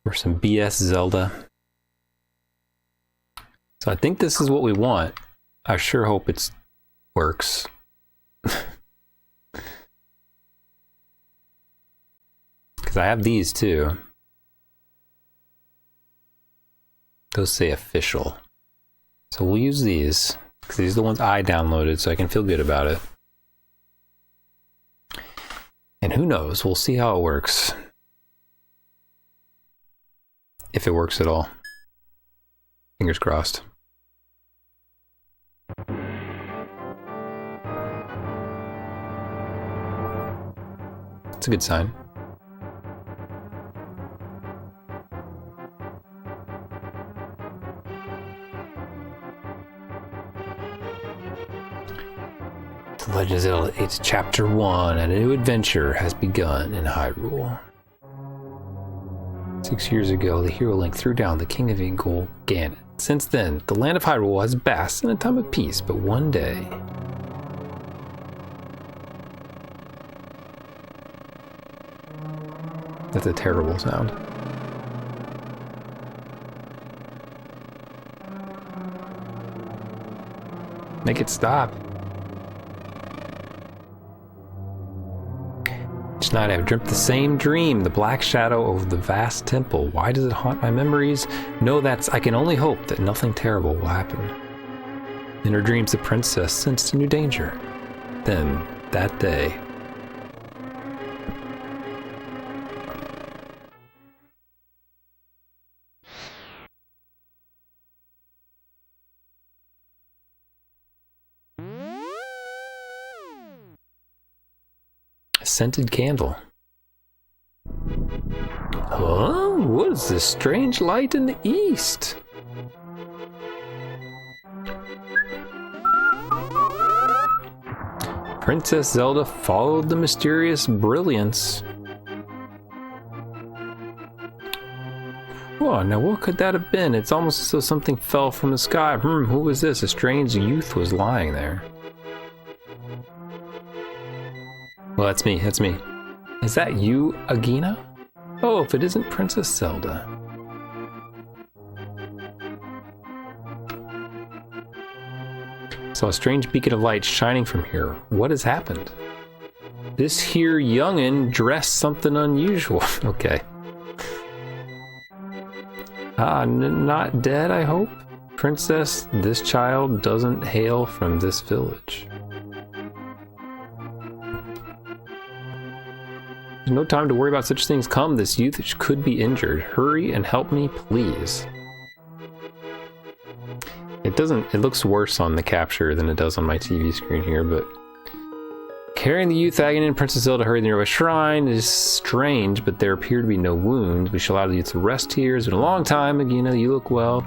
Or some BS Zelda. So I think this is what we want. I sure hope it works. Because I have these too. Those say official. So we'll use these. Because these are the ones I downloaded, so I can feel good about it. And who knows, we'll see how it works. If it works at all. Fingers crossed. It's a good sign. The Legend of Zelda, it's Chapter 1, and a new adventure has begun in Hyrule. 6 years ago, the hero Link threw down the King of Ingol, Ganon. Since then, the land of Hyrule has basked in a time of peace, but one day... That's a terrible sound. Make it stop. Each night I've dreamt the same dream, the black shadow over the vast temple. Why does it haunt my memories? No, I can only hope that nothing terrible will happen. In her dreams, the princess sensed a new danger. Then, that day... A scented candle. Huh? What is this strange light in the east? Princess Zelda followed the mysterious brilliance. Whoa, now what could that have been? It's almost as though something fell from the sky. Who was this? A strange youth was lying there. Well, that's me. Is that you, Agina? Oh, if it isn't Princess Zelda. Saw a strange beacon of light shining from here. What has happened? This here youngin' dressed something unusual. Okay. Not dead, I hope? Princess, this child doesn't hail from this village. There's no time to worry about such things. Come, this youth could be injured. Hurry and help me, please. It looks worse on the capture than it does on my TV screen here, but... Carrying the youth Aghanim and Princess Zelda hurry to the nearby shrine is strange, but there appear to be no wounds. We shall allow the youth to rest here. It's been a long time, Agina. You look well.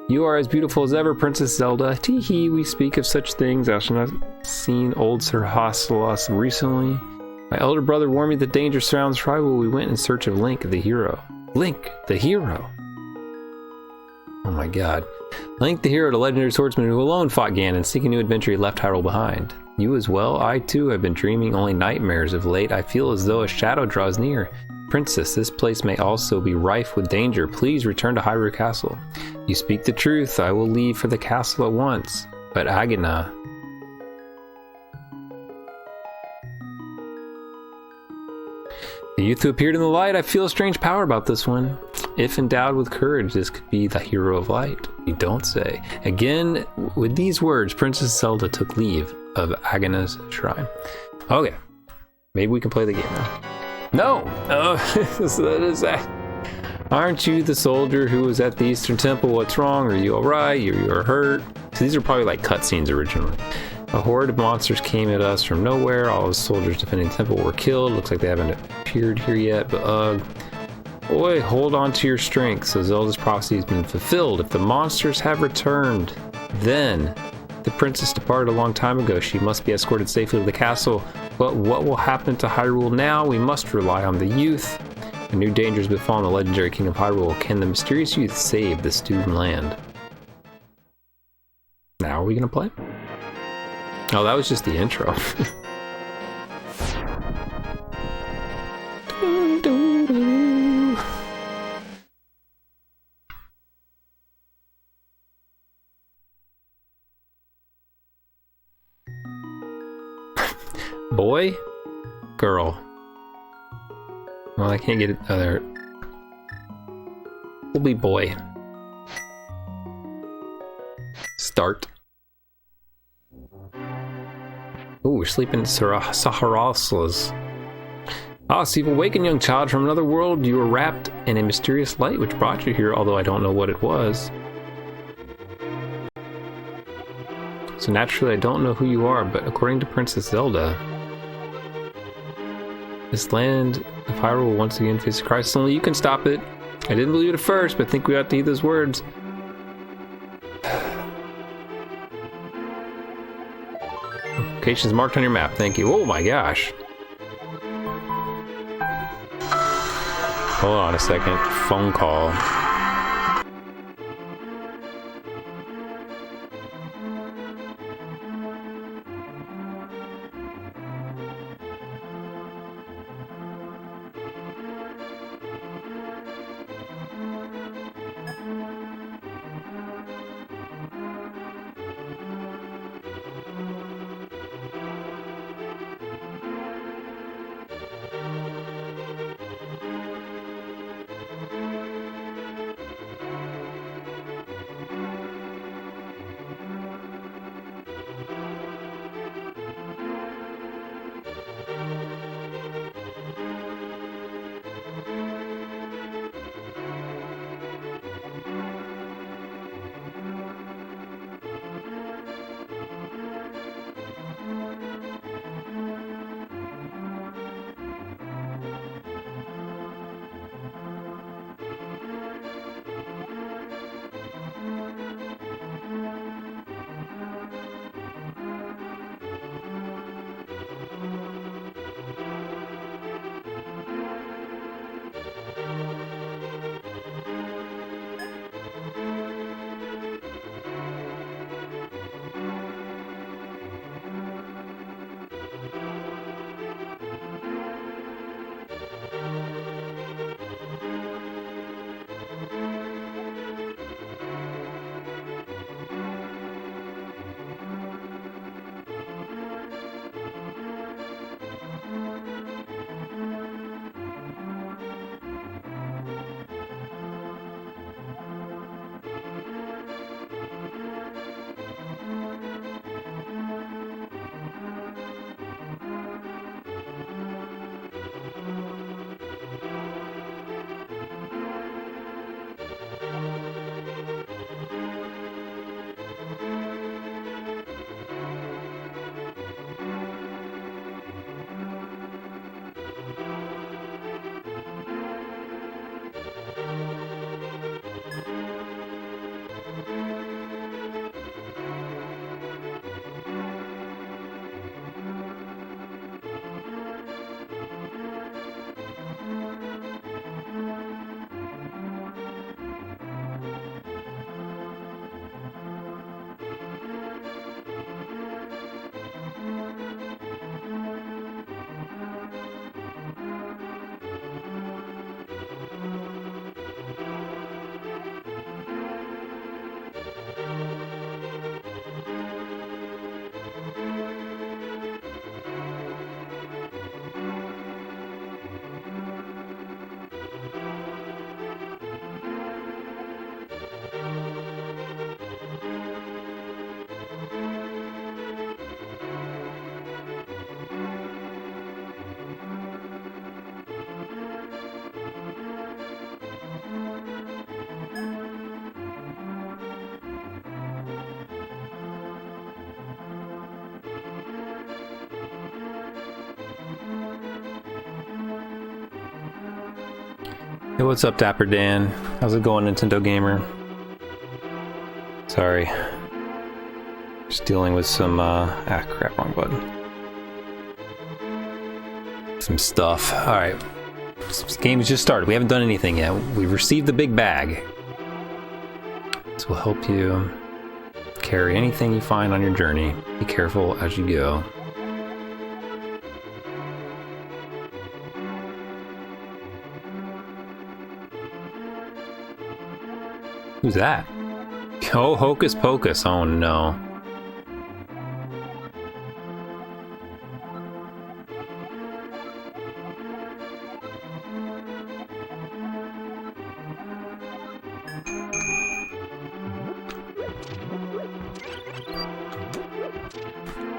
You are as beautiful as ever, Princess Zelda. Tee-hee, we speak of such things. I shall not seen old Sir Hostalos recently. My elder brother warned me that danger surrounds Hyrule. We went in search of Link, the hero. Link, the hero. Oh my god. Link, the hero, the legendary swordsman who alone fought Ganon, seeking new adventure he left Hyrule behind. You as well? I too have been dreaming only nightmares of late. I feel as though a shadow draws near. Princess, this place may also be rife with danger. Please return to Hyrule Castle. You speak the truth. I will leave for the castle at once. But Agina... The youth who appeared in the light, I feel a strange power about this one. If endowed with courage, this could be the hero of light. You don't say. Again, with these words, Princess Zelda took leave of Agana's shrine. Okay, maybe we can play the game now. No! Aren't you the soldier who was at the Eastern Temple? What's wrong? Are you alright? You're hurt? So these are probably like cutscenes originally. A horde of monsters came at us from nowhere. All the soldiers defending the temple were killed. Looks like they haven't appeared here yet, but boy, hold on to your strength. So Zelda's prophecy has been fulfilled. If the monsters have returned, then the princess departed a long time ago. She must be escorted safely to the castle. But what will happen to Hyrule now? We must rely on the youth. A new danger has befallen the legendary king of Hyrule. Can the mysterious youth save the student land? Now are we gonna play? Oh, that was just the intro. Boy? Girl. Well, I can't get it. Oh, there. We'll be boy. Start. Ooh, we're sleeping in Saharaslas. Ah, so you've awakened, young child, from another world. You were wrapped in a mysterious light which brought you here, although I don't know what it was. So naturally, I don't know who you are, but according to Princess Zelda, this land of Hyrule will once again face a crisis. Only you can stop it. I didn't believe it at first, but I think we ought to heed those words. Location's marked on your map. Thank you. Oh my gosh. Hold on a second. Phone call. Hey, what's up, Dapper Dan? How's it going, Nintendo Gamer? Sorry. Just dealing with some, crap, wrong button. Some stuff. Alright. This game has just started. We haven't done anything yet. We've received the big bag. This will help you carry anything you find on your journey. Be careful as you go. Who's that? Oh, Hocus Pocus. Oh no.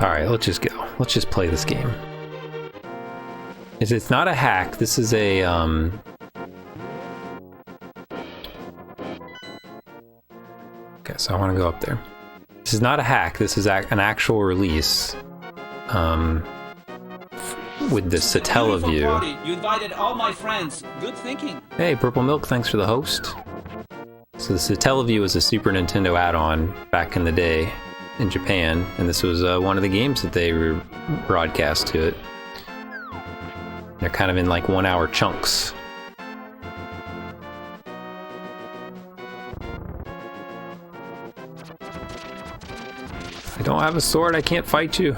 Alright, let's just go. Let's just play this game. It's not a hack. This is a, Okay, so I want to go up there. This is not a hack. This is an actual release. With the Satellaview. You invited all my friends. Good thinking. Hey, Purple Milk, thanks for the host. So the Satellaview was a Super Nintendo add-on back in the day in Japan, and this was one of the games that they broadcast to it. They're kind of in like 1 hour chunks. I don't have a sword, I can't fight you.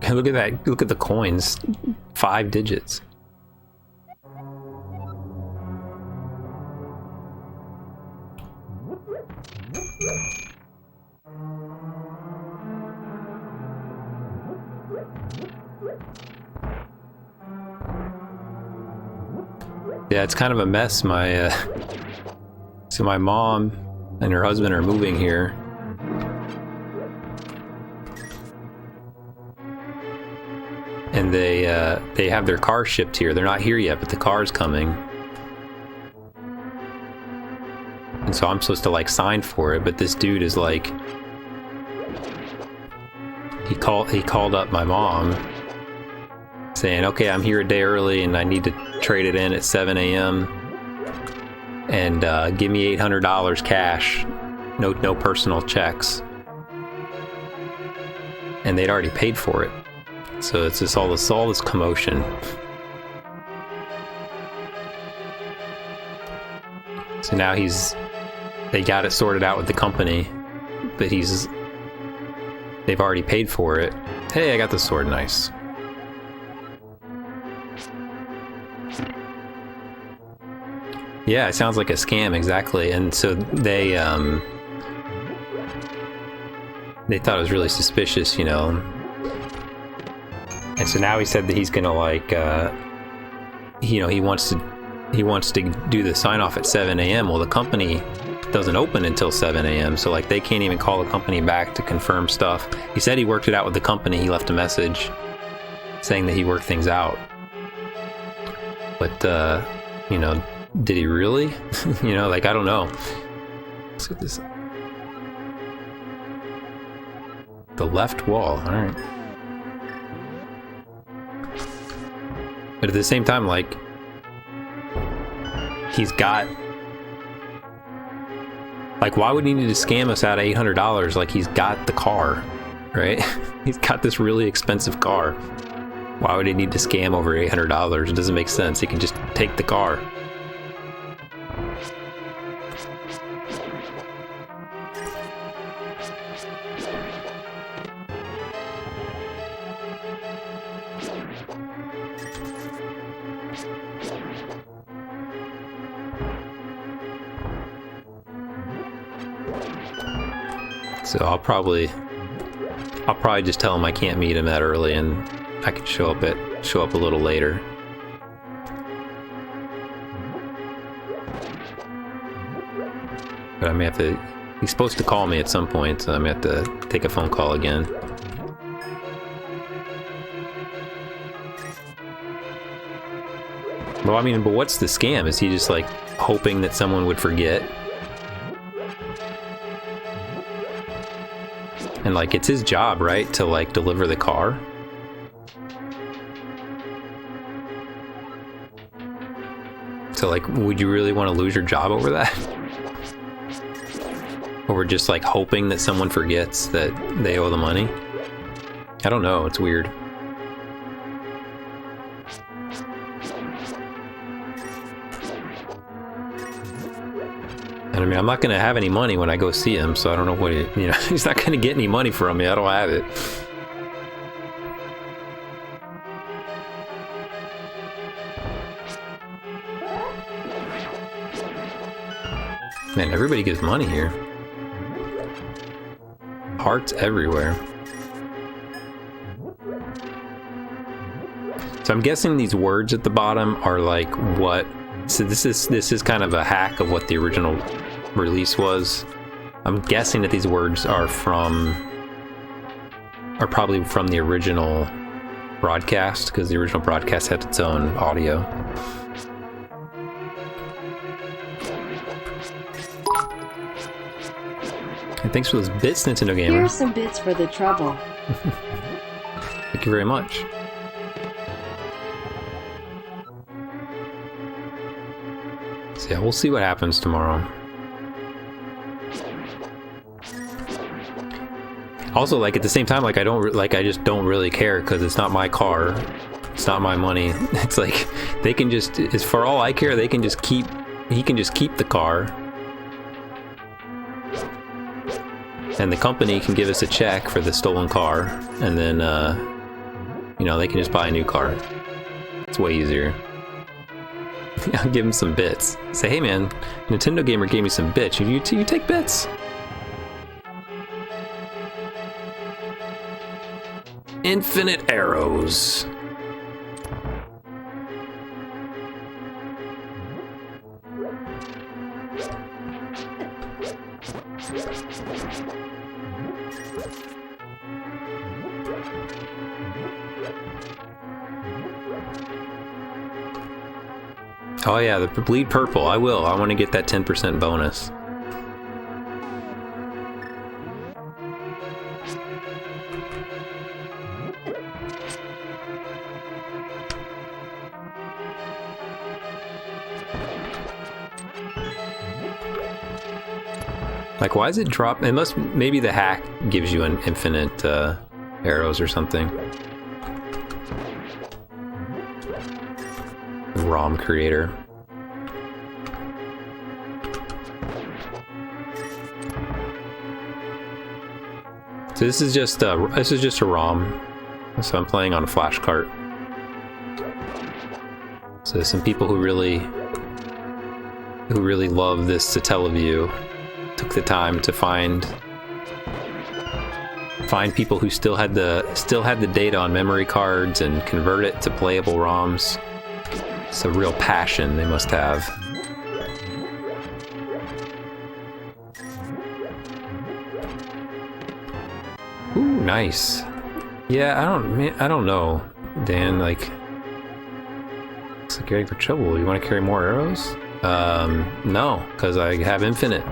Look at that, look at the coins. 5 digits. Yeah, it's kind of a mess. So my mom and her husband are moving here. And they have their car shipped here. They're not here yet, but the car's coming. And so I'm supposed to like sign for it, but this dude is like, he called up my mom saying, okay, I'm here a day early and I need to trade it in at 7 a.m. and give me $800 cash, no personal checks. And they'd already paid for it. So it's just all this commotion. So now they got it sorted out with the company, but they've already paid for it. Hey, I got the sword, nice. Yeah, it sounds like a scam, exactly. And so they thought it was really suspicious, you know. And so now he said that he's gonna like, you know, he wants to do the sign off at 7 a.m. Well, the company doesn't open until 7 a.m. So like they can't even call the company back to confirm stuff. He said he worked it out with the company. He left a message saying that he worked things out. But you know, did he really? You know, like I don't know. Let's get this. The left wall. All right. But at the same time, like, he's got, like, why would he need to scam us out of $800? Like, he's got the car, right? He's got this really expensive car. Why would he need to scam over $800? It doesn't make sense. He can just take the car. So I'll probably just tell him I can't meet him that early, and I can show up a little later. But I may have to. He's supposed to call me at some point, so I may have to take a phone call again. Well, I mean, but what's the scam? Is he just like hoping that someone would forget? And like, it's his job, right, to like deliver the car? So like, would you really want to lose your job over that? Or just like hoping that someone forgets that they owe the money? I don't know, it's weird. And I mean, I'm not going to have any money when I go see him, so I don't know what you know, he's not going to get any money from me. I don't have it. Man, everybody gives money here. Hearts everywhere. So I'm guessing these words at the bottom are like what. So this is kind of a hack of what the original release was. I'm guessing that these words are probably from the original broadcast, because the original broadcast had its own audio. And thanks for those bits, Nintendo Gamer. Here's some bits for the trouble. Thank you very much. So yeah, we'll see what happens tomorrow. Also, like, at the same time, like, I just don't really care, because it's not my car, it's not my money. It's like they can just, as for all I care, he can just keep the car, and the company can give us a check for the stolen car, and then you know, they can just buy a new car. It's way easier. I'll give him some bits. Say, hey man, Nintendo Gamer gave me some bits. You take bits. Infinite arrows. Oh yeah, the bleed purple. I will. I want to get that 10% bonus. Like, why does it drop? Unless maybe the hack gives you an infinite arrows or something. ROM creator. So this is just a ROM. So I'm playing on a flash cart. So some people who really love this Satellaview took the time to find people who still had the data on memory cards and convert it to playable ROMs. It's a real passion they must have. Ooh, nice. Yeah, I don't know, Dan. Like, looks like you're ready for trouble. You want to carry more arrows? No, because I have infinite.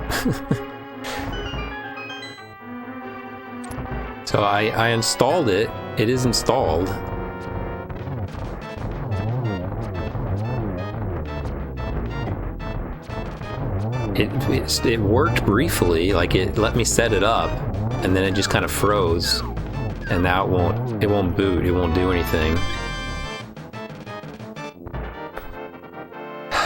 So I installed it. It is installed. It worked briefly. Like, it let me set it up, and then it just kind of froze, and now it won't boot. It won't do anything.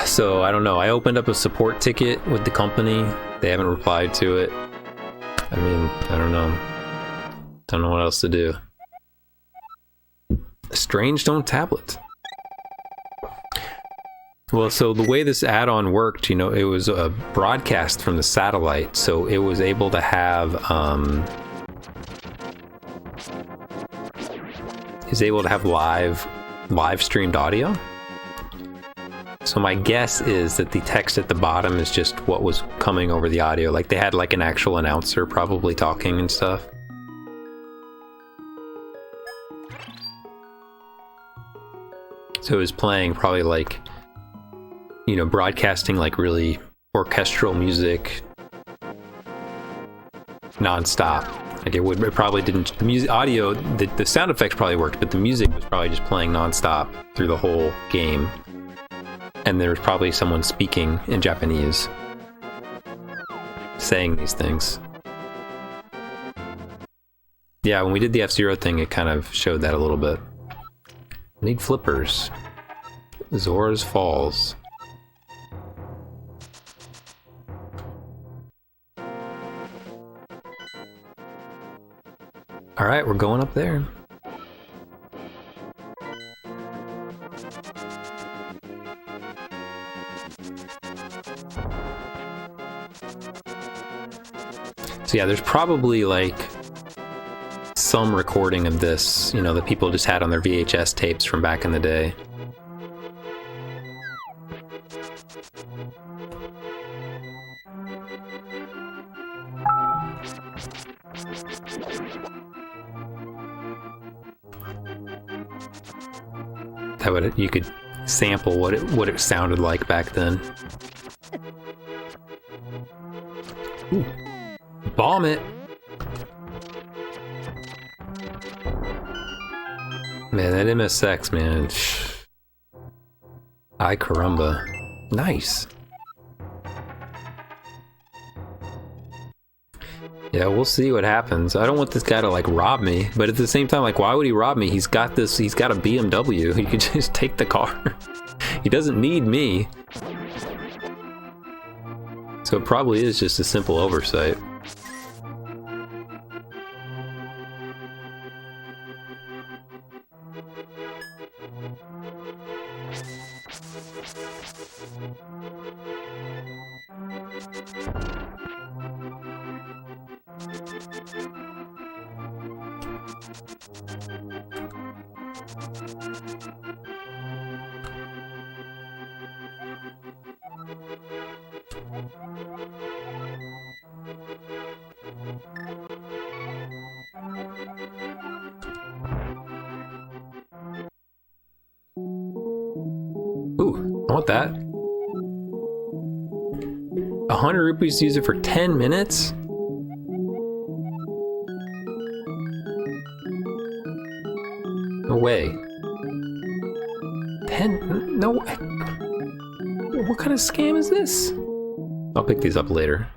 So I don't know. I opened up a support ticket with the company. They haven't replied to it. I mean, I don't know. Don't know what else to do. A strange stone tablet. Well, so the way this add-on worked, you know, it was a broadcast from the satellite, so it was able to have live streamed audio. So my guess is that the text at the bottom is just what was coming over the audio. Like, they had like an actual announcer probably talking and stuff. So it was playing probably like, you know, broadcasting like really orchestral music non-stop. Like, it probably didn't, the music audio, the sound effects probably worked, but the music was probably just playing non-stop through the whole game. And there was probably someone speaking in Japanese saying these things. Yeah, when we did the F-Zero thing, it kind of showed that a little bit. Need flippers. Zora's Falls. All right, we're going up there. So yeah, there's probably like some recording of this, you know, that people just had on their VHS tapes from back in the day. That would, you could sample what it sounded like back then. Ooh. Bomb it! Man, that MSX, man. Ay caramba. Nice. Yeah, we'll see what happens. I don't want this guy to like rob me, but at the same time, like, why would he rob me? He's got a BMW. He could just take the car. He doesn't need me. So it probably is just a simple oversight. Ooh, I want that. 100 rupees to use it for 10 minutes? No way. 10? No way. What kind of scam is this? I'll pick these up later.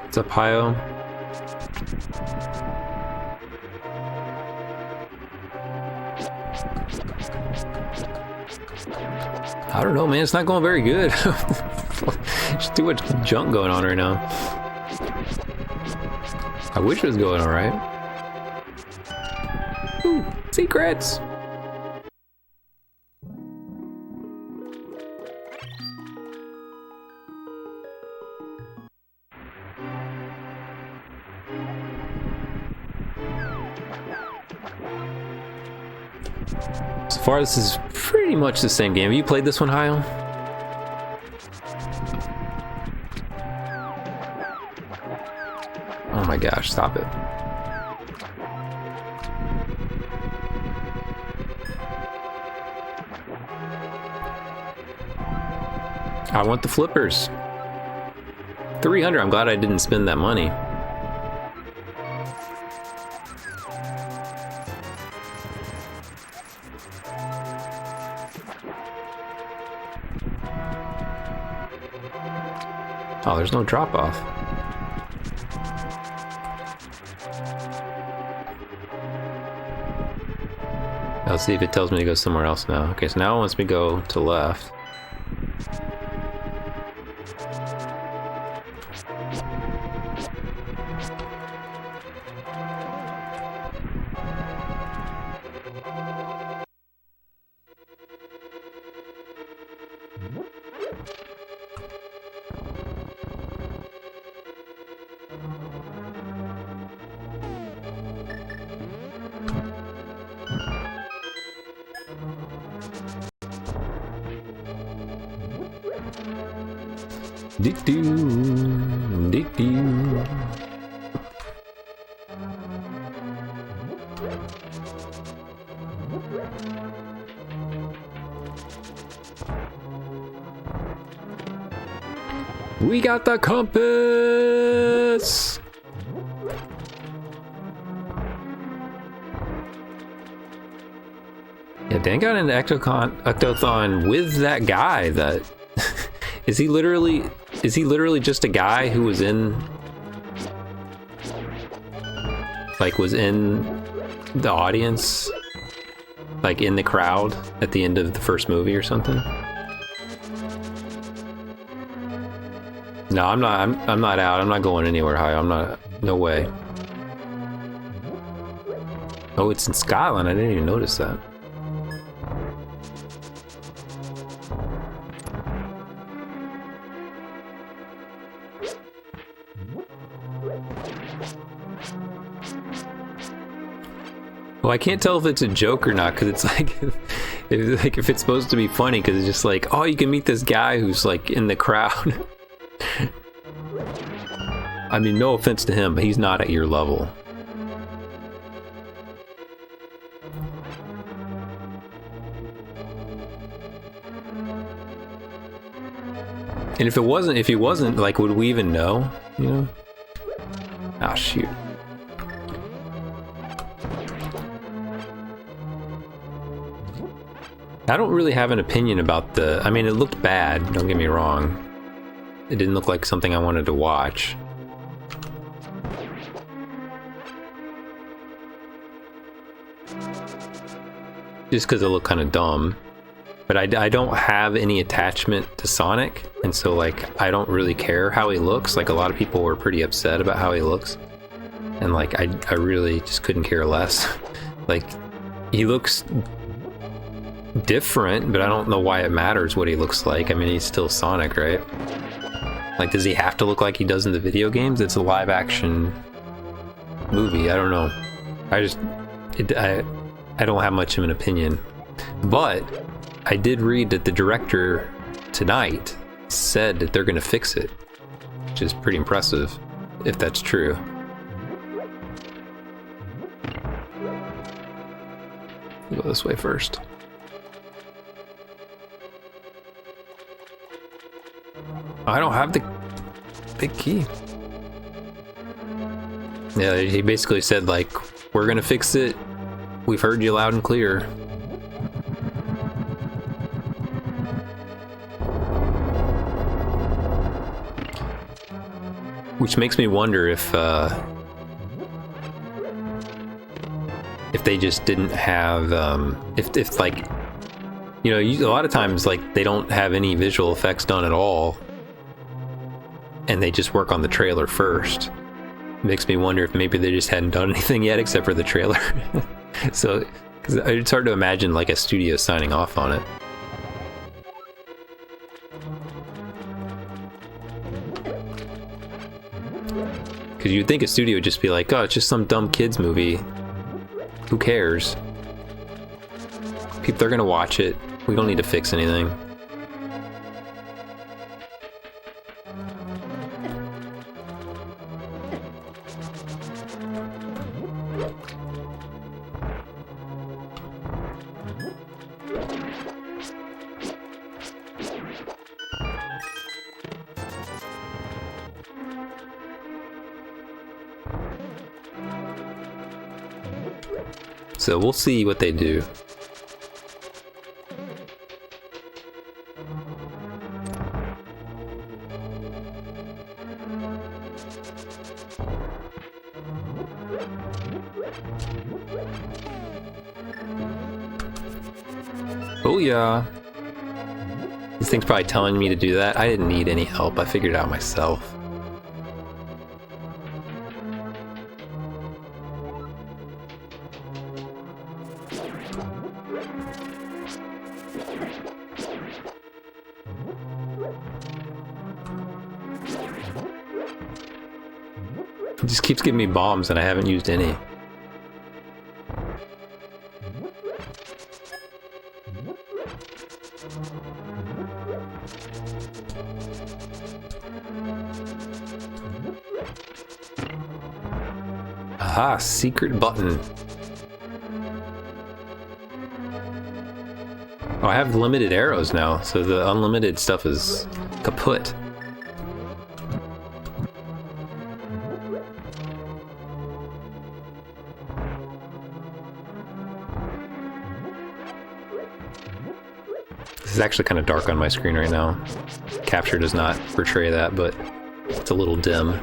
What's up, Hio? I don't know, man. It's not going very good. There's too much junk going on right now. I wish it was going all right. Ooh, secrets! So far, this is pretty much the same game. Have you played this one, Hio? Oh my gosh, stop it. I want the flippers. 300, I'm glad I didn't spend that money. Oh, there's no drop off. I'll see if it tells me to go somewhere else now. Okay, so now it wants me to go to left. Dick-doo, dick-doo. We got the compass! Yeah, Dan got into Ectothon with that guy that... Is he literally just a guy who was in... Like, was in the audience? Like, in the crowd at the end of the first movie or something? No, I'm not out. I'm not going anywhere high. I'm not... No way. Oh, it's in Scotland. I didn't even notice that. Well, I can't tell if it's a joke or not, because it's like, if it's supposed to be funny, because it's just like, oh, you can meet this guy who's like in the crowd. I mean, no offense to him, but he's not at your level. And if he wasn't, like, would we even know? You know? Ah, shoot. I don't really have an opinion about I mean, it looked bad, don't get me wrong. It didn't look like something I wanted to watch. Just because it looked kind of dumb. But I don't have any attachment to Sonic, and so, like, I don't really care how he looks. Like, a lot of people were pretty upset about how he looks. And, like, I really just couldn't care less. Like, he looks different, but I don't know why it matters what he looks like. I mean, he's still Sonic, right? Like, does he have to look like he does in the video games? It's a live action movie. I don't know. I don't have much of an opinion. But I did read that the director tonight said that they're going to fix it, which is pretty impressive, if that's true. We'll go this way first. I don't have the big key. Yeah, he basically said, like, we're gonna fix it. We've heard you loud and clear. Which makes me wonder if they just didn't have, if like, you know, a lot of times, like, they don't have any visual effects done at all, and they just work on the trailer first. Makes me wonder if maybe they just hadn't done anything yet except for the trailer. So, because it's hard to imagine, like, a studio signing off on it. Because you'd think a studio would just be like, oh, it's just some dumb kids movie. Who cares? People, they're gonna watch it. We don't need to fix anything. So we'll see what they do. Oh yeah. This thing's probably telling me to do that. I didn't need any help. I figured it out myself. It just keeps giving me bombs and I haven't used any. Aha, secret button. Oh, I have limited arrows now, so the unlimited stuff is kaput. This is actually kind of dark on my screen right now. Capture does not portray that, but it's a little dim.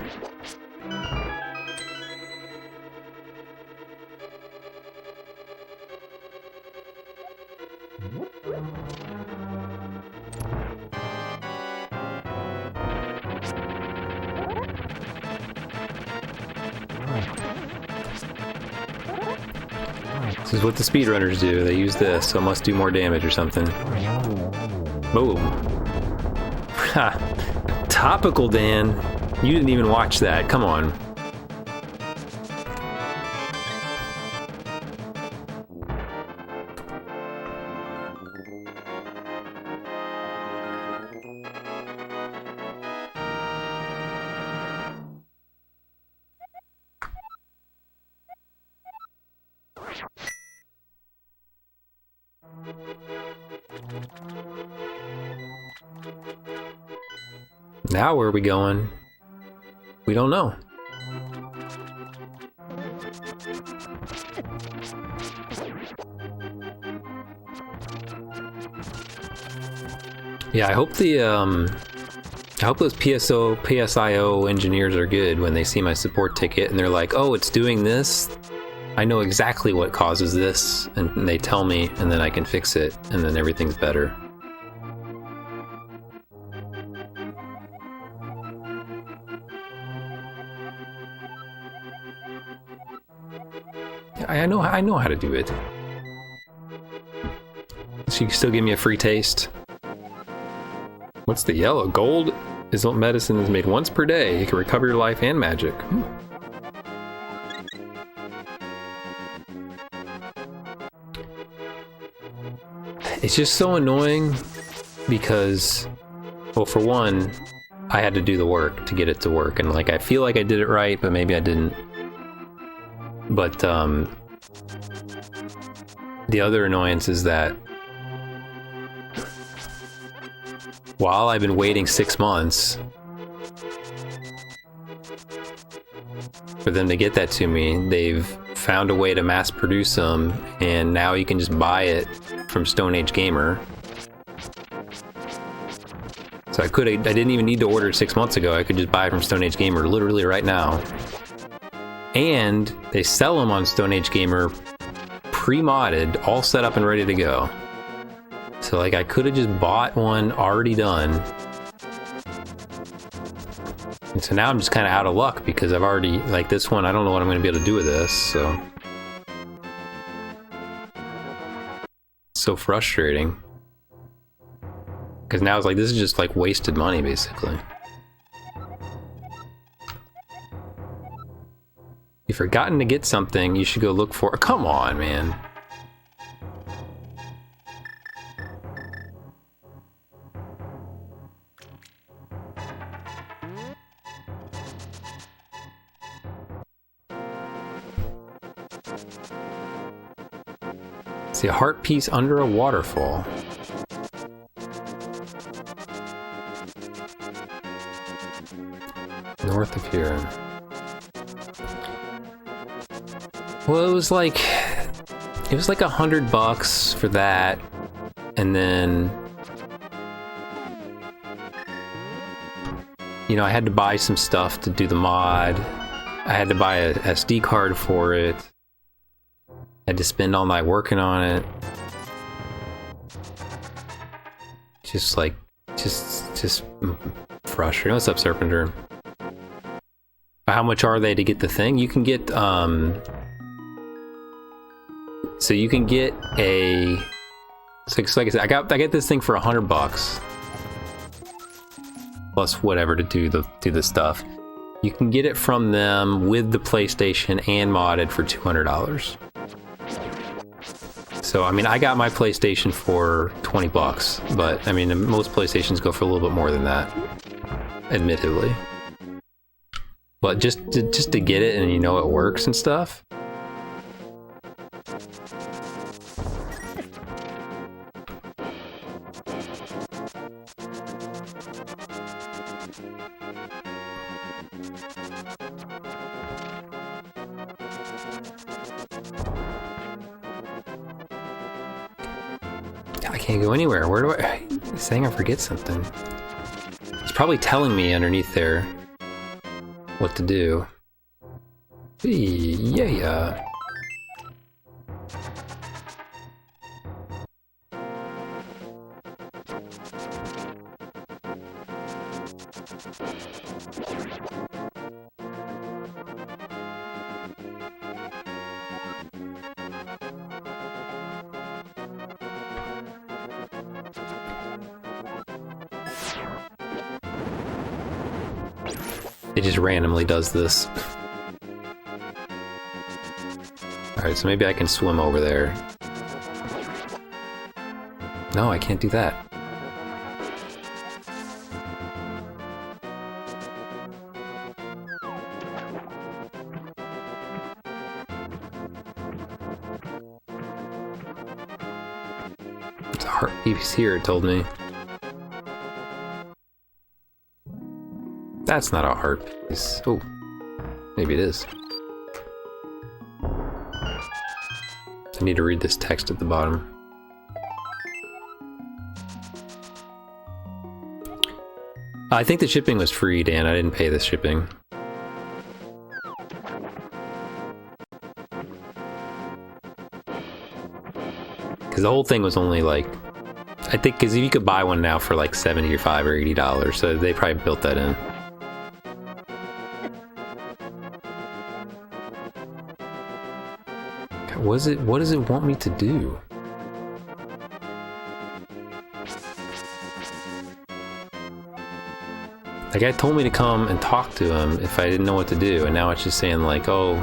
This is what the speedrunners do. They use this, so it must do more damage or something. Boom. Ha! Topical, Dan. You didn't even watch that. Come on. Now where are we going? We don't know. Yeah, I hope those PSIO engineers are good when they see my support ticket and they're like, oh, it's doing this. I know exactly what causes this, and they tell me, and then I can fix it, and then everything's better. I know how to do it. So you can still give me a free taste. What's the yellow? Gold is medicine is made once per day. It can recover your life and magic. It's just so annoying because, well, for one, I had to do the work to get it to work, and like I feel like I did it right, but maybe I didn't. But the other annoyance is that while I've been waiting 6 months for them to get that to me, they've found a way to mass produce them, and now you can just buy it from Stone Age Gamer. So I didn't even need to order it 6 months ago. I could just buy it from Stone Age Gamer literally right now. And they sell them on Stone Age Gamer pre-modded, all set up and ready to go. So like I could have just bought one already done. And so now I'm just kind of out of luck because I've already, like this one, I don't know what I'm going to be able to do with this, so. So frustrating. Because now it's like, this is just like wasted money basically. If you've forgotten to get something, you should go look for it. Come on, man. See a heart piece under a waterfall. North of here. Well, it was like $100 for that, and then you know I had to buy some stuff to do the mod. I had to buy a SD card for it. I had to spend all night working on it. Just frustrating. What's up, Serpenter? How much are they to get the thing? You can get so you can get a, so like I said, I get this thing for $100 plus whatever to do the stuff. You can get it from them with the PlayStation and modded for $200. So I mean, I got my PlayStation for $20, but I mean, most PlayStations go for a little bit more than that, admittedly. But just to get it and you know it works and stuff. I can't go anywhere. Where do I? It's saying I forget something. It's probably telling me underneath there what to do. Yeah. It just randomly does this. Alright, so maybe I can swim over there. No, I can't do that. It's a heart piece here, it told me. That's not a heart piece. Oh, maybe it is. I need to read this text at the bottom. I think the shipping was free, Dan. I didn't pay the shipping. Because the whole thing was only like, I think, because you could buy one now for like $75 or $80, so they probably built that in. What does it want me to do? The guy told me to come and talk to him if I didn't know what to do, and now it's just saying like, oh,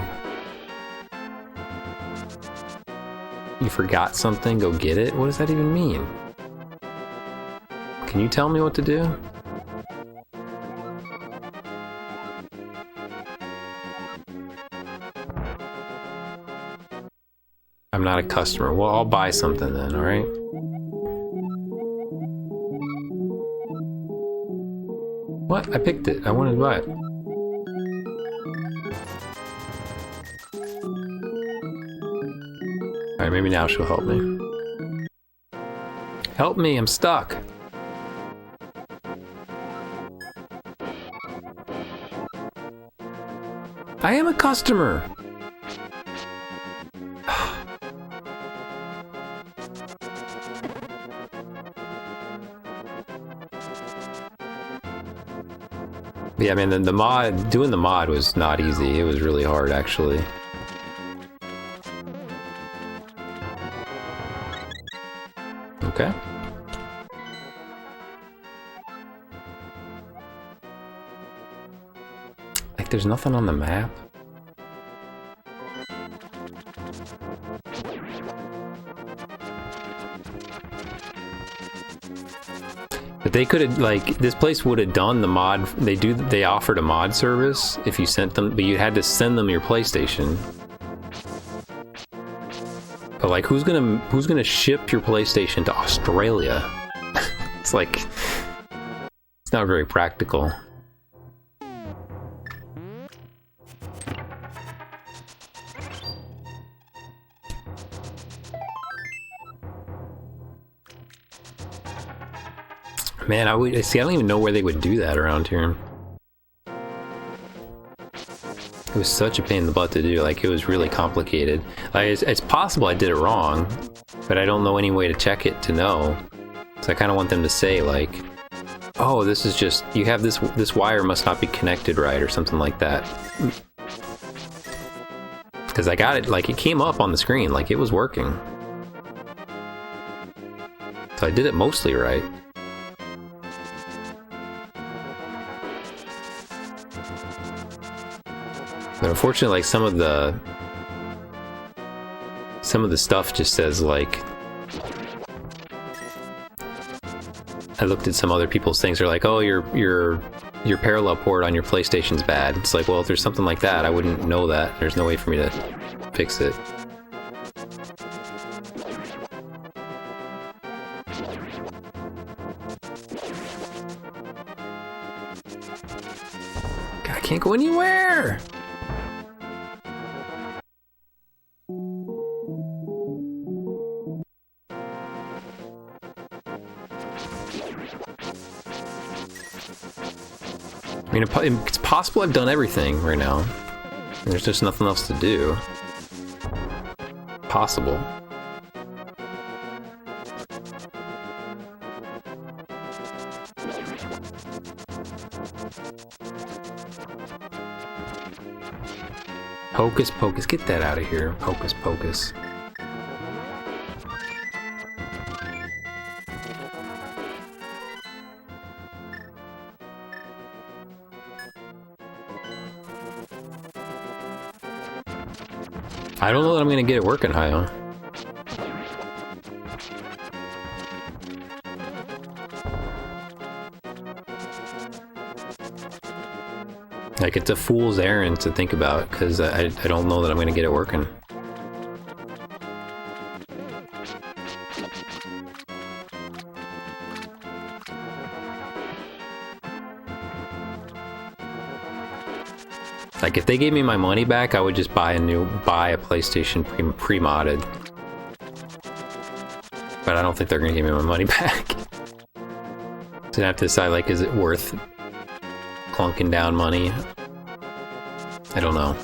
you forgot something, go get it? What does that even mean? Can you tell me what to do? I'm not a customer. Well, I'll buy something then, alright? What? I picked it. I wanted to buy it. Alright, maybe now she'll help me. Help me, I'm stuck. I am a customer. Yeah, man, doing the mod was not easy. It was really hard, actually. Okay. Like, there's nothing on the map. But they could have, like, this place would have done the mod. They offered a mod service if you sent them, but you had to send them your PlayStation. But like, who's gonna ship your PlayStation to Australia? It's like, it's not very practical. Man, I don't even know where they would do that around here. It was such a pain in the butt to do. Like, it was really complicated. Like, it's possible I did it wrong, but I don't know any way to check it to know. So I kind of want them to say, like, oh, this is just, you have this wire must not be connected right, or something like that. Because I got it, like, it came up on the screen, like, it was working. So I did it mostly right. But unfortunately, like, some of the stuff just says, like, I looked at some other people's things, they're like, oh, your parallel port on your PlayStation's bad. It's like, well, if there's something like that, I wouldn't know that. There's no way for me to fix it. God, I can't go anywhere! I mean, it's possible I've done everything right now. There's just nothing else to do. Possible. Hocus pocus, get that out of here. Hocus pocus. I don't know that I'm gonna get it working high though. Like, it's a fool's errand to think about, because I don't know that I'm gonna get it working. Like, if they gave me my money back, I would just buy a PlayStation pre-modded. But I don't think they're gonna give me my money back. So I have to decide, like, is it worth clunking down money? I don't know.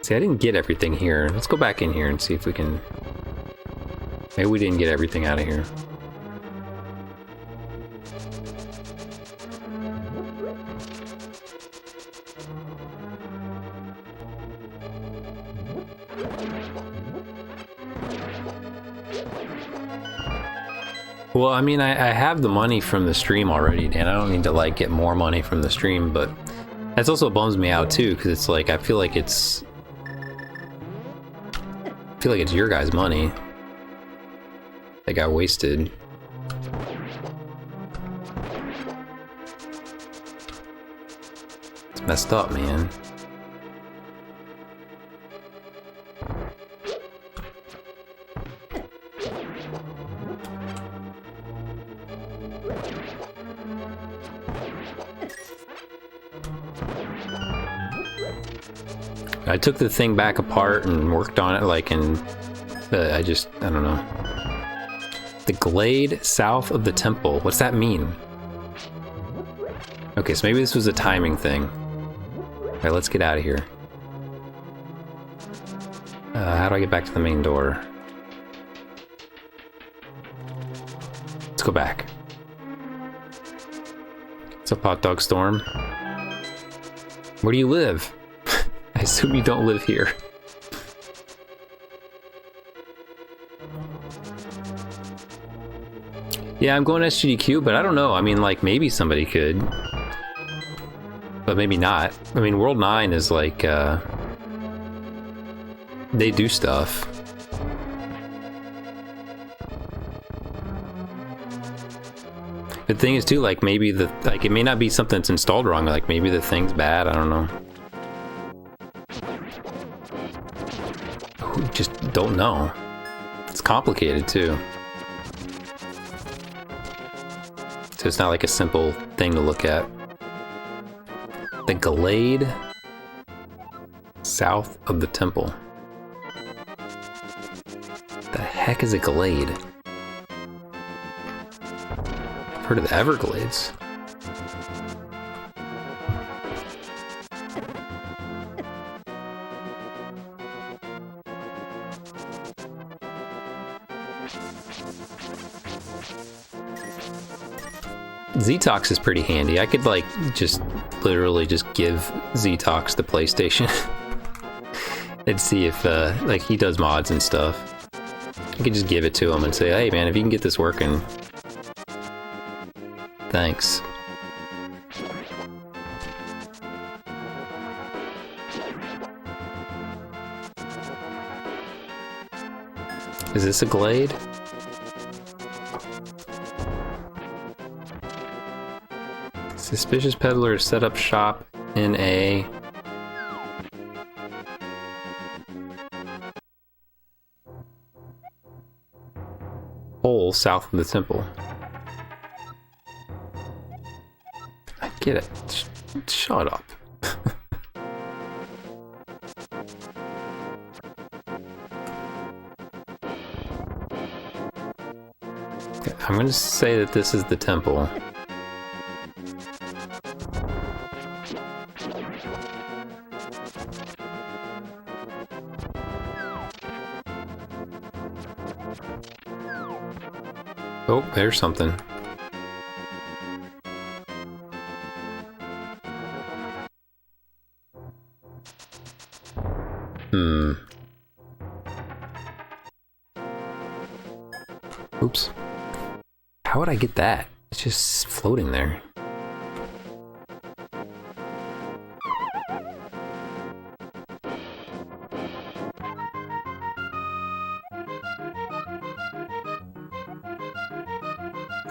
See, I didn't get everything here. Let's go back in here and see if we can... Maybe we didn't get everything out of here. Well, I mean, I have the money from the stream already, Dan. I don't need to, like, get more money from the stream, but that's also bums me out, too, because it's like, I feel like it's your guys' money that got wasted. It's messed up, man. I took the thing back apart and worked on it, like, and I don't know. The glade south of the temple. What's that mean? Okay, so maybe this was a timing thing. Alright, let's get out of here. How do I get back to the main door? Let's go back. What's up, Hot Dog Storm? Where do you live? I assume you don't live here. Yeah, I'm going SGDQ, but I don't know. I mean, like, maybe somebody could. But maybe not. I mean, World 9 is like, they do stuff. The thing is, too, like, maybe it may not be something that's installed wrong. Like, maybe the thing's bad. I don't know. We just don't know. It's complicated, too. So it's not like a simple thing to look at. The glade south of the temple. The heck is a glade? I've heard of the Everglades. Ztox is pretty handy. I could, like, just literally just give Ztox the PlayStation and see if, like, he does mods and stuff. I could just give it to him and say, hey man, if you can get this working, thanks. Is this a glade? Suspicious peddler set up shop in a hole south of the temple. I get it. Shut up. I'm going to say that this is the temple. Oh, there's something. Oops. How would I get that? It's just floating there.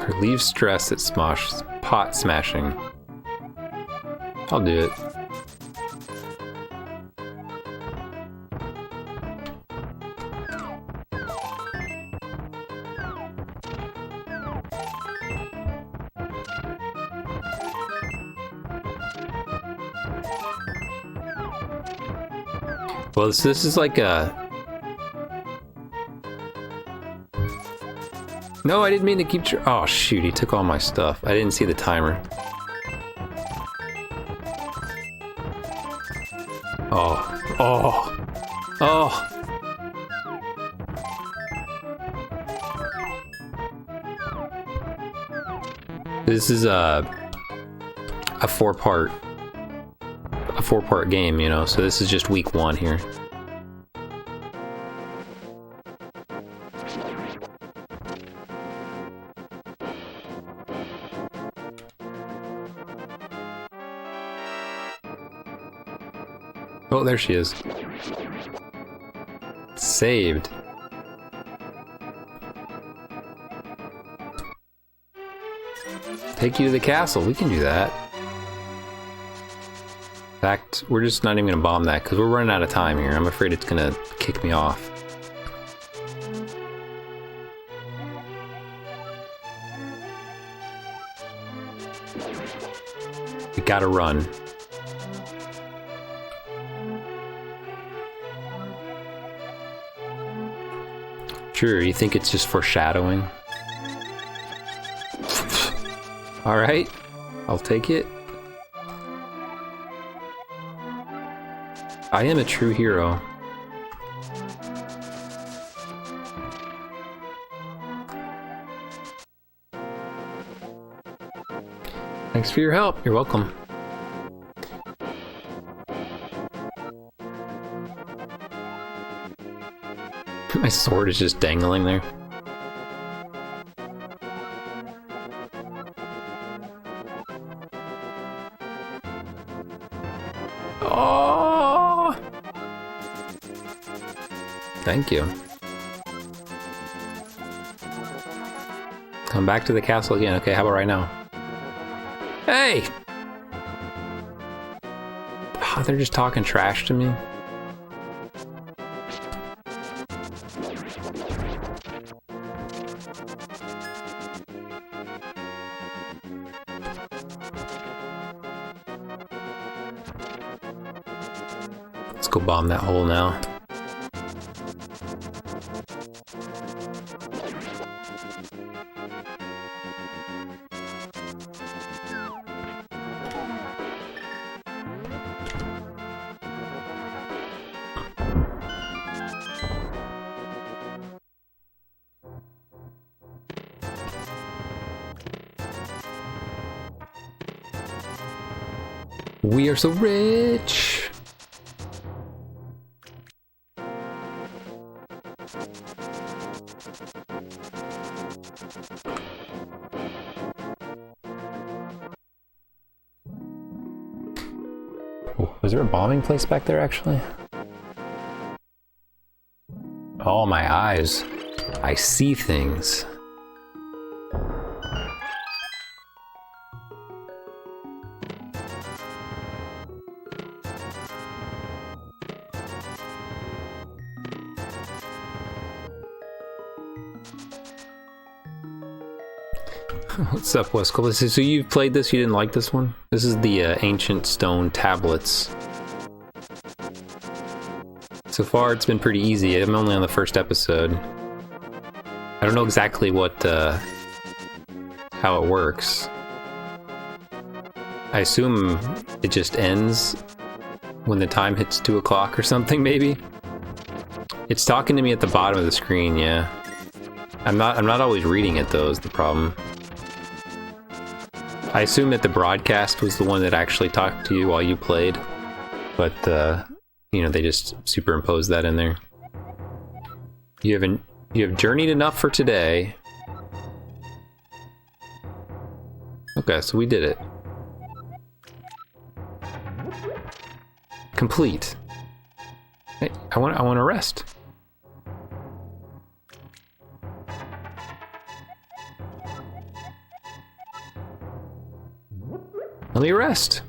Relieve stress at pot smashing. I'll do it. Well, this is like a... No, I didn't mean to keep... Oh, shoot, he took all my stuff. I didn't see the timer. Oh. Oh. Oh. This is a four-part game, you know, so this is just week 1 here. Oh, there she is. Saved. Take you to the castle. We can do that. In fact, we're just not even gonna bomb that because we're running out of time here. I'm afraid it's gonna kick me off. We gotta run. Sure, you think it's just foreshadowing? Alright, I'll take it. I am a true hero. Thanks for your help. You're welcome. My sword is just dangling there. Oh! Thank you. Come back to the castle again. Okay, how about right now? Hey! Oh, they're just talking trash to me. Let's go bomb that hole now. We are so rich! Oh, was there a bombing place back there, actually? Oh, my eyes. I see things. What's up, Wesco? So you've played this? You didn't like this one? This is the ancient stone tablets. So far, it's been pretty easy. I'm only on the first episode. I don't know exactly what how it works. I assume it just ends when the time hits 2 o'clock or something, maybe. It's talking to me at the bottom of the screen. Yeah, I'm not always reading it though. Is the problem? I assume that the broadcast was the one that actually talked to you while you played, but you know, they just superimposed that in there. You have journeyed enough for today. Okay, so we did it. Complete. Hey, I want to rest. Let me rest.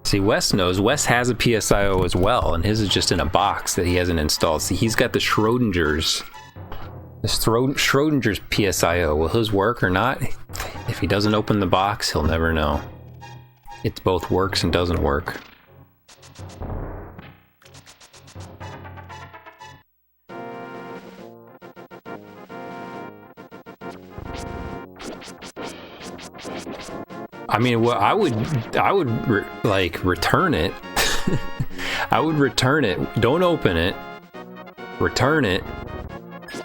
See, Wes knows. Wes has a PSIO as well, and his is just in a box that he hasn't installed. See, he's got the Schrodinger's PSIO. Will his work or not? If he doesn't open the box, he'll never know. It both works and doesn't work. I mean, well, I would like return it. I would return it. Don't open it. Return it,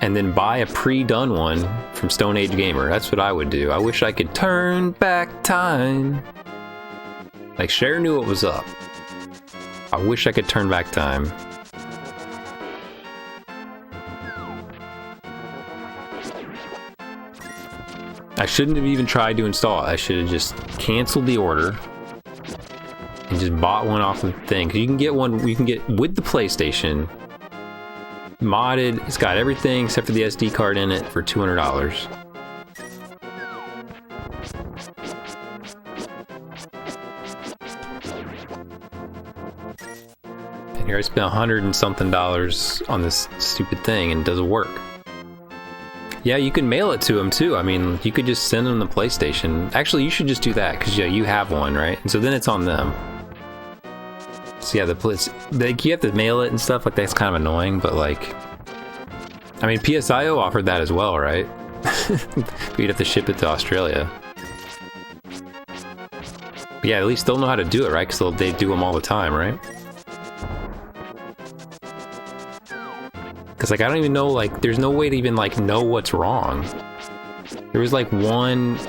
and then buy a pre-done one from Stone Age Gamer. That's what I would do. I wish I could turn back time. Like, Cher knew what was up. I wish I could turn back time. I shouldn't have even tried to install it. I should have just canceled the order and just bought one off the thing. 'Cause you can get one, you can get with the PlayStation, modded. It's got everything except for the SD card in it for $200. And here I spent $100 and something on this stupid thing and it doesn't work. Yeah, you can mail it to them too. I mean, you could just send them the PlayStation. Actually, you should just do that because yeah, you have one, right? And so then it's on them. So yeah, like, you have to mail it and stuff. Like, that's kind of annoying, but like, I mean, PSIO offered that as well, right? But you'd have to ship it to Australia. But yeah, at least they'll know how to do it, right? Because they do them all the time, right? Because, like, I don't even know, like, there's no way to even, like, know what's wrong. There was, like, the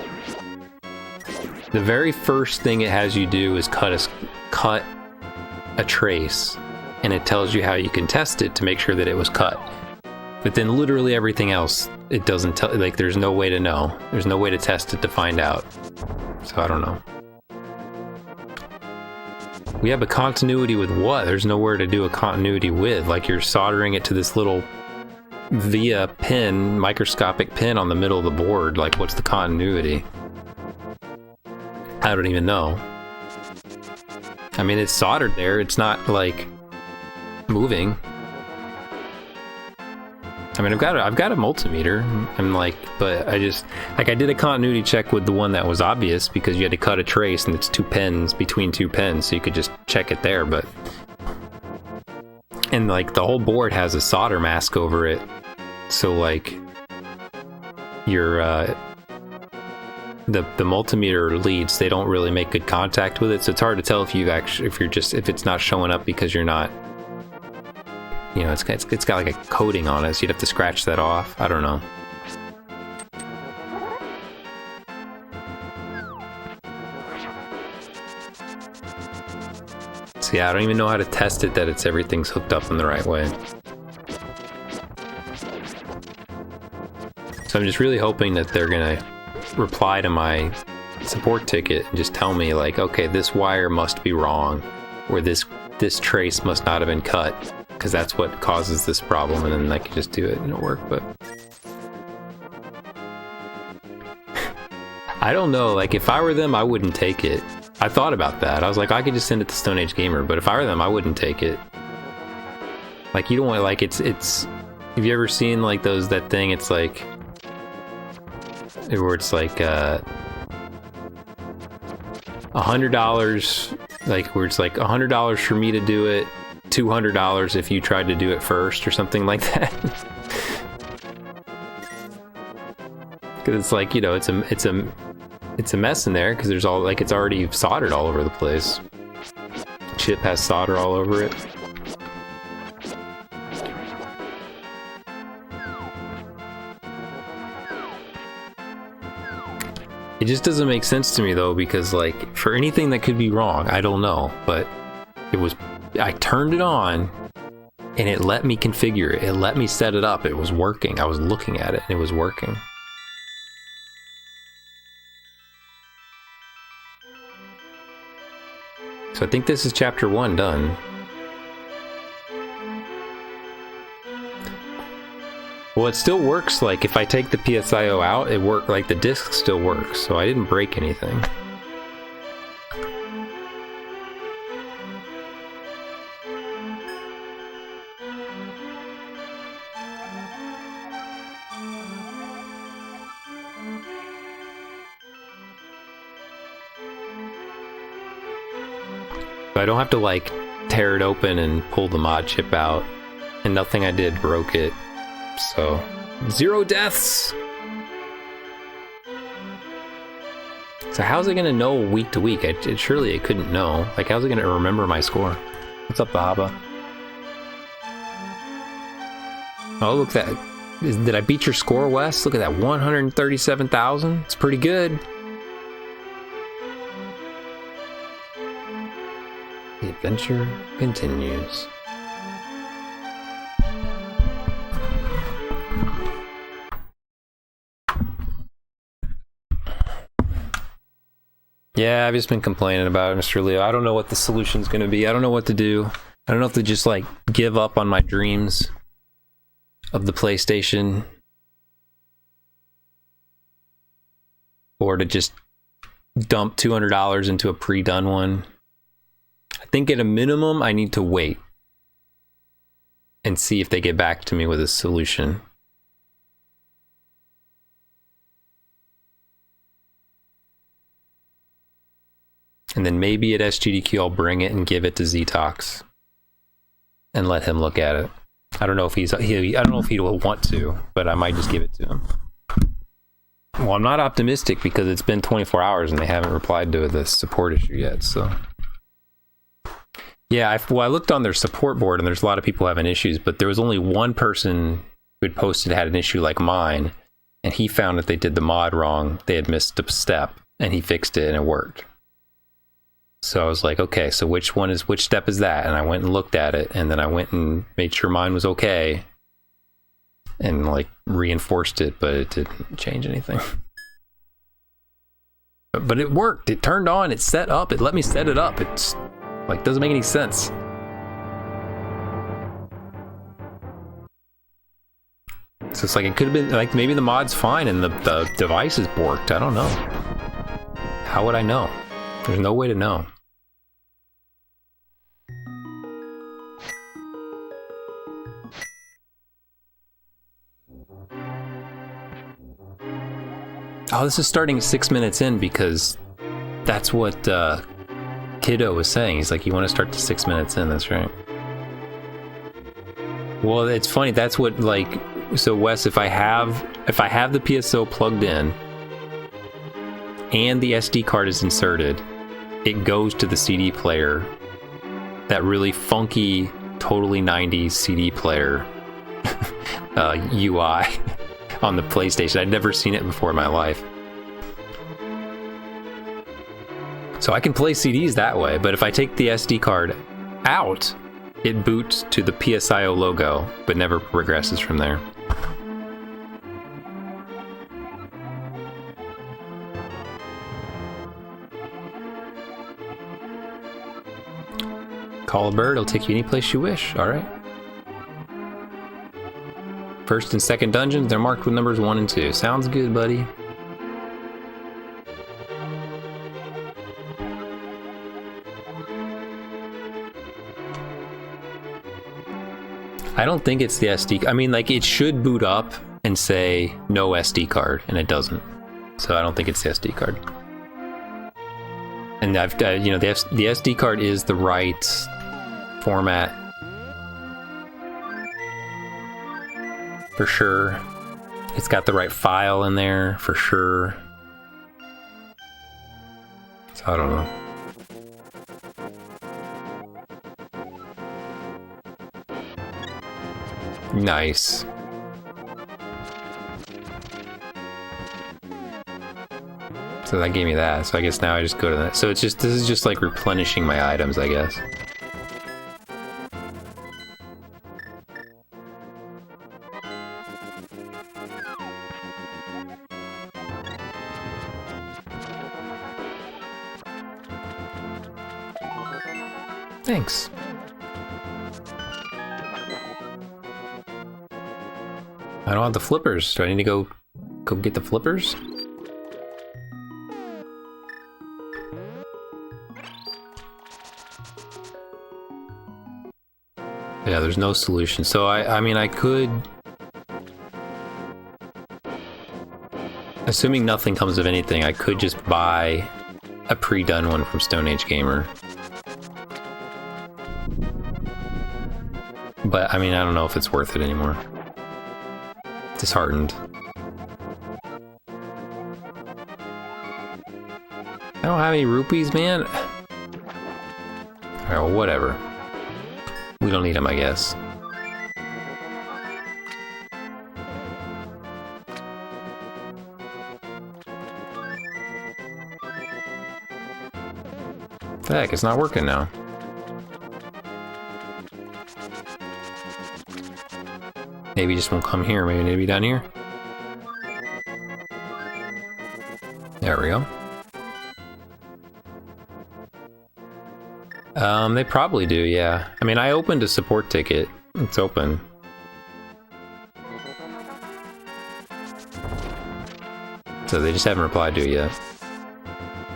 very first thing it has you do is cut a trace, and it tells you how you can test it to make sure that it was cut. But then literally everything else, it doesn't tell, like, there's no way to know. There's no way to test it to find out. So I don't know. We have a continuity with what? There's nowhere to do a continuity with. Like, you're soldering it to this little via pin, microscopic pin on the middle of the board. Like, what's the continuity? I don't even know. I mean, it's soldered there. It's not, like, moving. I mean, I've got a multimeter. I'm like, but I just, like, I did a continuity check with the one that was obvious because you had to cut a trace and it's 2 pins between 2 pins, so you could just check it there. But, and like, the whole board has a solder mask over it, so like, your the multimeter leads, they don't really make good contact with it, so it's hard to tell if if it's not showing up because you're not. You know, it's got like a coating on it, so you'd have to scratch that off. I don't know. So yeah, I don't even know how to test it that everything's hooked up in the right way. So I'm just really hoping that they're gonna reply to my support ticket and just tell me, like, okay, this wire must be wrong, or this trace must not have been cut, because that's what causes this problem, and then I can just do it and it'll work. But I don't know, like, if I were them, I wouldn't take it. I thought about that. I was like, I could just send it to Stone Age Gamer, but if I were them, I wouldn't take it. Like, you don't want, like, it's have you ever seen, like, that thing, it's like, where it's like, $100, like, where it's like $100 for me to do it, $200 if you tried to do it first, or something like that. Because it's like, you know, it's a mess in there because there's all, like, it's already soldered all over the place. Chip has solder all over it. It just doesn't make sense to me though, because, like, for anything that could be wrong, I don't know, but I turned it on, And it let me configure it. It let me set it up. It was working. I was looking at it and it was working. So I think this is chapter 1 done. Well, it still works. Like if I take the PSIO out, it works. Like the disc still works. So I didn't break anything. I don't have to like tear it open and pull the mod chip out, and nothing I did broke it, so 0 deaths. So how's it gonna know week to week? Surely it couldn't know. Like how's it gonna remember my score? What's up, Bahaba? Oh, look at that. Did I beat your score, Wes? Look at that, 137,000. It's pretty good. The adventure continues. Yeah, I've just been complaining about it, Mr. Leo. I don't know what the solution's gonna be. I don't know what to do. I don't know if to just like give up on my dreams of the PlayStation, or to just dump $200 into a pre-done one. I think at a minimum, I need to wait and see if they get back to me with a solution. And then maybe at SGDQ, I'll bring it and give it to Ztox and let him look at it. I don't know if I don't know if he will want to, but I might just give it to him. Well, I'm not optimistic because it's been 24 hours and they haven't replied to the support issue yet, so. Yeah, I looked on their support board and there's a lot of people having issues, but there was only one person who had posted had an issue like mine, and he found that they did the mod wrong. They had missed a step, and he fixed it and it worked. So I was like, okay, so which step is that? And I went and looked at it, and then I went and made sure mine was okay, and like reinforced it, but it didn't change anything. But it worked. It turned on. It set up. It let me set it up. It's like doesn't make any sense. So it's like it could have been like maybe the mod's fine and the device is borked. I don't know. How would I know? There's no way to know. Oh, this is starting 6 minutes in because that's what Kiddo was saying. He's like, you want to start to 6 minutes in, that's right. Well, it's funny, that's what like, so Wes, if I have the PSO plugged in and the SD card is inserted, it goes to the CD player, that really funky, totally 90s CD player UI on the PlayStation. I'd never seen it before in my life. So I can play CDs that way, but if I take the SD card out, it boots to the PSIO logo, but never progresses from there. Call a bird, it'll take you any place you wish. All right. First and second dungeons, they're marked with numbers 1 and 2. Sounds good, buddy. I don't think it's the SD. I mean, like, it should boot up and say no SD card, and it doesn't. So I don't think it's the SD card. And I've, you know, the SD card is the right format for sure. It's got the right file in there for sure. So I don't know. Nice. So that gave me that. So I guess now I just go to that. So it's just, this is just like replenishing my items, I guess. Thanks. I don't have the flippers. Do I need to go get the flippers? Yeah, there's no solution. So I mean, I could, assuming nothing comes of anything, I could just buy a pre-done one from Stone Age Gamer. But I mean, I don't know if it's worth it anymore. Disheartened. I don't have any rupees, man. Alright, well, whatever. We don't need them, I guess. What the heck, it's not working now. Maybe it just won't come here. Maybe down here. There we go. They probably do, yeah. I mean, I opened a support ticket. It's open. So they just haven't replied to it yet.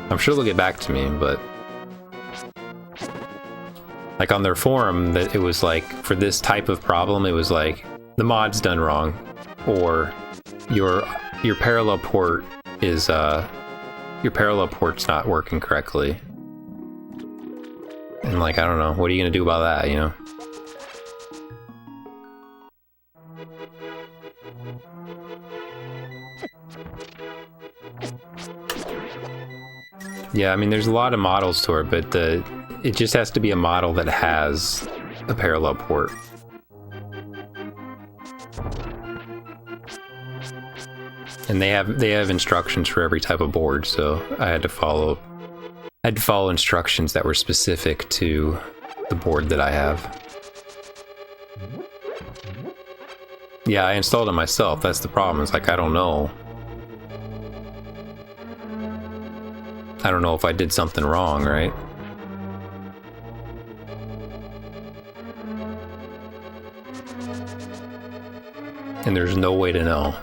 I'm sure they'll get back to me, but... like on their forum, that it was like, for this type of problem, it was like, the mod's done wrong, or your parallel port is, your parallel port's not working correctly. And like, I don't know, what are you gonna do about that, you know? Yeah, I mean, there's a lot of models to it, but it just has to be a model that has a parallel port. And they have instructions for every type of board, so I had to follow instructions that were specific to the board that I have. Yeah, I installed it myself. That's the problem. It's like, I don't know. I don't know if I did something wrong, right? And there's no way to know.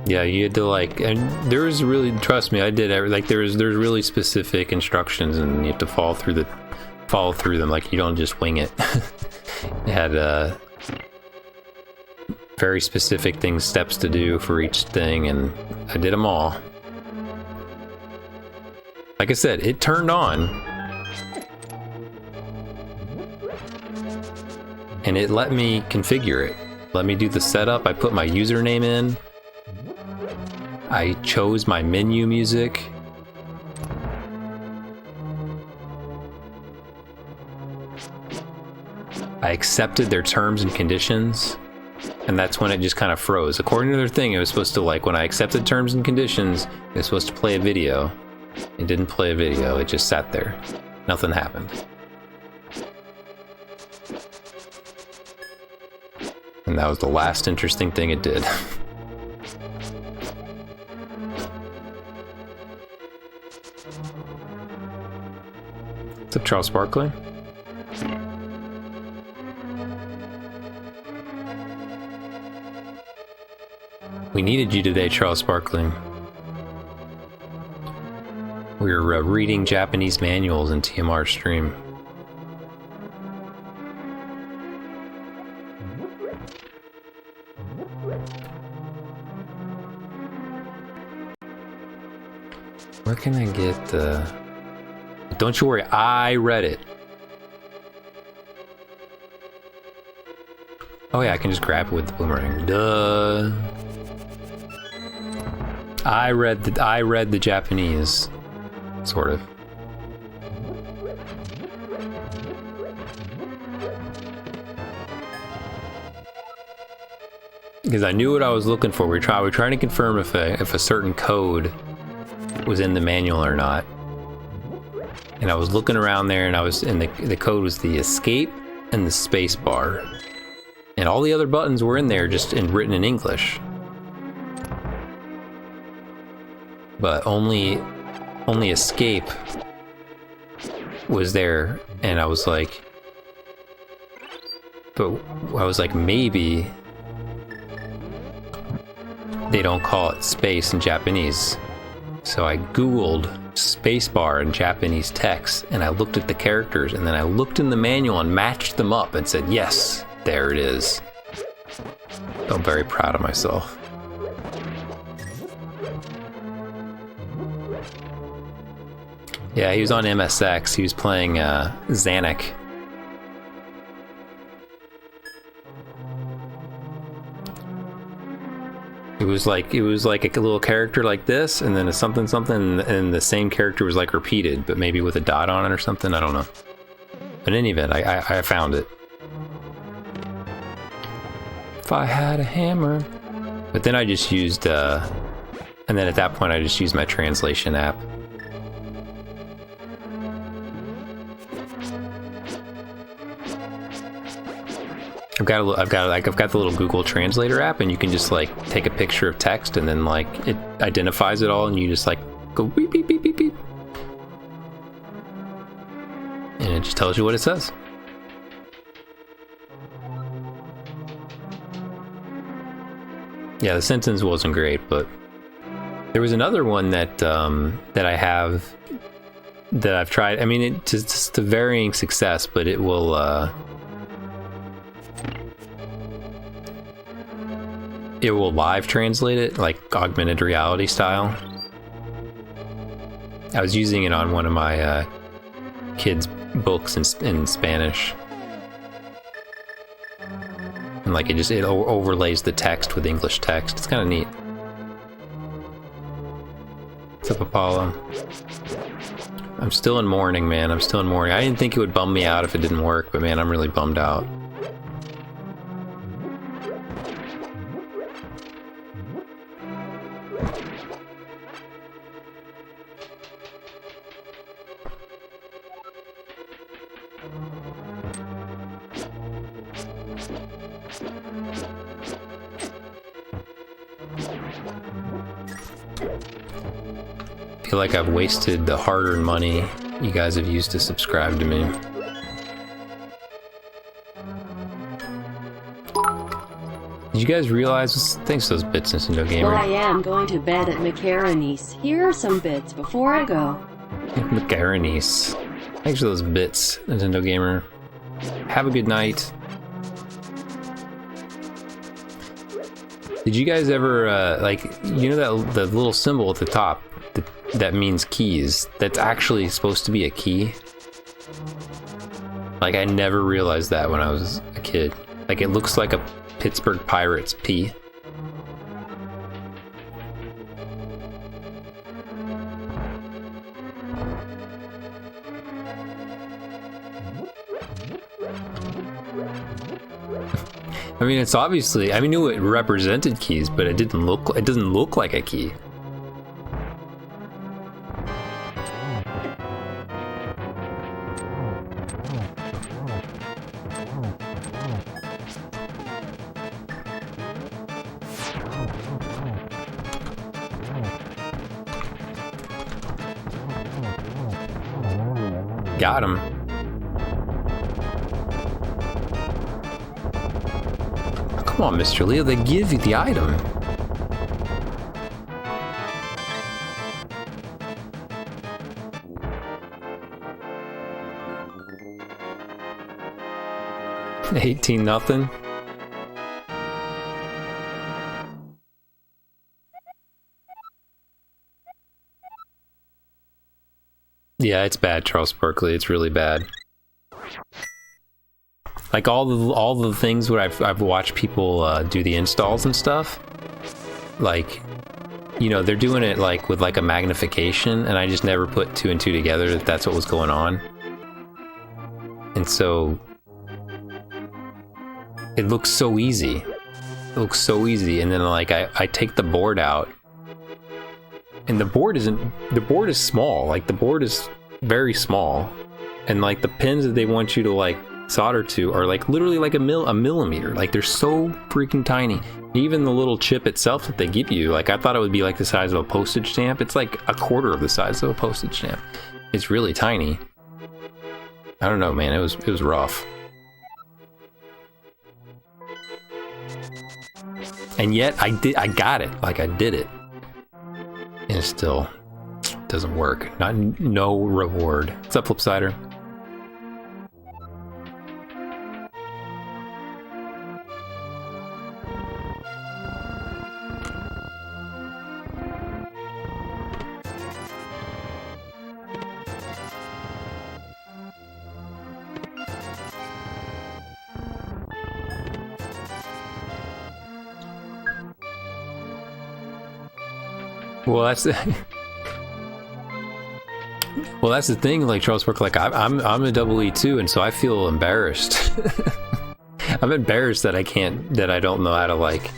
Yeah, you had to like, and there was really, trust me, I did like there's really specific instructions, and you have to follow through them. Like, you don't just wing it. It had very specific steps to do for each thing, and I did them all. Like I said, it turned on, and it let me configure it. Let me do the setup. I put my username in. I chose my menu music. I accepted their terms and conditions, and that's when it just kind of froze. According to their thing, it was supposed to, like, when I accepted terms and conditions, it was supposed to play a video. It didn't play a video, it just sat there. Nothing happened. And that was the last interesting thing it did. What's up, Charles Barkley? We needed you today, Charles Barkley. We were reading Japanese manuals in TMR stream. Where can I get the... Don't you worry, I read it. Oh yeah, I can just grab it with the boomerang. Duh. I read the Japanese, sort of. Because I knew what I was looking for. We were trying to confirm if a certain code was in the manual or not. And I was looking around there, and the code was the escape and the space bar. And all the other buttons were in there, just written in English. But only escape was there, and I was like, maybe they don't call it space in Japanese. So I Googled spacebar in Japanese text, and I looked at the characters, and then I looked in the manual and matched them up and said, yes, there it is. I'm very proud of myself. Yeah, he was on MSX. He was playing Zanuck. It was like a little character like this, and then a something, and the same character was like repeated, but maybe with a dot on it or something. I don't know. But in any event, I found it. If I had a hammer. But then I just used, and then at that point I just used my translation app. I've got the little Google Translator app, and you can just like take a picture of text, and then like it identifies it all, and you just like go beep beep beep beep beep, and it just tells you what it says. Yeah, the sentence wasn't great, but there was another one that I've tried. I mean, it's just to varying success, but it will. It will live translate it, like augmented reality style. I was using it on one of my kids' books in Spanish. And like it overlays the text with English text. It's kind of neat. What's up, Apollo? I'm still in mourning, man. I'm still in mourning. I didn't think it would bum me out if it didn't work, but man, I'm really bummed out. I feel like I've wasted the hard-earned money you guys have used to subscribe to me. Did you guys realize? Thanks to those bits, Nintendo Gamer. Well, I am going to bed at Macaroni's. Here are some bits before I go. Macaroni's. Thanks for those bits, Nintendo Gamer. Have a good night. Did you guys ever, like, you know that the little symbol at the top that means keys? That's actually supposed to be a key. Like, I never realized that when I was a kid. Like, it looks like a Pittsburgh Pirates P. I mean, it's obviously, I knew it represented keys, but it doesn't look like a key. Got him. Come on, Mr. Leo, they give you the item. $18-0. Yeah, it's bad, Charles Berkeley. It's really bad. Like all the things where I've watched people do the installs and stuff. Like, you know, they're doing it like with like a magnification, and I just never put two and two together that that's what was going on. And so it looks so easy. It looks so easy, and then like I take the board out, and the board is small. Like the board is very small, and like the pins that they want you to like solder to are like literally like a millimeter. Like they're so freaking tiny. Even the little chip itself that they give you, like I thought it would be like the size of a postage stamp. It's like a quarter of the size of a postage stamp. It's really tiny. I don't know, man. It was rough. And yet I got it. Like I did it. And it still doesn't work. No reward. What's up, Flipsider? Well, that's the thing. Like Charles Burke, like I'm a double E too, and so I feel embarrassed. I'm embarrassed that I don't know how to like.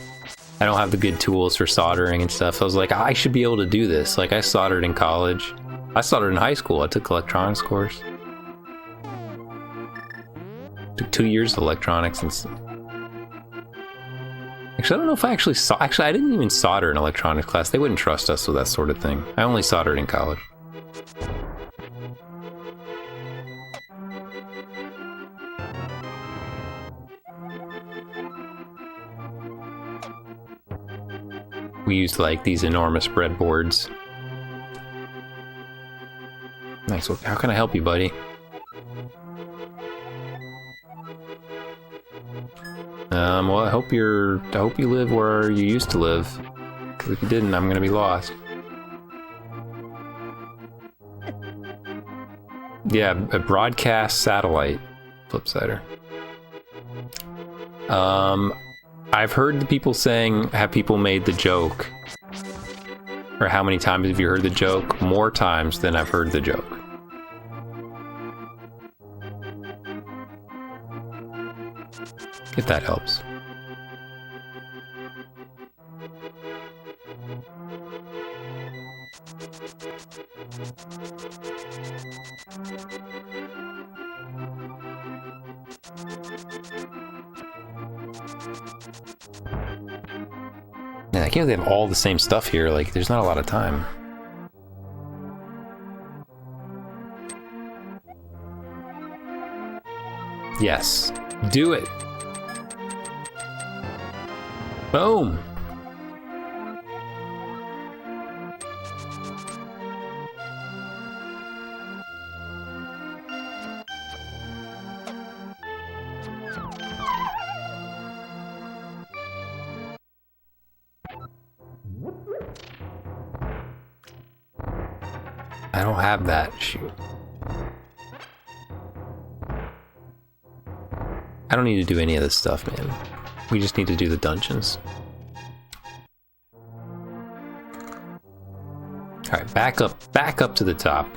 I don't have the good tools for soldering and stuff. I was like, I should be able to do this. Like I soldered in college. I soldered in high school. I took electronics course. Took 2 years of electronics and. Actually, I don't know if I actually saw. Actually, I didn't even solder in electronics class. They wouldn't trust us with that sort of thing. I only soldered in college. We used like these enormous breadboards. Nice. How can I help you, buddy? Well, I hope you live where you used to live. Because if you didn't, I'm gonna be lost. Yeah, a broadcast satellite. Flipsider. I've heard the people saying, have people made the joke? Or how many times have you heard the joke? More times than I've heard the joke. If that helps. Yeah, I can't believe they have all the same stuff here. Like, there's not a lot of time. Yes. Do it. Boom. I don't have that. Shoot. I don't need to do any of this stuff, man. We just need to do the dungeons. Alright, back up to the top.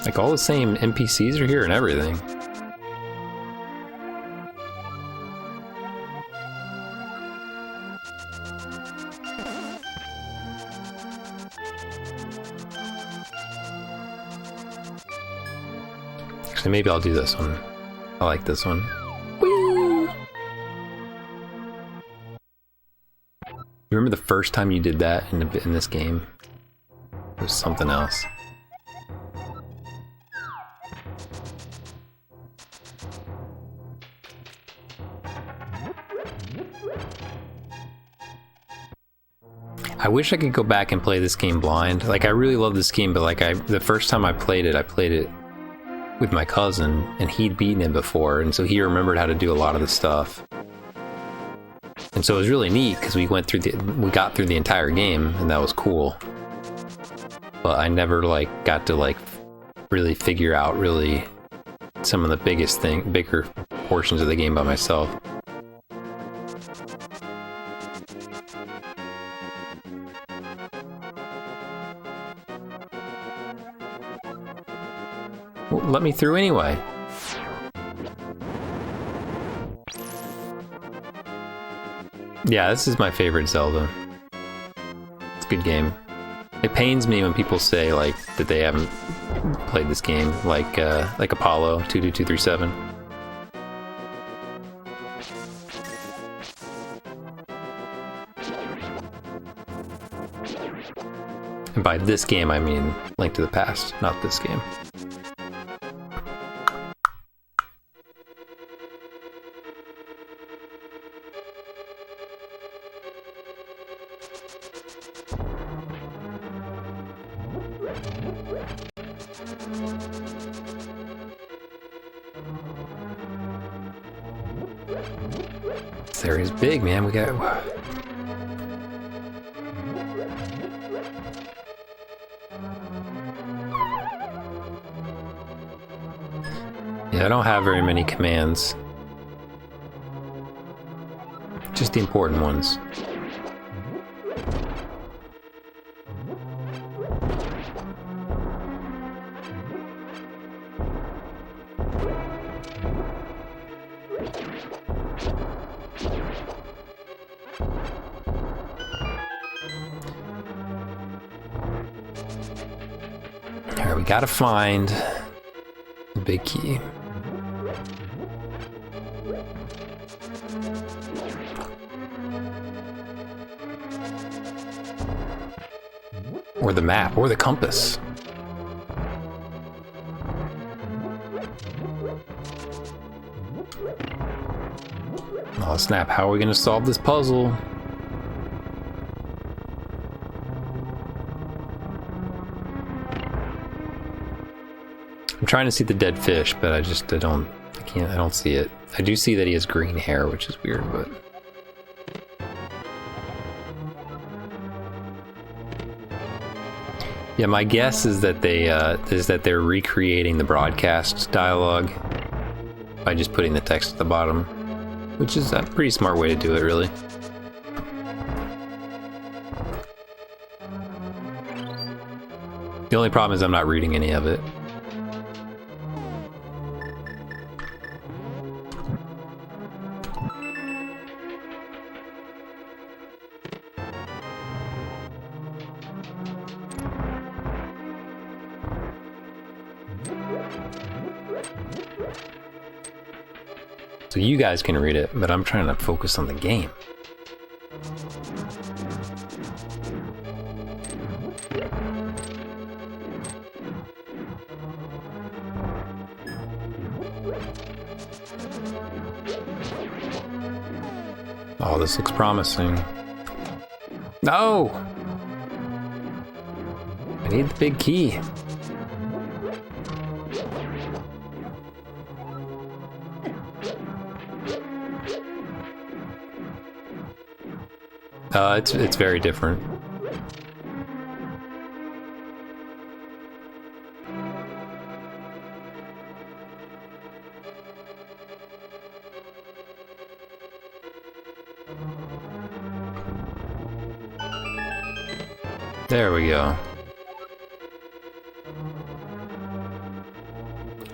Like all the same NPCs are here and everything. Actually, maybe I'll do this one. I like this one. Whee! You remember the first time you did that in this game? It was something else. I wish I could go back and play this game blind. Like, I really love this game, but like the first time I played it with my cousin, and he'd beaten it before, and so he remembered how to do a lot of the stuff. And so it was really neat because we got through the entire game, and that was cool. But I never like got to like really figure out really some of the bigger portions of the game by myself. Well, let me through anyway. Yeah, this is my favorite Zelda. good game. It pains me when people say like that they haven't played this game, like Apollo 22237. And by this game, I mean Link to the Past, not this game. This area's big, man. We got... Yeah, I don't have very many commands. Just the important ones. Alright, we gotta find the big key. Or the map, or the compass. Oh snap, how are we gonna solve this puzzle? I'm trying to see the dead fish, but I don't see it. I do see that he has green hair, which is weird, but... Yeah, my guess is that they're recreating the broadcast dialogue by just putting the text at the bottom, which is a pretty smart way to do it, really. The only problem is I'm not reading any of it. So you guys can read it, but I'm trying to focus on the game. Oh, this looks promising. No! I need the big key. It's very different. There we go.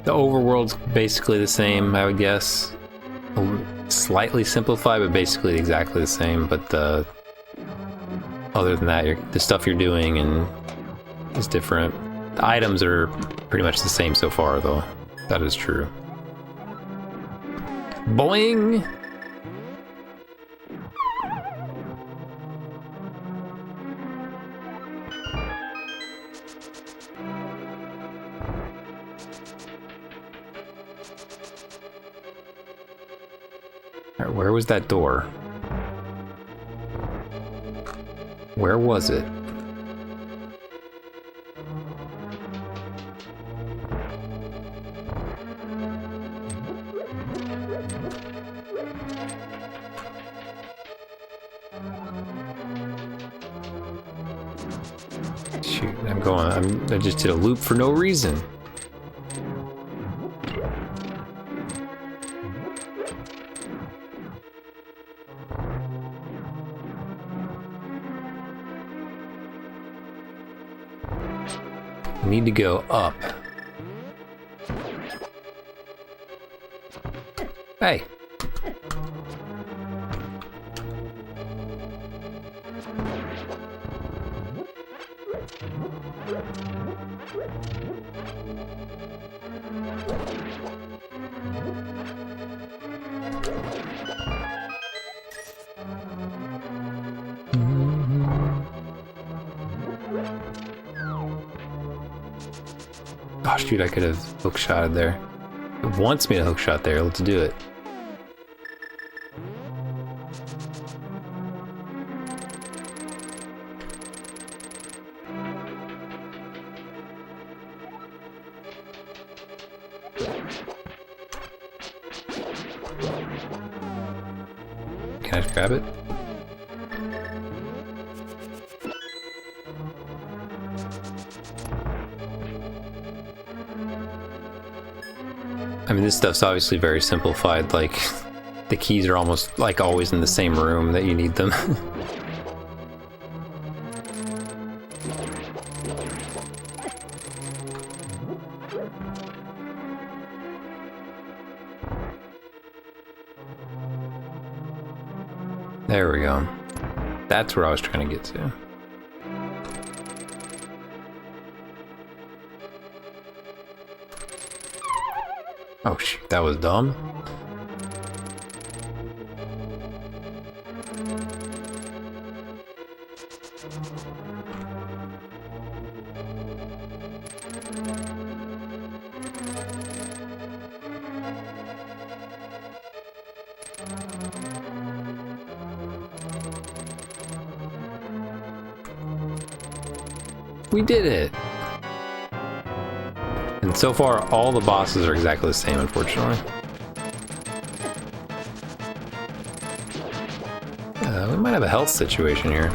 The overworld's basically the same, I would guess. Slightly simplified, but basically exactly the same, but other than that, the stuff you're doing is different. The items are pretty much the same so far, though. That is true. Boing! Alright, where was that door? Where was it? Shoot, I just did a loop for no reason. Need to go up. Hey. Gosh, dude, I could have hookshotted there. It wants me to hookshot there. Let's do it. Can I just grab it? I mean, this stuff's obviously very simplified, like, the keys are almost, like, always in the same room that you need them. There we go. That's where I was trying to get to. Oh shoot, that was dumb. We did it! And so far, all the bosses are exactly the same, unfortunately. We might have a health situation here.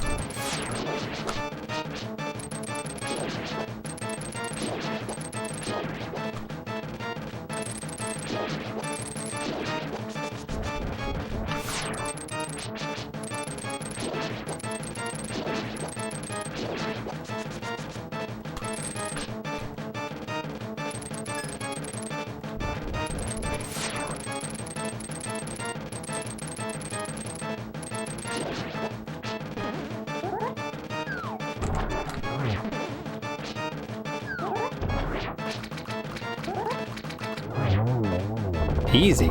Easy.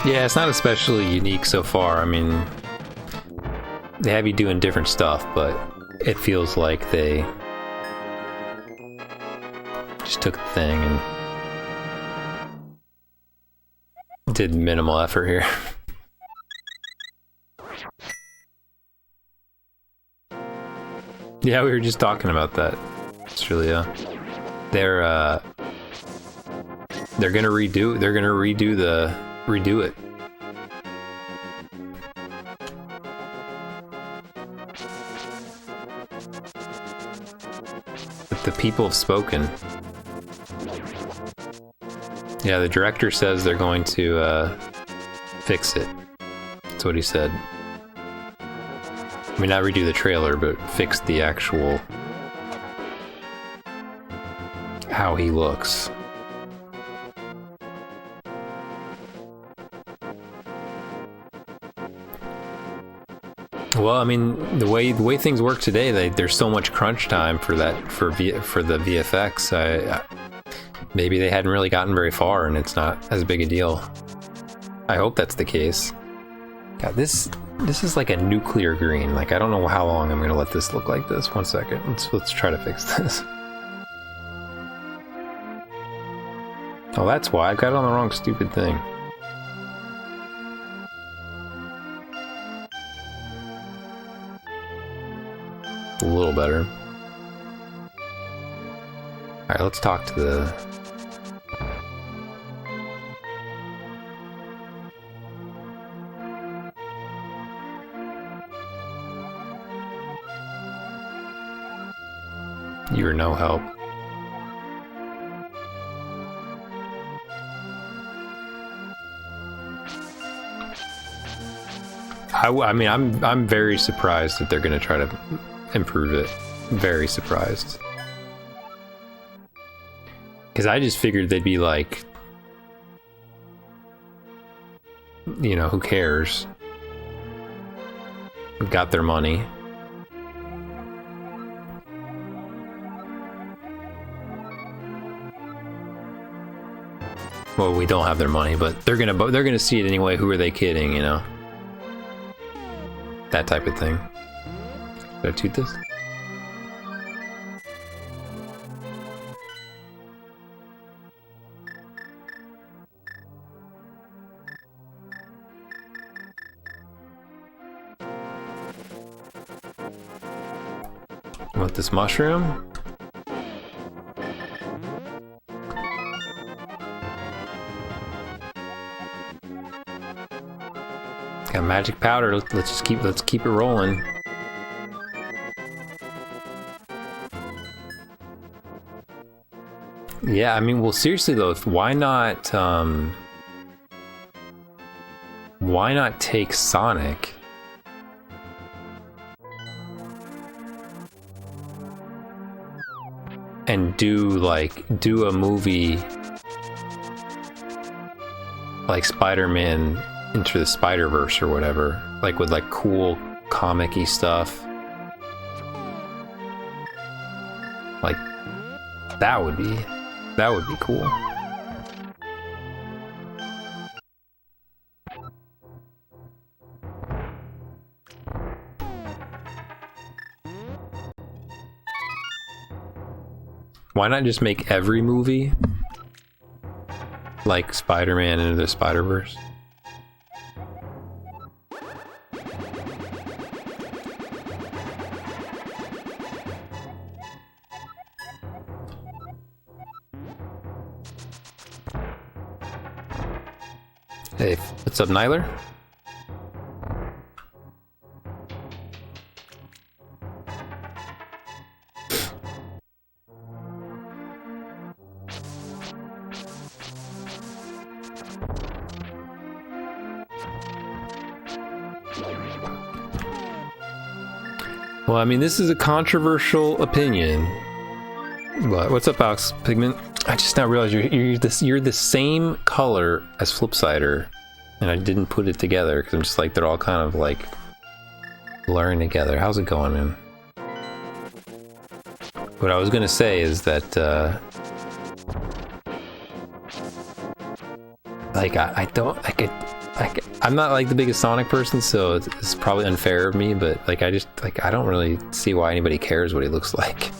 Yeah, it's not especially unique so far. I mean, they have you doing different stuff, but it feels like they just took the thing and did minimal effort here. Yeah, we were just talking about that. It's really they're gonna redo it. But the people have spoken. Yeah, the director says they're going to fix it. That's what he said. I mean, not redo the trailer, but fix the actual how he looks. Well, I mean, the way things work today, there's so much crunch time for the VFX. Maybe they hadn't really gotten very far, and it's not as big a deal. I hope that's the case. God, this is like a nuclear green. Like, I don't know how long I'm gonna let this look like this. 1 second. Let's try to fix this. Oh, that's why I got it on the wrong stupid thing. A little better. Alright, let's talk to the... You're no help. I mean, I'm very surprised that they're gonna try to improve it. Very surprised. Because I just figured they'd be like, you know, who cares? Got their money. Well, we don't have their money, but they're gonna see it anyway. Who are they kidding? You know, that type of thing. Did I toot this? Want this mushroom? Got magic powder. Let's keep it rolling. Yeah, I mean, well, seriously though, why not take Sonic? And do a movie like Spider-Man Into the Spider-Verse or whatever, like with like cool comic-y stuff. Like that would be cool. Why not just make every movie like Spider-Man Into the Spider-Verse? Hey, what's up, Nyler? Well, I mean, this is a controversial opinion, but what's up, Alex Pigment? I just now realized you're the same color as Flipsider, and I didn't put it together because I'm just like they're all kind of like blurring together. How's it going, man? What I was gonna say is that I'm not like the biggest Sonic person, so it's probably unfair of me, but like I don't really see why anybody cares what he looks like.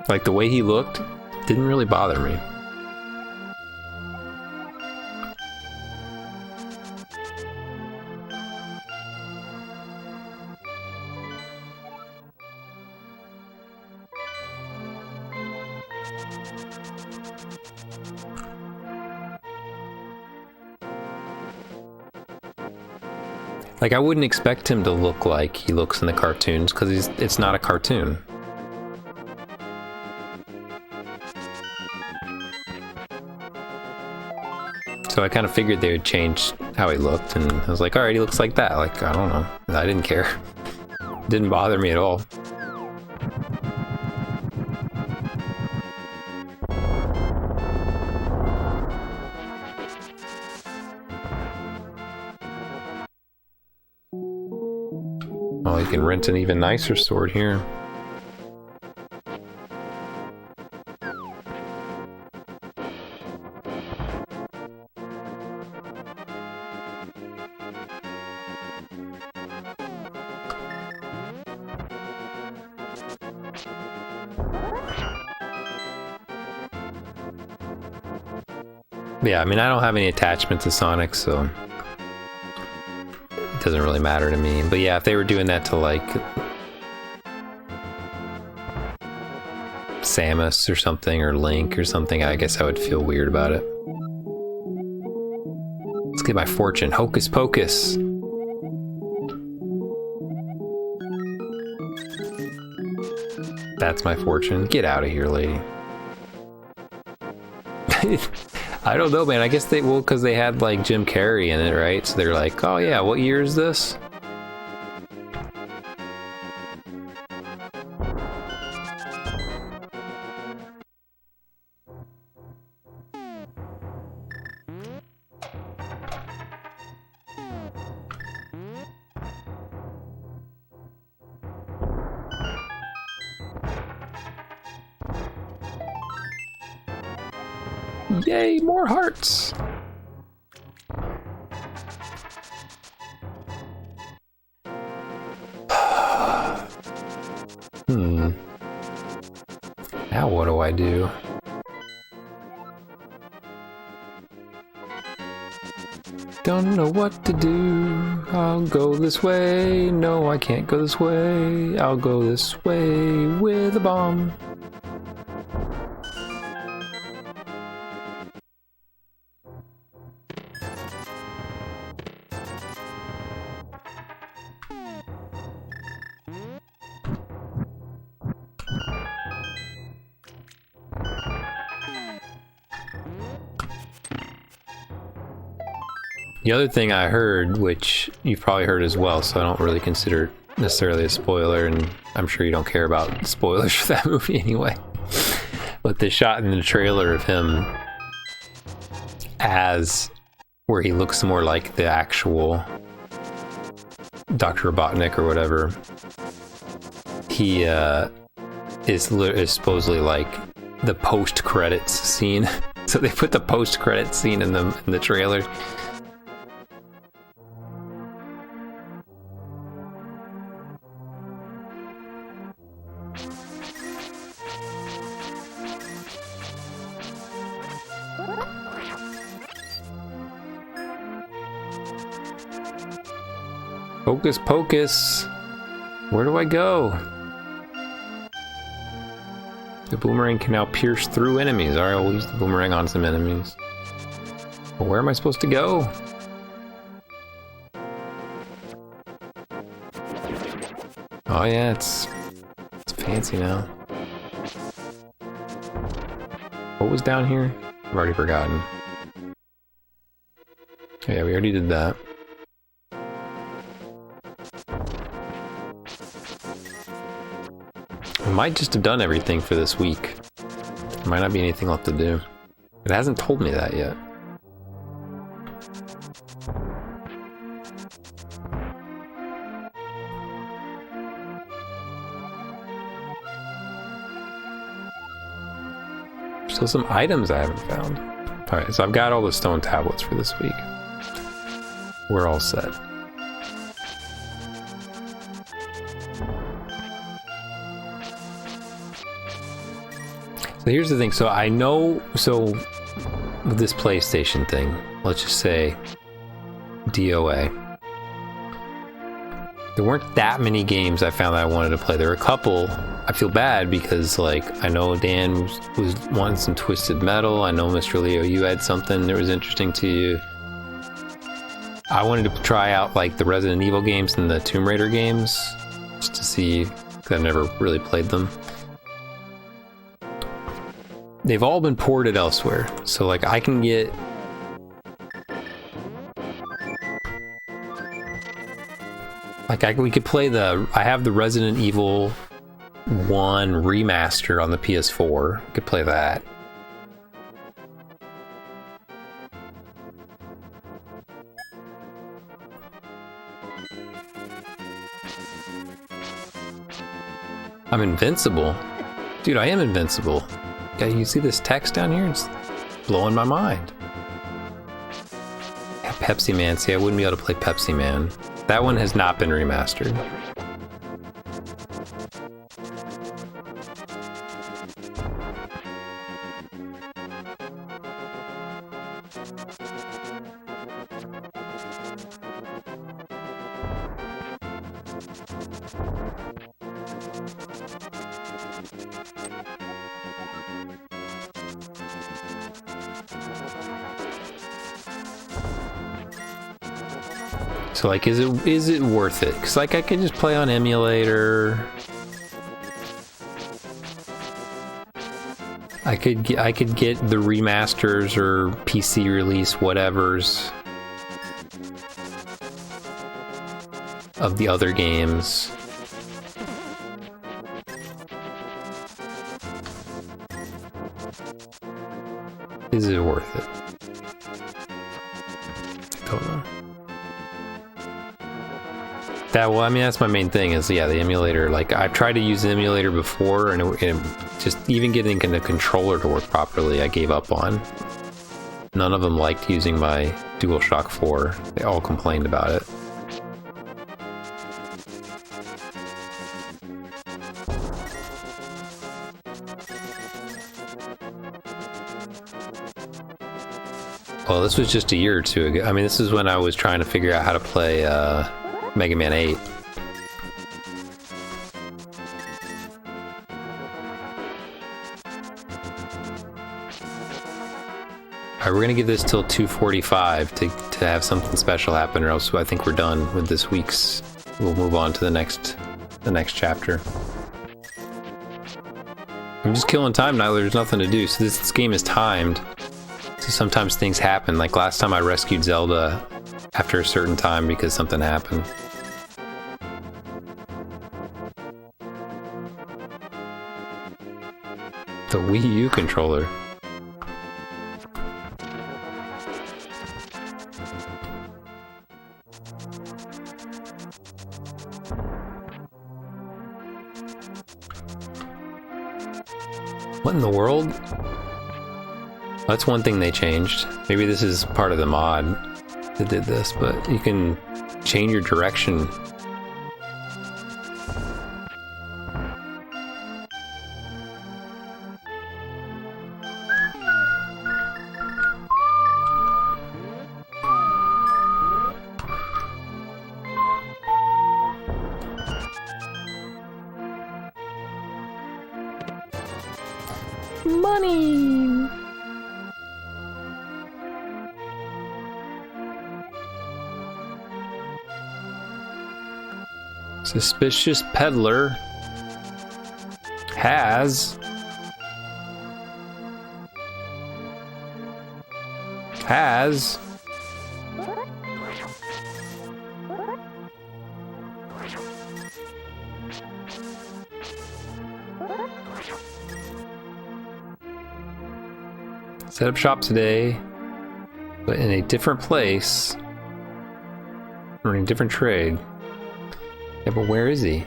Like the way he looked didn't really bother me. Like I wouldn't expect him to look like he looks in the cartoons because it's not a cartoon. So I kind of figured they would change how he looked, and I was like, alright, he looks like that. Like, I don't know. I didn't care. Didn't bother me at all. Oh, you can rent an even nicer sword here. Yeah, I mean, I don't have any attachment to Sonic, so it doesn't really matter to me. But yeah, if they were doing that to like Samus or something, or Link or something, I guess I would feel weird about it. Let's get my fortune. Hocus pocus. That's my fortune. Get out of here, lady. I don't know, man. I guess because they had like Jim Carrey in it, right? So they're like, oh yeah, what year is this? Yay, more hearts! Now what do I do? Don't know what to do. I'll go this way. No, I can't go this way. I'll go this way with a bomb. The other thing I heard, which you've probably heard as well, so I don't really consider it necessarily a spoiler, and I'm sure you don't care about spoilers for that movie anyway, but the shot in the trailer of him as where he looks more like the actual Dr. Robotnik or whatever, he is supposedly like the post-credits scene. So they put the post-credits scene in the trailer. Hocus pocus. Where do I go? The boomerang can now pierce through enemies. Alright, we'll use the boomerang on some enemies. But where am I supposed to go? Oh yeah, it's fancy now. What was down here? I've already forgotten. Yeah, we already did that. I might just have done everything for this week. There might not be anything left to do. It hasn't told me that yet. Still some items I haven't found. Alright, so I've got all the stone tablets for this week. We're all set. So here's the thing, so I know, with this PlayStation thing, let's just say DOA, there weren't that many games I found that I wanted to play. There were a couple. I feel bad because, like, I know Dan was wanting some Twisted Metal. I know, Mr. Leo, you had something that was interesting to you. I wanted to try out, like, the Resident Evil games and the Tomb Raider games, just to see, because I've never really played them. They've all been ported elsewhere, so like I can get we could play I have the Resident Evil 1 remaster on the PS4. We could play that. I'm invincible. Dude, I am invincible. Yeah, you see this text down here? It's blowing my mind. Yeah, Pepsi Man. See, I wouldn't be able to play Pepsi Man. That one has not been remastered. So like, is it worth it? Because like I could just play on emulator. I could get the remasters or PC release whatevers of the other games. Is it worth it? Don't know. Well, I mean, that's my main thing is, yeah, the emulator. Like, I've tried to use the emulator before, and it just even getting the controller to work properly, I gave up on. None of them liked using my DualShock 4. They all complained about it. Well, this was just a year or two ago. I mean, this is when I was trying to figure out how to play Mega Man 8. Alright, we're gonna give this till 2:45 to have something special happen, or else I think we're done with this week's. We'll move on to the next chapter. I'm just killing time now. There's nothing to do. So this game is timed. So sometimes things happen. Like last time I rescued Zelda after a certain time because something happened. The Wii U controller. What in the world? That's one thing they changed. Maybe this is part of the mod that did this, but you can change your direction. Money! Suspicious peddler has set up shop today, but in a different place, or in a different trade. Yeah, but where is he?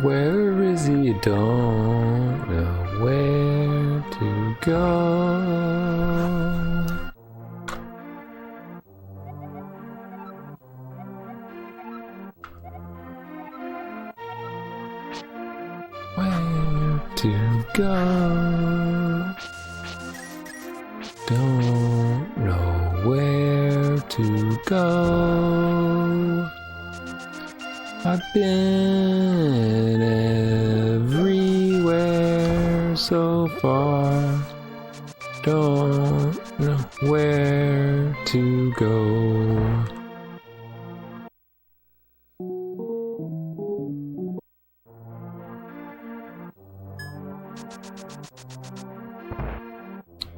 Where is he? Don't know where to go. Where to go? Don't know where to go. I've been everywhere so far. Don't know where to go.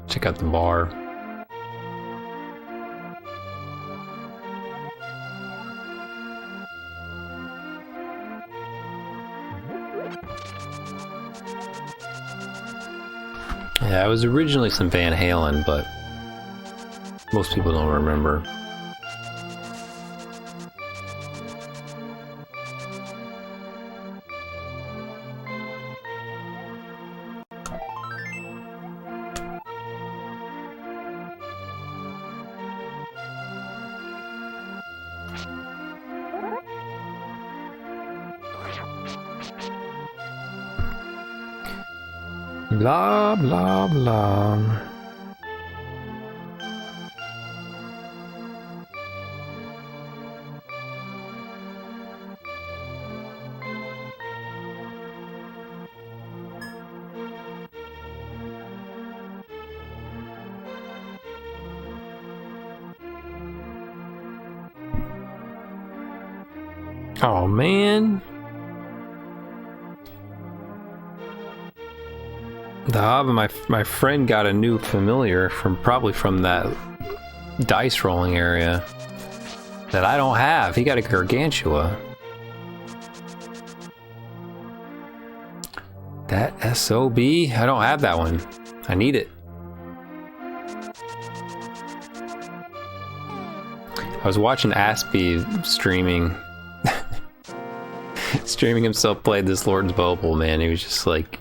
Check out the bar. Yeah, it was originally some Van Halen, but most people don't remember. Blah, blah, blah. Oh, man. My friend got a new familiar probably from that dice rolling area that I don't have. He got a Gargantua. That SOB? I don't have that one. I need it. I was watching Aspie streaming himself play this Lord's Bopal, man. He was just like,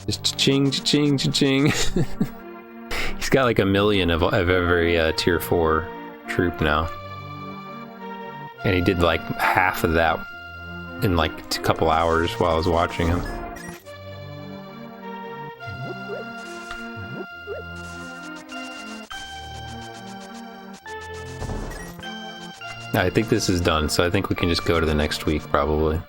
just cha-ching, cha-ching, cha-ching. He's got like 1 million of every tier 4 troop now. And he did like half of that in like a couple hours while I was watching him. I think this is done, so I think we can just go to the next week, probably.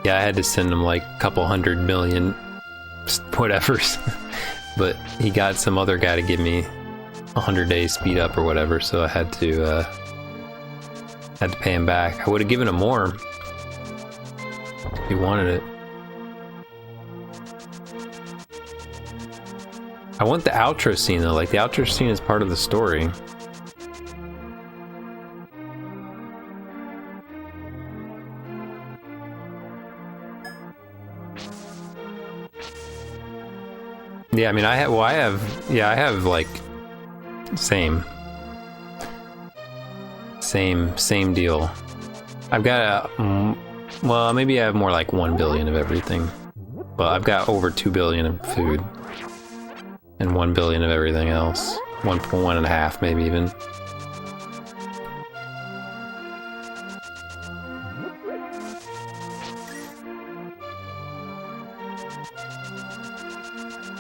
Yeah, I had to send him like a couple 100 million whatevers, but he got some other guy to give me 100 days speed up or whatever, so I had to pay him back. I would have given him more if he wanted it. I want the outro scene though, like the outro scene is part of the story. Yeah, I mean, I have like same deal. I've got well, maybe I have more like 1 billion of everything, but I've got over 2 billion of food and 1 billion of everything else. 1.5 maybe even.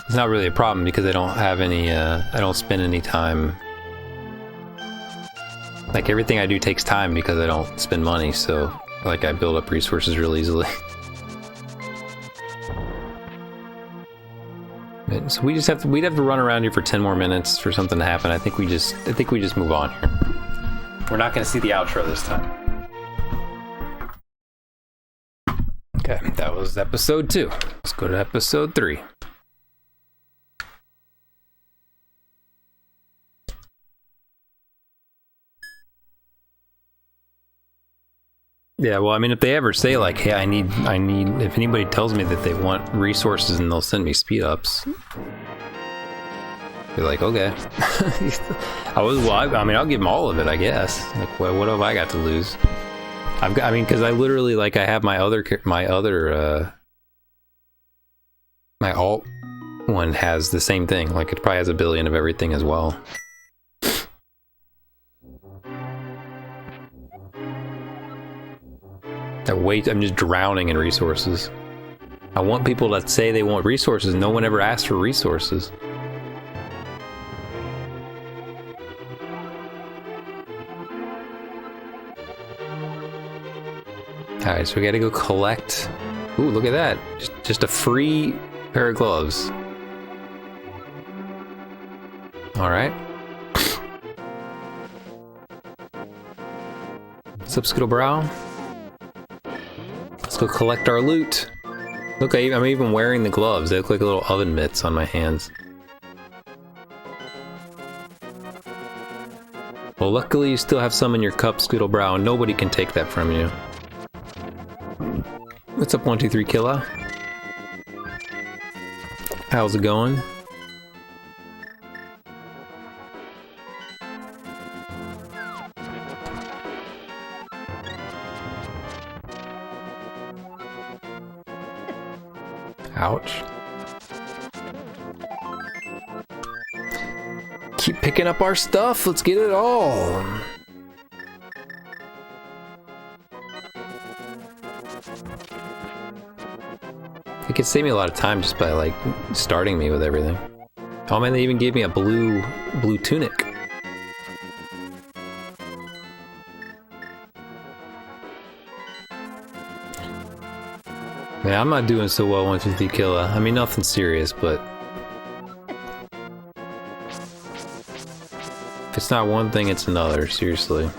It's not really a problem because I don't have any, I don't spend any time. Like everything I do takes time because I don't spend money, so like I build up resources real easily. So we'd have to run around here for 10 more minutes for something to happen. I think we just move on here. We're not gonna see the outro this time. Okay, that was episode 2. Let's go to episode 3. Yeah, well, I mean, if they ever say like, "Hey, I need," if anybody tells me that they want resources and they'll send me speed ups, you're like, okay. I mean, I'll give them all of it, I guess. Like, what have I got to lose? I mean, because I literally like I have my alt one has the same thing. Like, it probably has 1 billion of everything as well. I'm just drowning in resources. I want people that say they want resources. No one ever asked for resources. Alright, so we gotta go collect. Ooh, look at that. Just a free pair of gloves. Alright. What's up, Skittlebrow? Let's go collect our loot. Look, I'm even wearing the gloves. They look like little oven mitts on my hands. Well, luckily you still have some in your cup, Skittlebrow, and nobody can take that from you. What's up, 123 Killa? How's it going? Ouch. Keep picking up our stuff. Let's get it all. It could save me a lot of time just by like starting me with everything. Oh man, they even gave me a blue tunic. Man, I'm not doing so well 123 Killa. I mean, nothing serious, but if it's not one thing, it's another, seriously.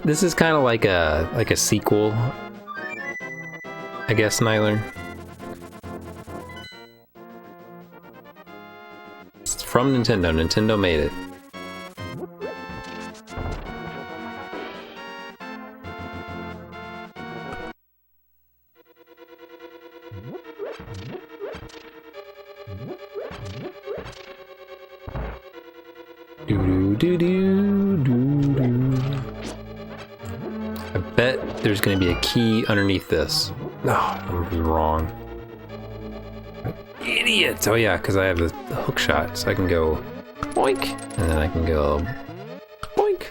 This is kind of like a sequel, I guess, Nyler. It's from Nintendo. Nintendo made it. I bet there's going to be a key underneath this. No, I'm wrong. Idiot! Oh yeah, because I have the hook shot, so I can go boink, and then I can go boink.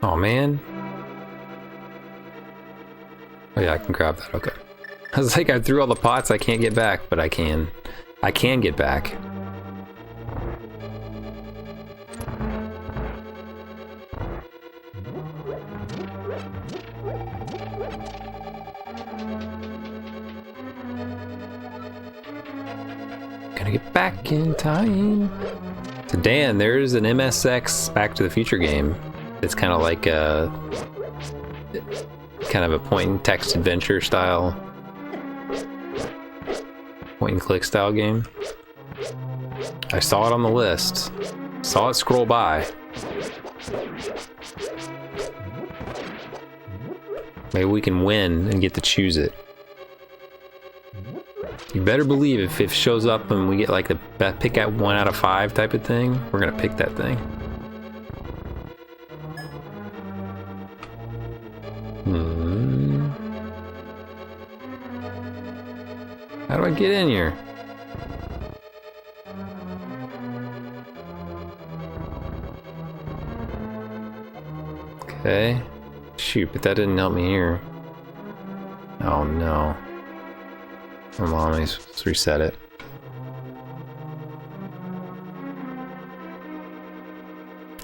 Oh man. Oh yeah, I can grab that, okay. I was like, I threw all the pots, I can't get back, but I can. I can get back. Gotta get back in time. So Dan, there's an MSX Back to the Future game. It's kind of like a point and text adventure style, point and click style game. I saw it on the list, saw it scroll by. Maybe we can win and get to choose it. You better believe if it shows up and we get like the pick at 1 out of 5 type of thing, we're gonna pick that thing. How do I get in here? Okay. Shoot, but that didn't help me here. Oh no. Come on, let's reset it.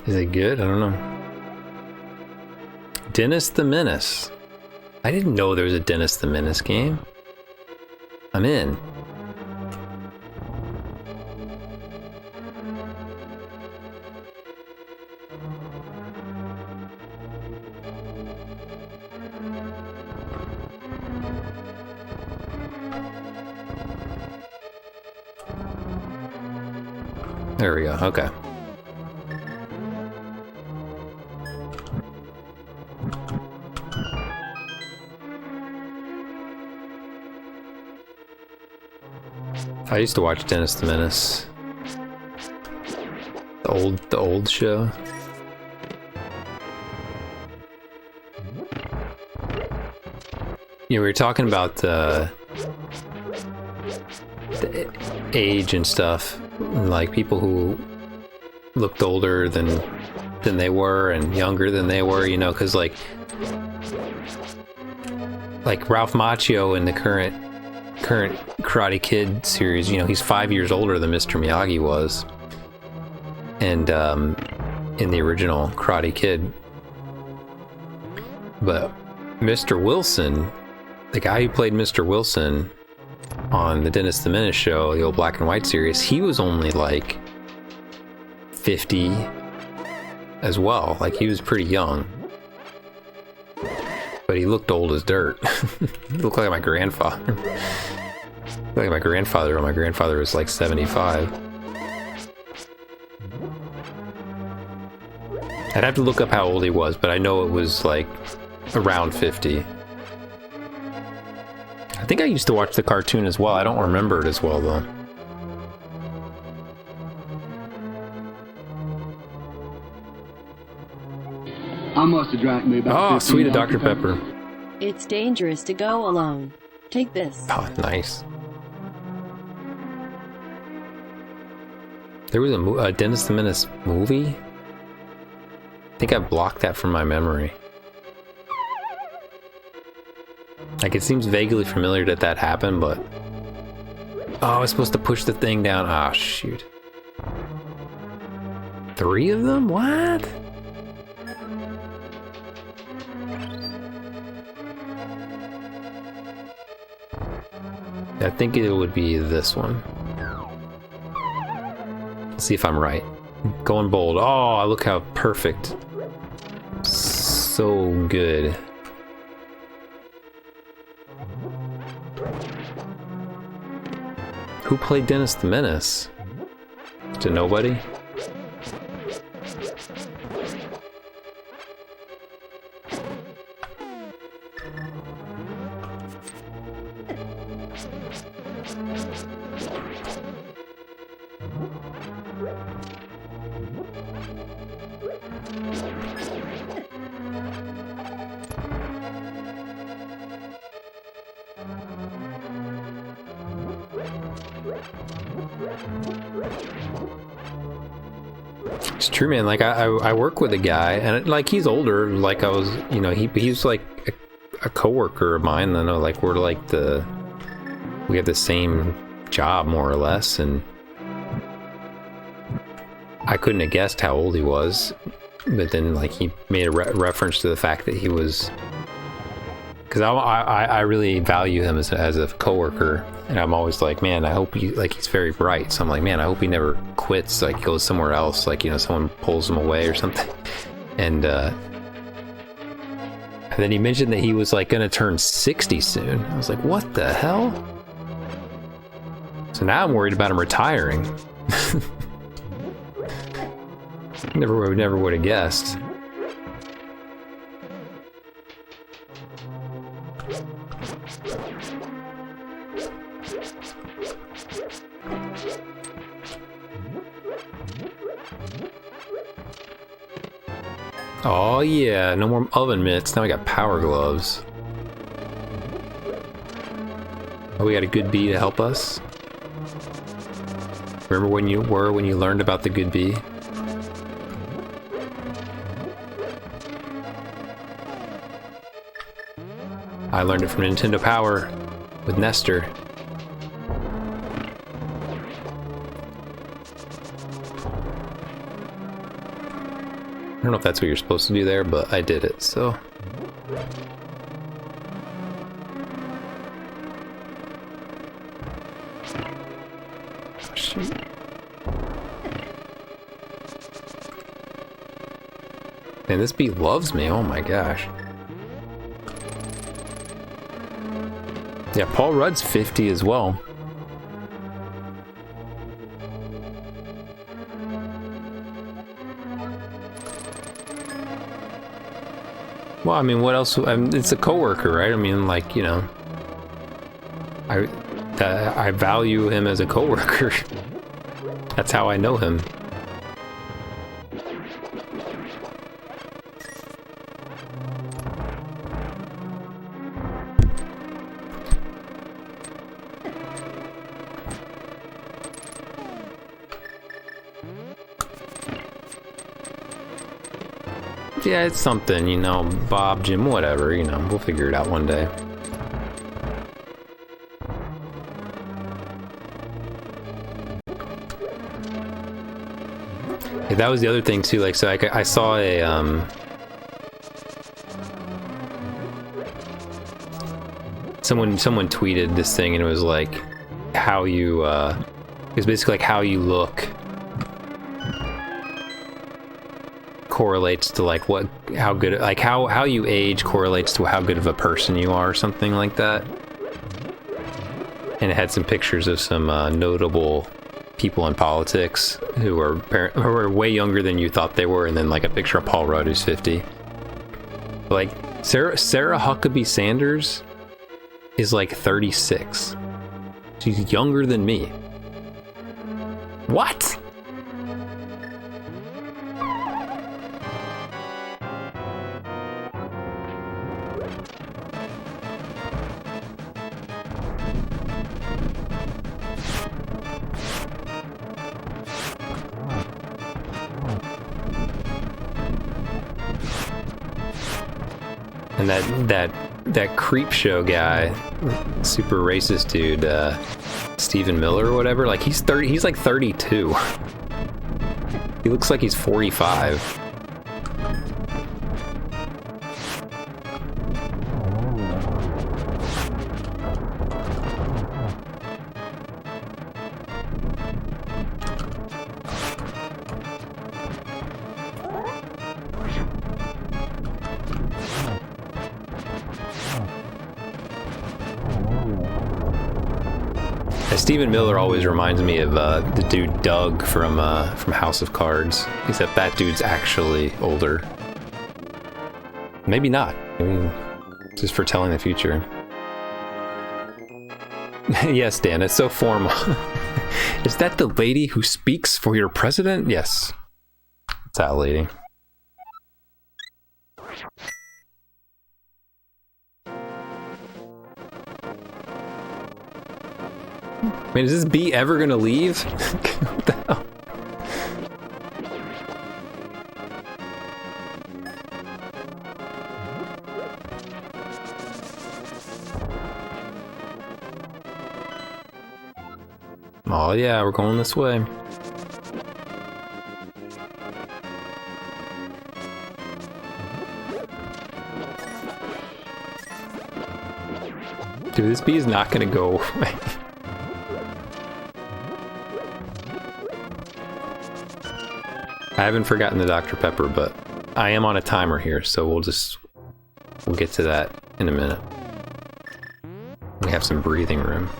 Is it good? I don't know. Dennis the Menace. I didn't know there was a Dennis the Menace game. I'm in. There we go, okay. I used to watch Dennis the Menace. The old show. You know, we were talking about the age and stuff, like people who looked older than they were and younger than they were, you know, because like Ralph Macchio in the current Karate Kid series, you know, he's 5 years older than Mr. Miyagi was, and in the original Karate Kid. But Mr. Wilson, the guy who played Mr. Wilson on the Dennis the Menace show, the old black and white series, he was only like 50 as well. Like, he was pretty young, but he looked old as dirt. He looked like my grandfather. Like my grandfather, when my grandfather was like 75. I'd have to look up how old he was, but I know it was like around 50. I think I used to watch the cartoon as well. I don't remember it as well though. I must have drank me about Oh, 15 sweet, a Dr. Pepper. It's dangerous to go alone. Take this. Oh, nice. There was a Dennis the Menace movie? I think I blocked that from my memory. Like, it seems vaguely familiar that happened, but... Oh, I was supposed to push the thing down. Ah, shoot. 3 of them? What? I think it would be this one. Let's see if I'm right. Going bold. Oh, look how perfect. So good. Who played Dennis the Menace? To nobody? It's true, man. Like I work with a guy, and like he's older. Like I was, you know, he's like a coworker of mine. I know, like we have the same job more or less, and I couldn't have guessed how old he was. But then, like, he made a reference to the fact that he was, because I really value him as a coworker, and I'm always like, man, I hope he's very bright. So I'm like, man, I hope he never quits, like goes somewhere else, like, you know, someone pulls him away or something. And then he mentioned that he was like gonna turn 60 soon. I was like, what the hell? So now I'm worried about him retiring. Never would have guessed. Oh yeah, no more oven mitts. Now we got power gloves. Oh, we got a good bee to help us. Remember when you learned about the good bee? I learned it from Nintendo Power with Nestor. I don't know if that's what you're supposed to do there, but I did it, so. Oh, shoot. Man, this bee loves me, oh my gosh. Yeah, Paul Rudd's 50 as well. Well, I mean, what else? I mean, it's a coworker, right? I mean, like, you know, I value him as a coworker. That's how I know him. Yeah, it's something, you know, Bob, Jim, whatever, you know, we'll figure it out one day. Yeah, that was the other thing too, like, so I saw a, someone tweeted this thing, and it was like, how you, it was basically like how you look correlates to like how good, like how you age correlates to how good of a person you are, or something like that. And it had some pictures of some notable people in politics who are way younger than you thought they were, and then like a picture of Paul Rudd who's 50. Like Sarah Huckabee Sanders is like 36. She's younger than me. What? And that creep show guy, super racist dude, Stephen Miller or whatever, like he's like 32. He looks like he's 45. Stephen Miller always reminds me of the dude Doug from House of Cards, except that dude's actually older. Maybe not. I mean, just foretelling the future. Yes, Dan, it's so formal. Is that the lady who speaks for your president? Yes. It's that lady. Man, is this bee ever gonna leave? What the hell? Oh yeah, we're going this way. Dude, this bee is not gonna go away. I haven't forgotten the Dr. Pepper, but I am on a timer here, so we'll get to that in a minute. We have some breathing room.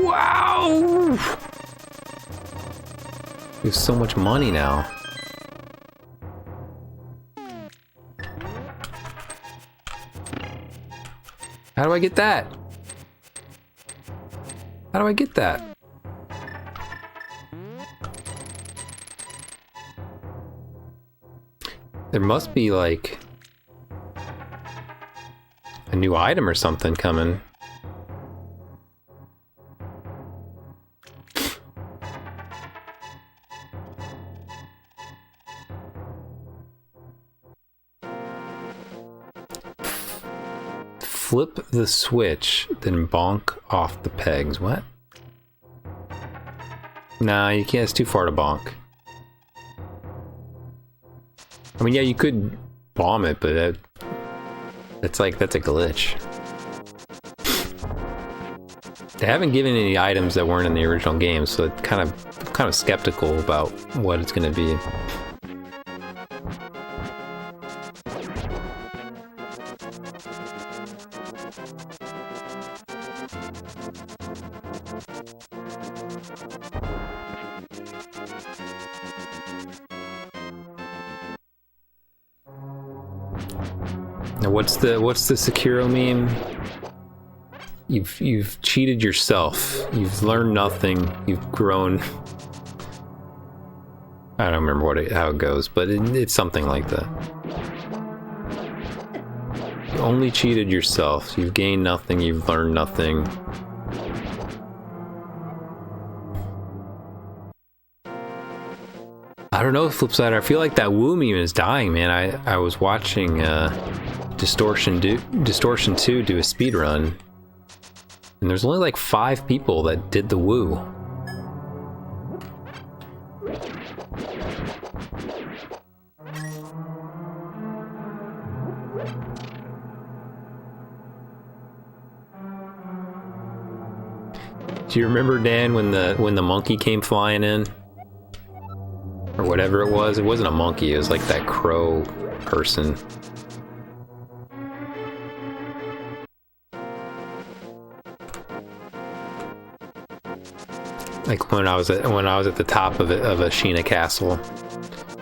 Wow! We have so much money now. How do I get that? How do I get that? There must be like a new item or something coming. Flip the switch, then bonk off the pegs. What? Nah, you can't. It's too far to bonk. I mean, yeah, you could bomb it, but that's a glitch. They haven't given any items that weren't in the original game, so it's kind of skeptical about what it's going to be. Now what's the Sekiro meme? You've cheated yourself. You've learned nothing. You've grown. I don't remember how it goes, but it's something like that. You only cheated yourself. You've gained nothing. You've learned nothing. I don't know, flip side. I feel like that Woo meme is dying, man. I was watching Distortion 2 do a speed run, and there's only like 5 people that did the Woo. Do you remember, Dan, when the monkey came flying in? Or whatever it was. It wasn't a monkey, it was like that crow person. Like when I was at the top of a Sheena castle,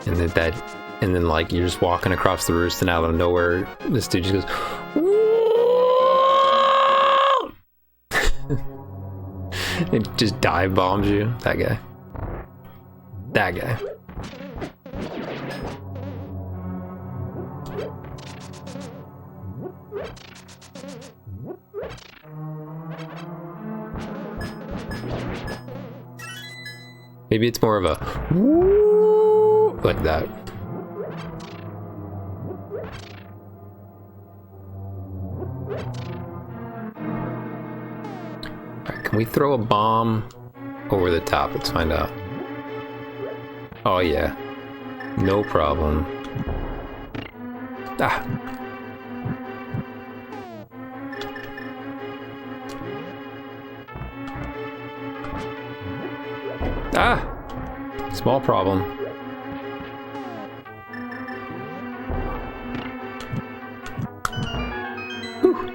and then like you're just walking across the roost, and out of nowhere this dude just goes, "Whoa!" It just dive bombs you. That guy. That guy. Maybe it's more of a woo, like that. Alright, can we throw a bomb over the top? Let's find out. Oh yeah. No problem. Ah. Ah! Small problem. Whew.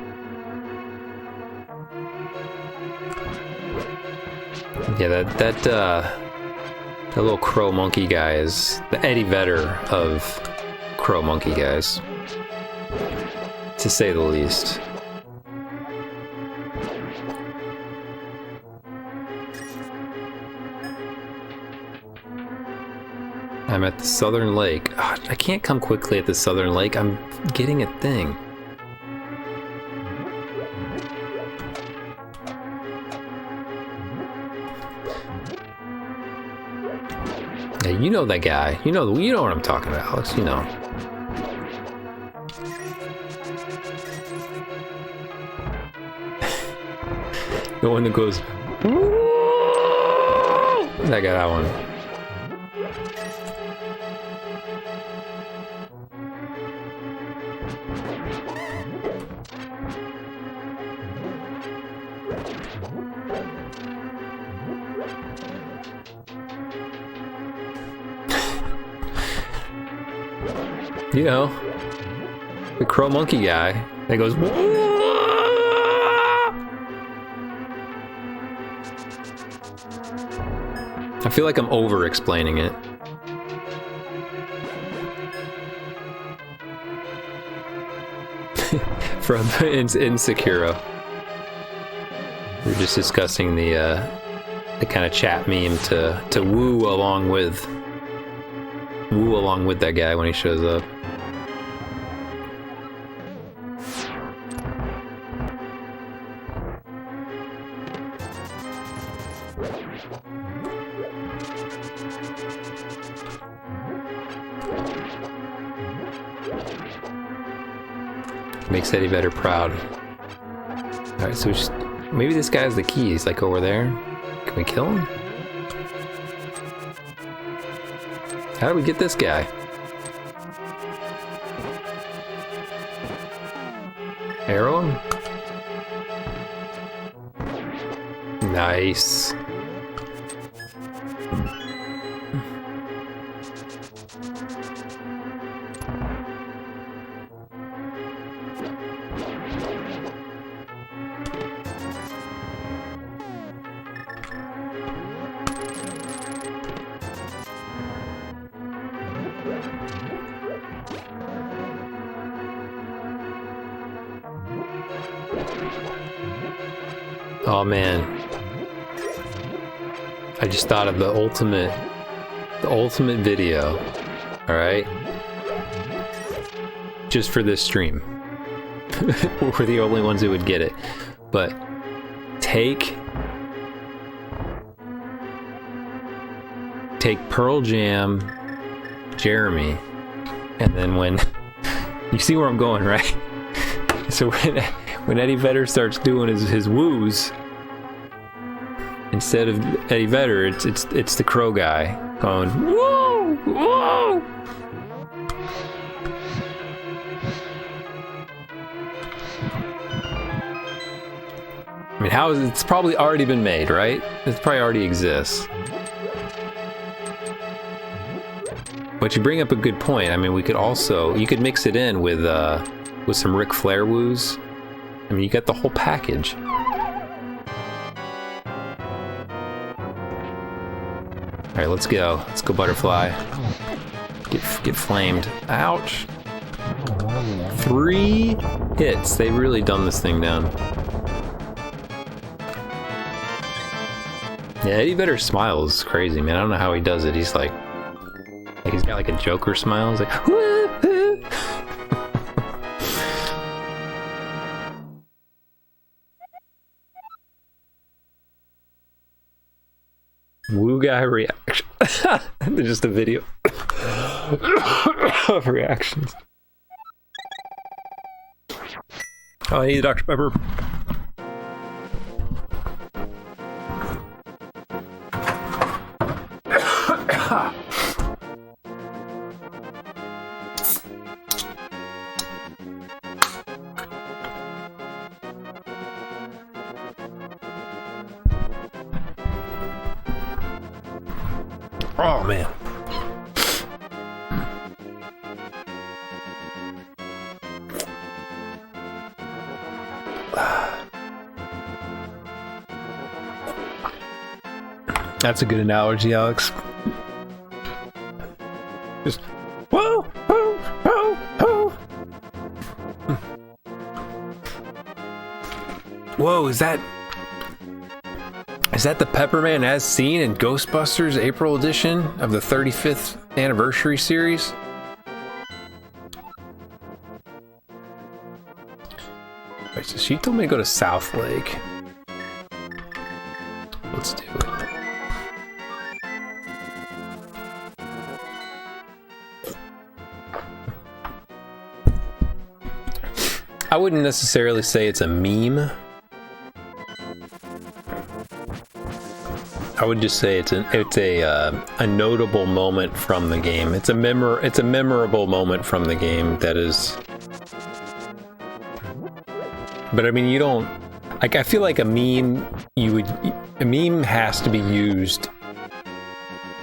Yeah, that little crow monkey guy is the Eddie Vedder of crow monkey guys, to say the least. I'm at the southern lake. Oh, I can't come quickly at the southern lake. I'm getting a thing. Yeah, you know that guy. You know what I'm talking about, Alex. You know. The one that goes. I got that one. You know, the crow monkey guy that goes. I feel like I'm over explaining it. From Insecuro. We're just discussing the kind of chat meme to woo along with that guy when he shows up. Makes Eddie Vedder proud. Alright, so maybe this guy's the key. He's like over there. Can we kill him? How do we get this guy? Arrow him? Nice. Oh man, I just thought of the ultimate video. All right, just for this stream. We're the only ones who would get it. But take Pearl Jam, Jeremy, and then when you see where I'm going, right? So when Eddie Vedder starts doing his woos, instead of Eddie Vedder, it's the crow guy going woo woo. I mean, how is it? It's probably already been made, right? It probably already exists. But you bring up a good point. I mean, you could mix it in with some Ric Flair woos. I mean, you get the whole package. All right, let's go. Let's go, Butterfly. Get flamed. Ouch. 3 hits. They've really dumbed this thing down. Yeah, Eddie Vedder's smile is crazy, man. I don't know how he does it. He's like he's got like a Joker smile. He's like, woo-hoo. Woo guy reaction. Just a video of reactions. Oh, I need Dr. Pepper. Oh man. That's a good analogy, Alex. Just whoa, whoa, whoa, whoa. Whoa, is that the Pepperman as seen in Ghostbusters April edition of the 35th anniversary series? Wait, so she told me to go to South Lake. Let's do it. I wouldn't necessarily say it's a meme. I would just say it's a notable moment from the game. It's a memorable moment from the game that is. But I mean, you don't like. I feel like a meme has to be used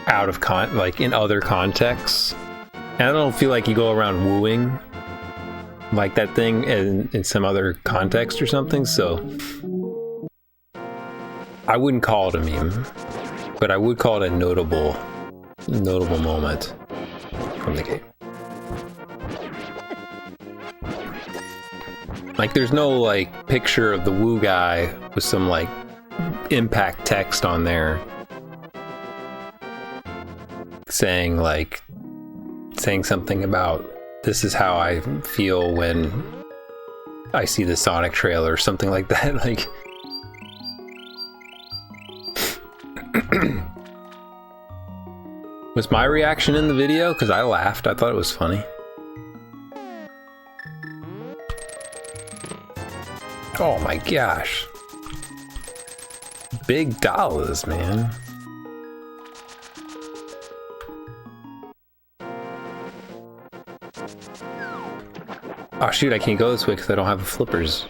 out of like in other contexts. And I don't feel like you go around wooing like that thing in some other context or something. So I wouldn't call it a meme, but I would call it a notable moment from the game. Like, there's no like picture of the Woo guy with some like impact text on there saying something about this is how I feel when I see the Sonic trailer or something like that. Like, was my reaction in the video? Because I laughed. I thought it was funny. Oh my gosh. Big dollars, man. Oh shoot, I can't go this way because I don't have the flippers.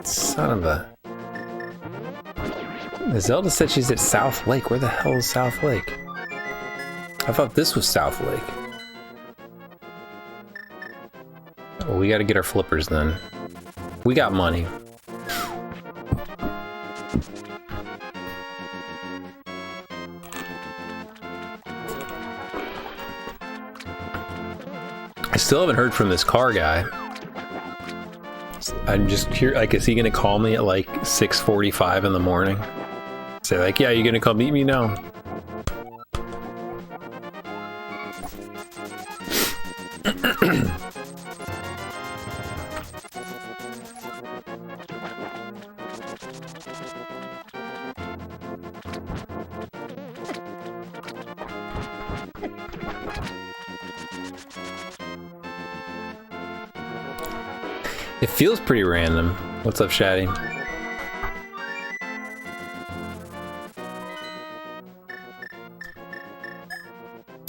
Son of a... Zelda said she's at South Lake. Where the hell is South Lake? I thought this was South Lake. Well, we gotta get our flippers then. We got money. I still haven't heard from this car guy. I'm just curious, like, is he gonna call me at like 6:45 in the morning? Say like, yeah, you gonna come meet me now? It feels pretty random. What's up, Shaddy?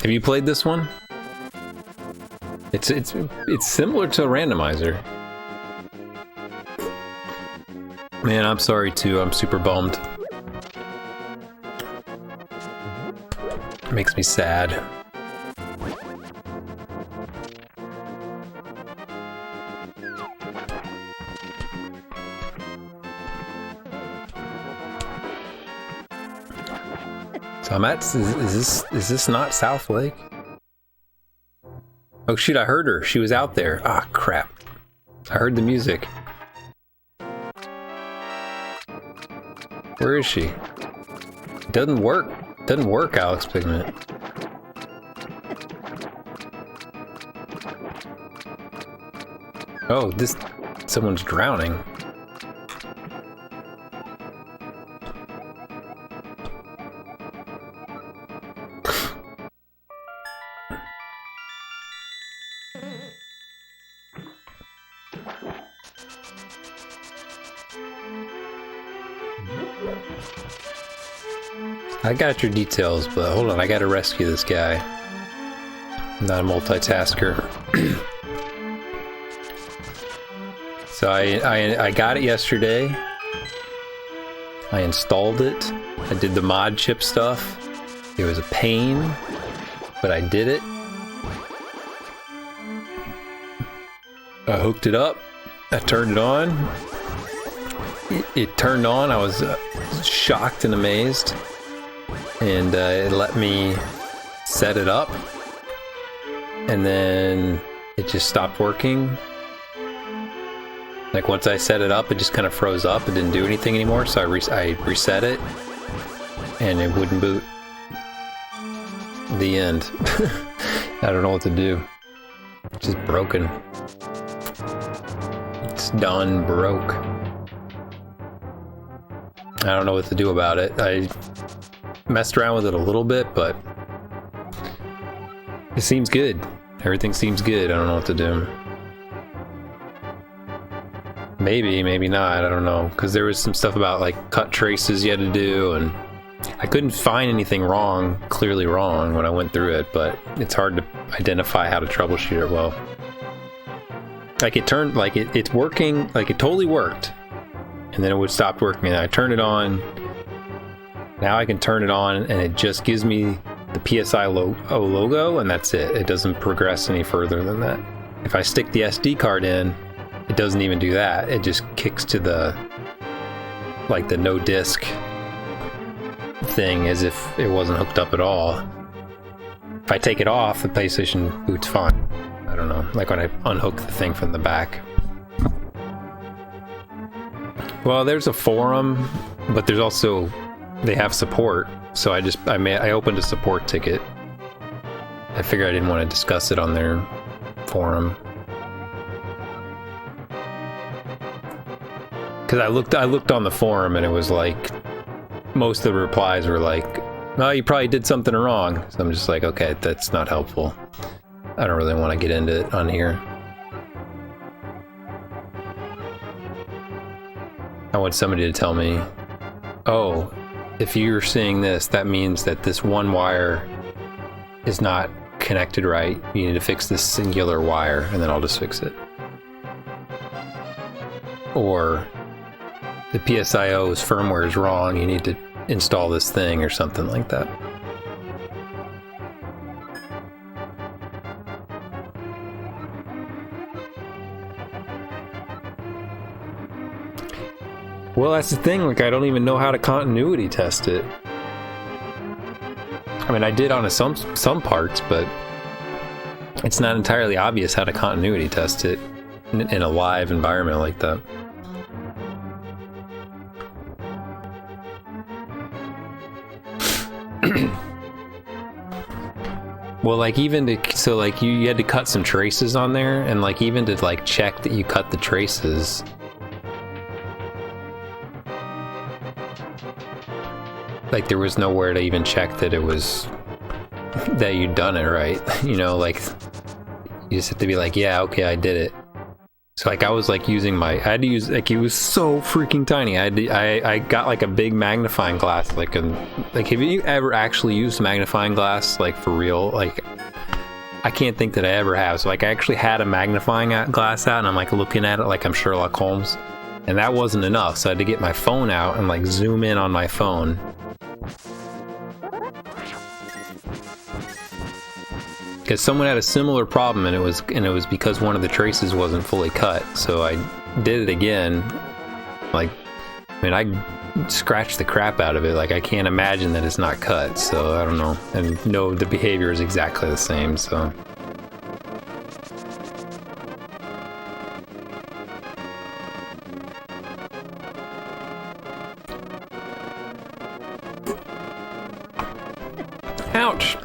Have you played this one? It's similar to a randomizer. Man, I'm sorry too. I'm super bummed. It makes me sad. So I'm at, is this not South Lake? Oh shoot, I heard her. She was out there. Ah, crap. I heard the music. Where is she? It doesn't work. It doesn't work, Alex Pigment. Oh, someone's drowning. I got your details, but hold on, I gotta rescue this guy. I'm not a multitasker. So I got it yesterday. I installed it. I did the mod chip stuff. It was a pain, but I did it. I hooked it up. I turned it on. It turned on. I was shocked and amazed. And it let me set it up. And then it just stopped working. Like once I set it up, it just kind of froze up. It didn't do anything anymore. So I reset it. And it wouldn't boot. The end. I don't know what to do. It's just broken. It's done broke. I don't know what to do about it. I messed around with it a little bit, but it seems good. Everything seems good. I don't know what to do. Maybe, maybe not. I don't know. Because there was some stuff about like cut traces you had to do, and I couldn't find anything wrong, clearly wrong, when I went through it, but it's hard to identify how to troubleshoot it well. Like it turned, like it's working, like it totally worked, and then it would stop working, and I turned it on. Now I can turn it on, and it just gives me the PSI logo, and that's it. It doesn't progress any further than that. If I stick the SD card in, it doesn't even do that. It just kicks to the, like the no disk thing as if it wasn't hooked up at all. If I take it off, the PlayStation boots fine. I don't know, like when I unhook the thing from the back. Well, there's a forum, but there's also, they have support, so I opened a support ticket. I figured I didn't want to discuss it on their forum. Because I looked on the forum and it was like, most of the replies were like, oh, you probably did something wrong. So I'm just like, okay, that's not helpful. I don't really want to get into it on here. I want somebody to tell me, oh, if you're seeing this, that means that this one wire is not connected right. You need to fix this singular wire, and then I'll just fix it. Or the PSIO's firmware is wrong, you need to install this thing or something like that. Well, that's the thing, like I don't even know how to continuity test it. I mean, I did on some parts, but it's not entirely obvious how to continuity test it in a live environment like that. Well, like even to, so like you had to cut some traces on there, and like even to like check that you cut the traces, like there was nowhere to even check that it was, that you'd done it right. You know, like you just have to be like, yeah, okay, I did it. So like I was like using I had to use, like it was so freaking tiny. I got like a big magnifying glass, like have you ever actually used a magnifying glass, like for real? Like I can't think that I ever have. So like I actually had a magnifying glass out, and I'm like looking at it like I'm Sherlock Holmes, and that wasn't enough. So I had to get my phone out and like zoom in on my phone. Because someone had a similar problem, and it was because one of the traces wasn't fully cut. So I did it again. Like, I mean, I scratched the crap out of it. Like, I can't imagine that it's not cut. So I don't know. And no, the behavior is exactly the same. So. Ouch.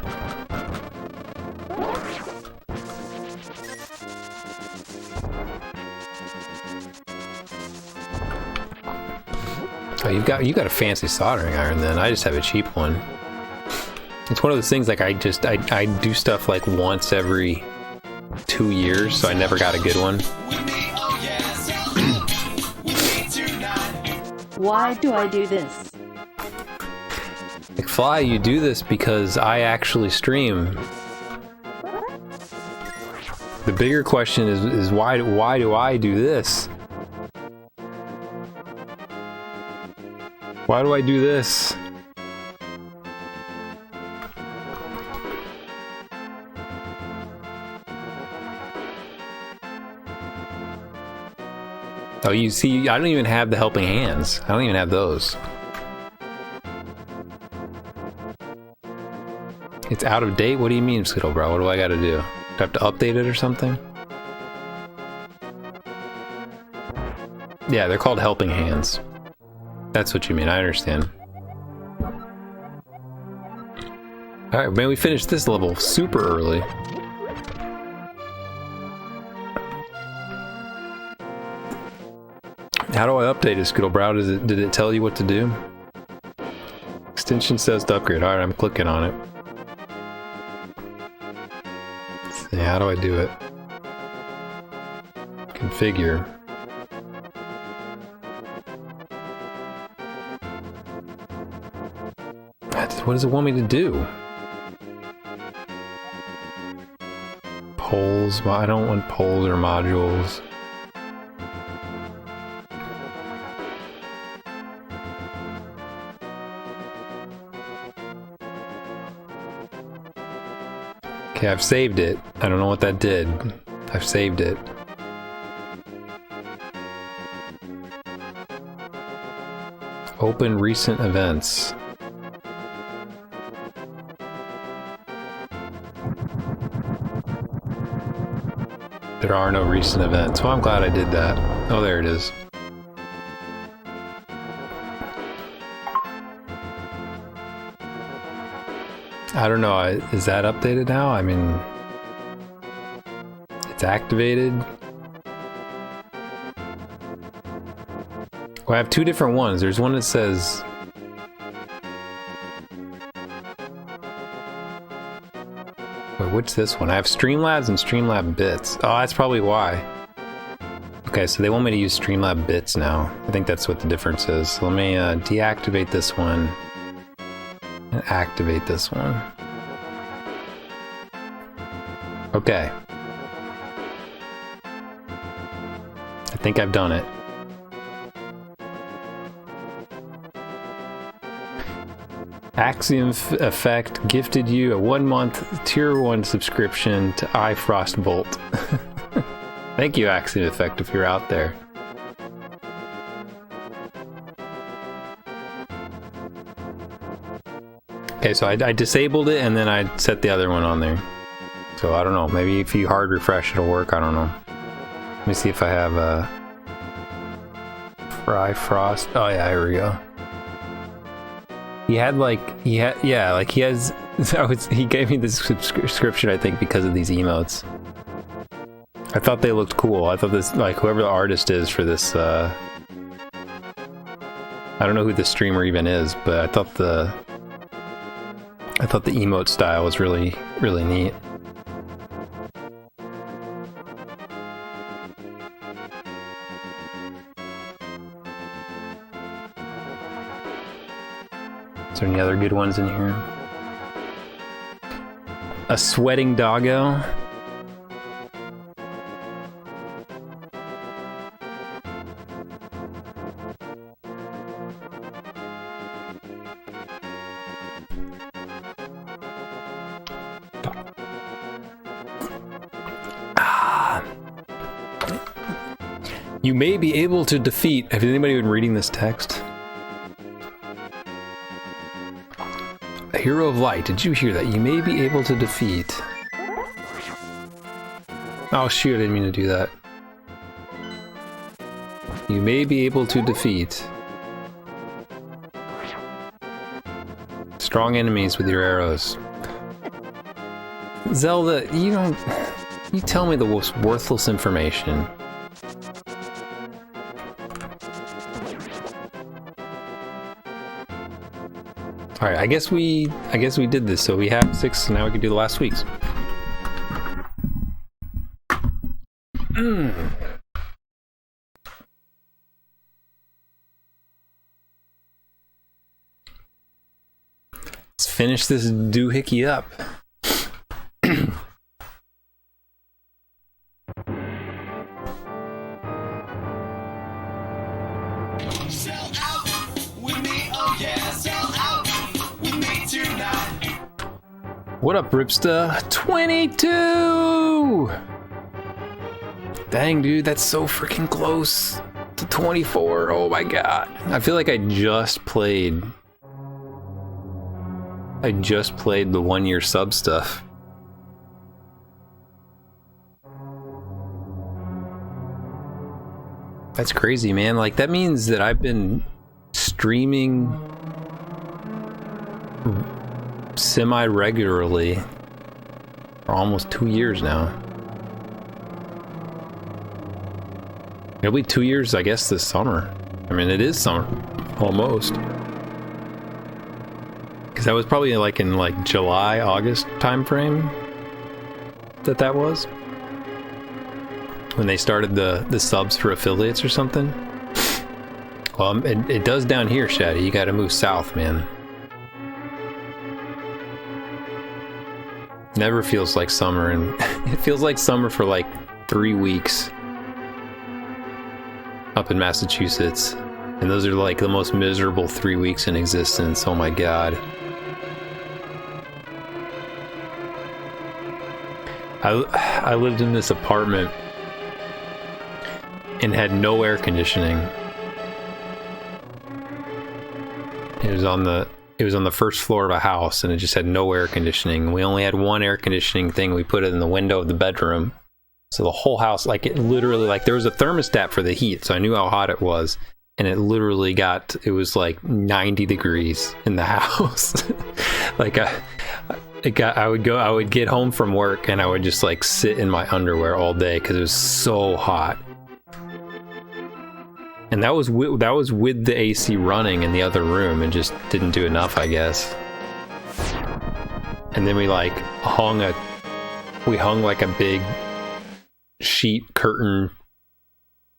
Oh, you got a fancy soldering iron then. I just have a cheap one. It's one of those things, like I do stuff like once every 2 years, so I never got a good one. Why do I do this? McFly, you do this because I actually stream. The bigger question is why do I do this? Why do I do this? Oh, you see, I don't even have the helping hands. I don't even have those. It's out of date? What do you mean, Skittle Bro? What do I gotta do? Do I have to update it or something? Yeah, they're called helping hands. That's what you mean, I understand. Alright, man, we finished this level super early. How do I update it, Skittle Brow? Did it tell you what to do? Extension says to upgrade. Alright, I'm clicking on it. Let's see, how do I do it? Configure. What does it want me to do? Polls. I don't want polls or modules. Okay, I've saved it. I don't know what that did. I've saved it. Open recent events. There are no recent events. Well, I'm glad I did that. Oh, there it is. I don't know. Is that updated now? I mean, it's activated. Well, I have two different ones. There's one that says... Wait, what's this one? I have Streamlabs and Streamlab Bits. Oh, that's probably why. Okay, so they want me to use Streamlab Bits now. I think that's what the difference is. So let me deactivate this one and activate this one. Okay. I think I've done it. Axiom Effect gifted you a 1-month Tier 1 subscription to iFrostbolt. Thank you, Axiom Effect, if you're out there. Okay, so I disabled it and then I set the other one on there. So I don't know, maybe if you hard refresh it'll work, I don't know. Let me see if I have a Fry Frost. Oh yeah, here we go. He had like, he gave me this subscription, I think, because of these emotes. I thought they looked cool. I thought this, like, whoever the artist is for this, I don't know who the streamer even is, but I thought the emote style was really, really neat. Is there any other good ones in here? A sweating doggo. You may be able to defeat. Has anybody been reading this text? A hero of light. Did you hear that? You may be able to defeat. Oh shoot, I didn't mean to do that. You may be able to defeat strong enemies with your arrows. Zelda, you tell me the most worthless information. All right, I guess we did this. So we have 6, so now we can do the last week's. finish this doohickey up. Sell out with me, oh yeah, sell out with me tonight. What up, Ripsta? 22! Dang, dude, that's so freaking close to 24. Oh my god. I feel like I just played the 1 year sub stuff. That's crazy, man. Like, that means that I've been streaming semi-regularly for almost 2 years now. It'll be 2 years, I guess, this summer. I mean, it is summer. Almost. Because that was probably like in like July, August time frame that was. When they started the subs for affiliates or something. Well, it does down here, Shaddy. You gotta move south, man. Never feels like summer, and it feels like summer for like 3 weeks up in Massachusetts. And those are like the most miserable 3 weeks in existence. Oh my god. I lived in this apartment and had no air conditioning. It was on the first floor of a house, and it just had no air conditioning. We only had one air conditioning thing. We put it in the window of the bedroom. So the whole house, like, it literally, like, there was a thermostat for the heat, so I knew how hot it was. And it literally it was like 90 degrees in the house. Like, I would get home from work and I would just like sit in my underwear all day because it was so hot. And that was with the AC running in the other room, and just didn't do enough, I guess. And then we hung like a big sheet curtain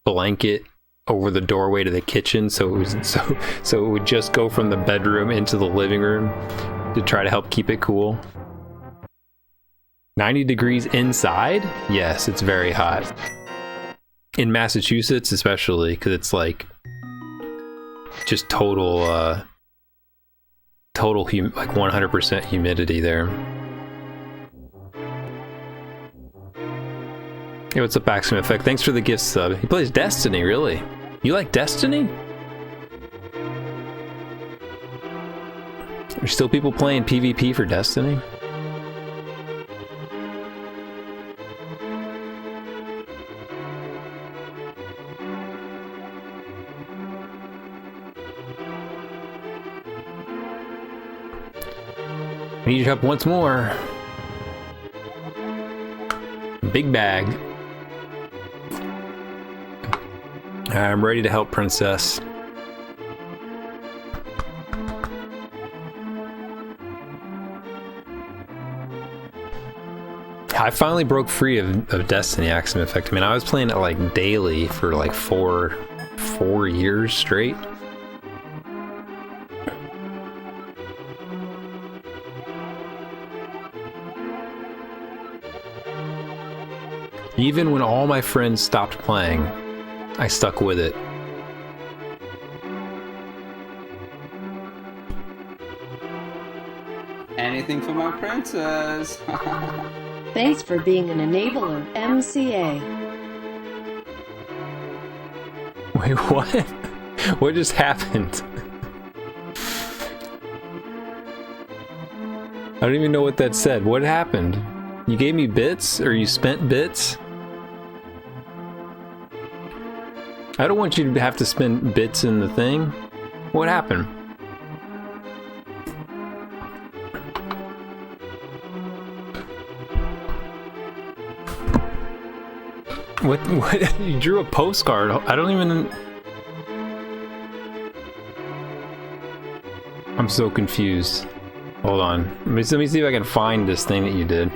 blanket over the doorway to the kitchen, so it would just go from the bedroom into the living room to try to help keep it cool. 90 degrees inside? Yes, it's very hot. In Massachusetts, especially, because it's like just total like 100% humidity there. Hey, what's up, Axum Effect? Thanks for the gift sub. He plays Destiny, really? You like Destiny? There's still people playing PvP for Destiny? I need your help once more. Big bag. I'm ready to help, Princess. I finally broke free of Destiny, Axum Effect. I mean, I was playing it like daily for like four years straight. Even when all my friends stopped playing, I stuck with it. Anything for my princess. Thanks for being an enabler, MCA. Wait, what? What just happened? I don't even know what that said. What happened? You gave me bits, or you spent bits? I don't want you to have to spend bits in the thing. What happened? What? You drew a postcard. I don't even... I'm so confused. Hold on. Let me see if I can find this thing that you did.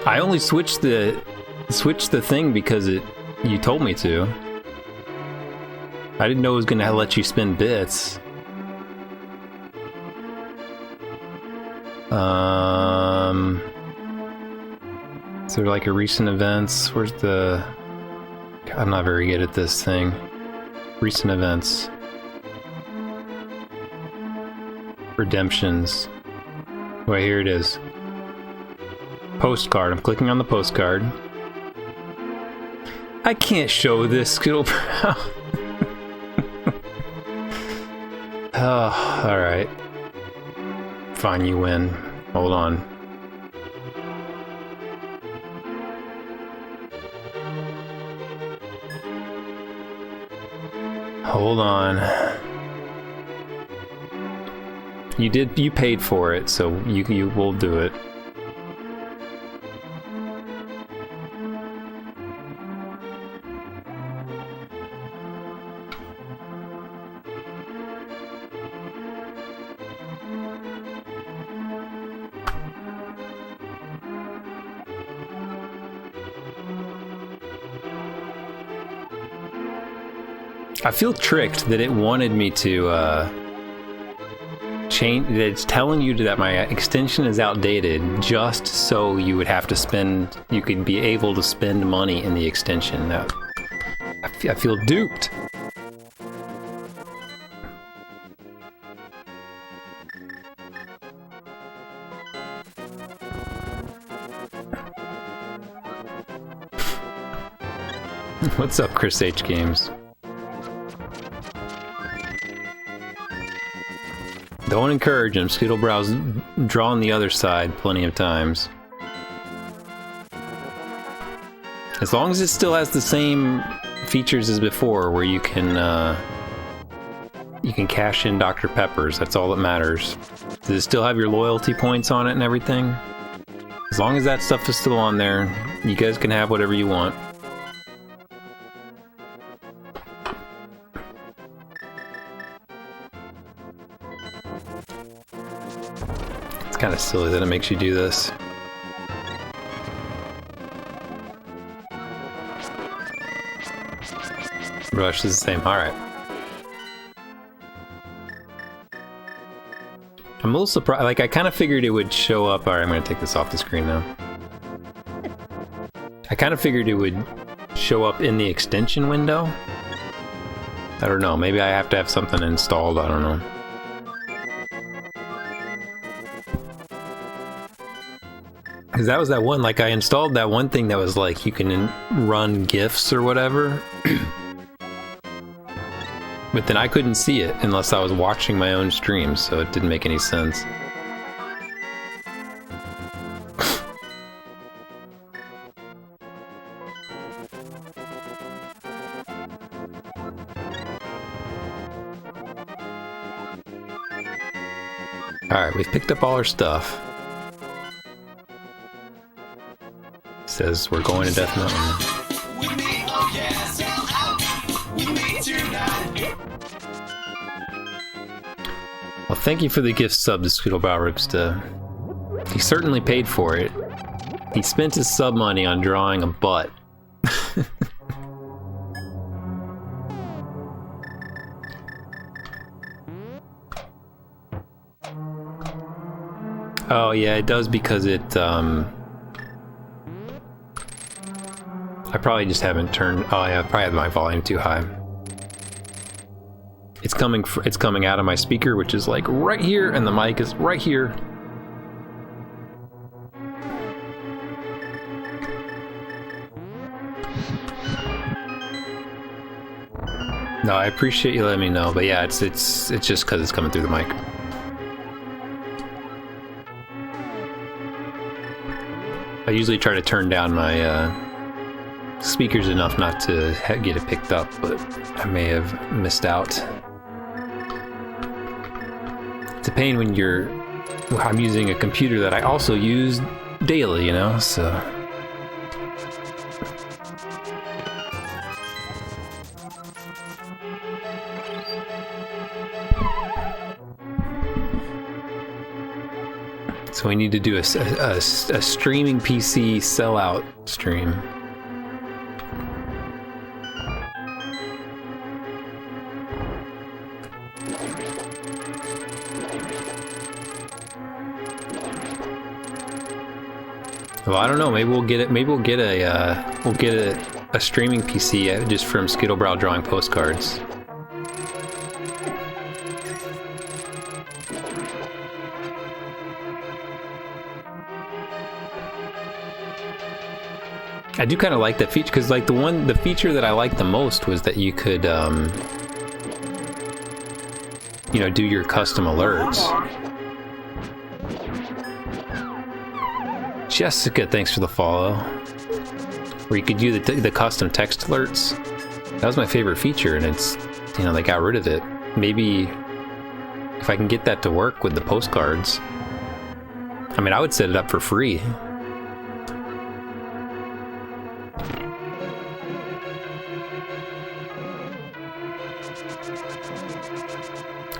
I only switched the thing because you told me to. I didn't know it was gonna let you spend bits. Is there like a recent events? Where's the... God, I'm not very good at this thing. Recent events. Redemptions. Wait, here it is. Postcard. I'm clicking on the postcard. I can't show this, Skittleprow. Oh, alright. Fine, you win. Hold on. Hold on. You paid for it, so you will do it. I feel tricked that it wanted me to change. That it's telling you that my extension is outdated, just so you would have to spend. You could be able to spend money in the extension. That I feel duped. What's up, Chris H Games? Don't encourage him. Skittlebrow's drawn the other side plenty of times. As long as it still has the same features as before, where you can cash in Dr. Peppers. That's all that matters. Does it still have your loyalty points on it and everything? As long as that stuff is still on there, you guys can have whatever you want. Kind of silly that it makes you do this. Rush is the same. Alright. I'm a little surprised. Like, I kind of figured it would show up. Alright, I'm going to take this off the screen now. I kind of figured it would show up in the extension window. I don't know. Maybe I have to have something installed. I don't know. Because that was that one, like I installed that one thing that was like you can run GIFs or whatever. But then I couldn't see it unless I was watching my own streams, so it didn't make any sense. Alright, we've picked up all our stuff. Says we're going to Death Mountain. With me, oh yeah, sell out with me tonight. Well, thank you for the gift sub to Skittlebrow's Ripsta. He certainly paid for it. He spent his sub money on drawing a butt. Oh yeah, it does because it I probably just haven't turned. Oh yeah, I probably have my volume too high. It's coming out of my speaker, which is like right here, and the mic is right here. No, I appreciate you letting me know, but yeah, it's just because it's coming through the mic. I usually try to turn down my speakers enough not to get it picked up, but I may have missed out. It's a pain when I'm using a computer that I also use daily, you know, so. So we need to do a streaming PC sellout stream. Well, I don't know. Maybe we'll get it. Maybe we'll get a streaming PC just from Skittlebrow drawing postcards. I do kind of like that feature because, like, the feature that I liked the most was that you could, you know, do your custom alerts. Jessica, thanks for the follow. Where you could do the custom text alerts. That was my favorite feature, and it's, you know, they got rid of it. Maybe if I can get that to work with the postcards. I mean, I would set it up for free.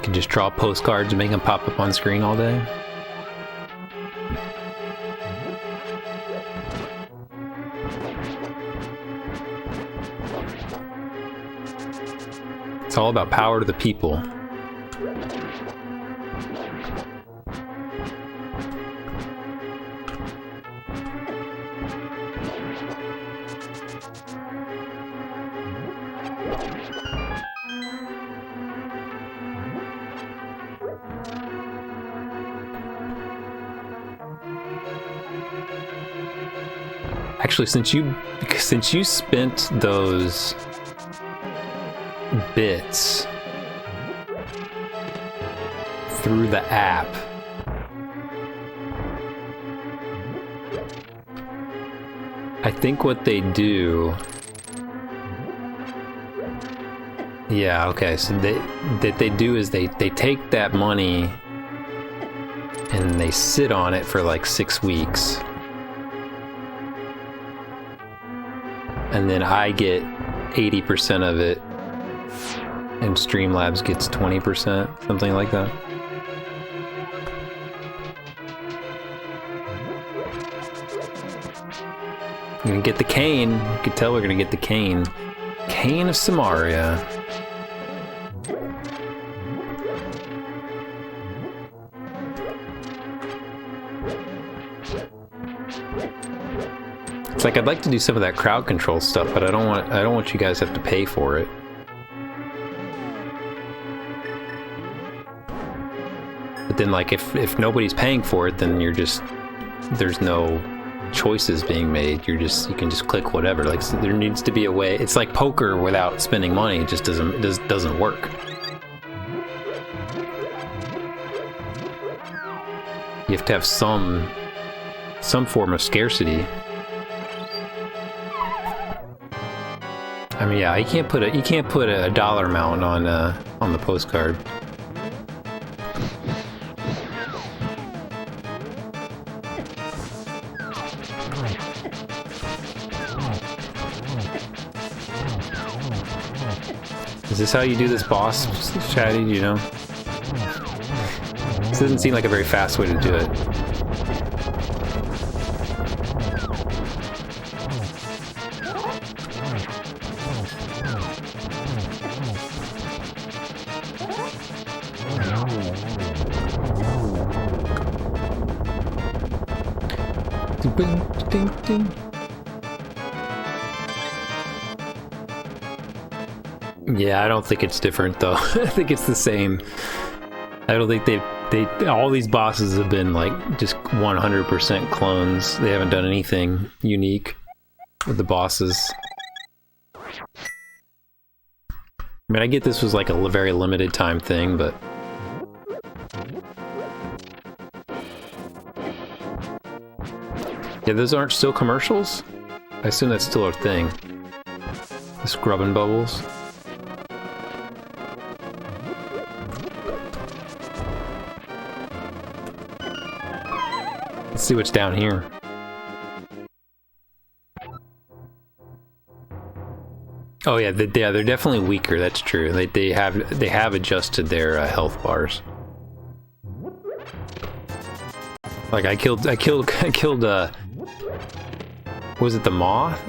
Could just draw postcards and make them pop up on screen all day. It's all about power to the people. Actually, since you spent those bits through the app, I think what they do, yeah, okay, so they do is they take that money and they sit on it for like 6 weeks. And then I get 80% of it, and Streamlabs gets 20%, something like that. We're gonna get the cane. You can tell we're gonna get the cane. Cane of Samaria. It's like I'd like to do some of that crowd control stuff, but I don't want you guys to have to pay for it. But then, like, if nobody's paying for it, then there's no choices being made. You can just click whatever. Like, so there needs to be a way. It's like poker without spending money. It just doesn't work. You have to have some form of scarcity. I mean, yeah, you can't put a dollar amount on the postcard. Is this how you do this boss, Chatty? Do you know? This doesn't seem like a very fast way to do it. Ding, ding. Yeah, I don't think it's different though. I think it's the same. I don't think all these bosses have been like just 100% clones. They haven't done anything unique with the bosses. I mean, I get this was like a very limited time thing, but yeah, those aren't still commercials? I assume that's still a thing. The scrubbing bubbles. Let's see what's down here. Oh yeah, they're definitely weaker. That's true. They have adjusted their health bars. Like I killed. Was it the moth?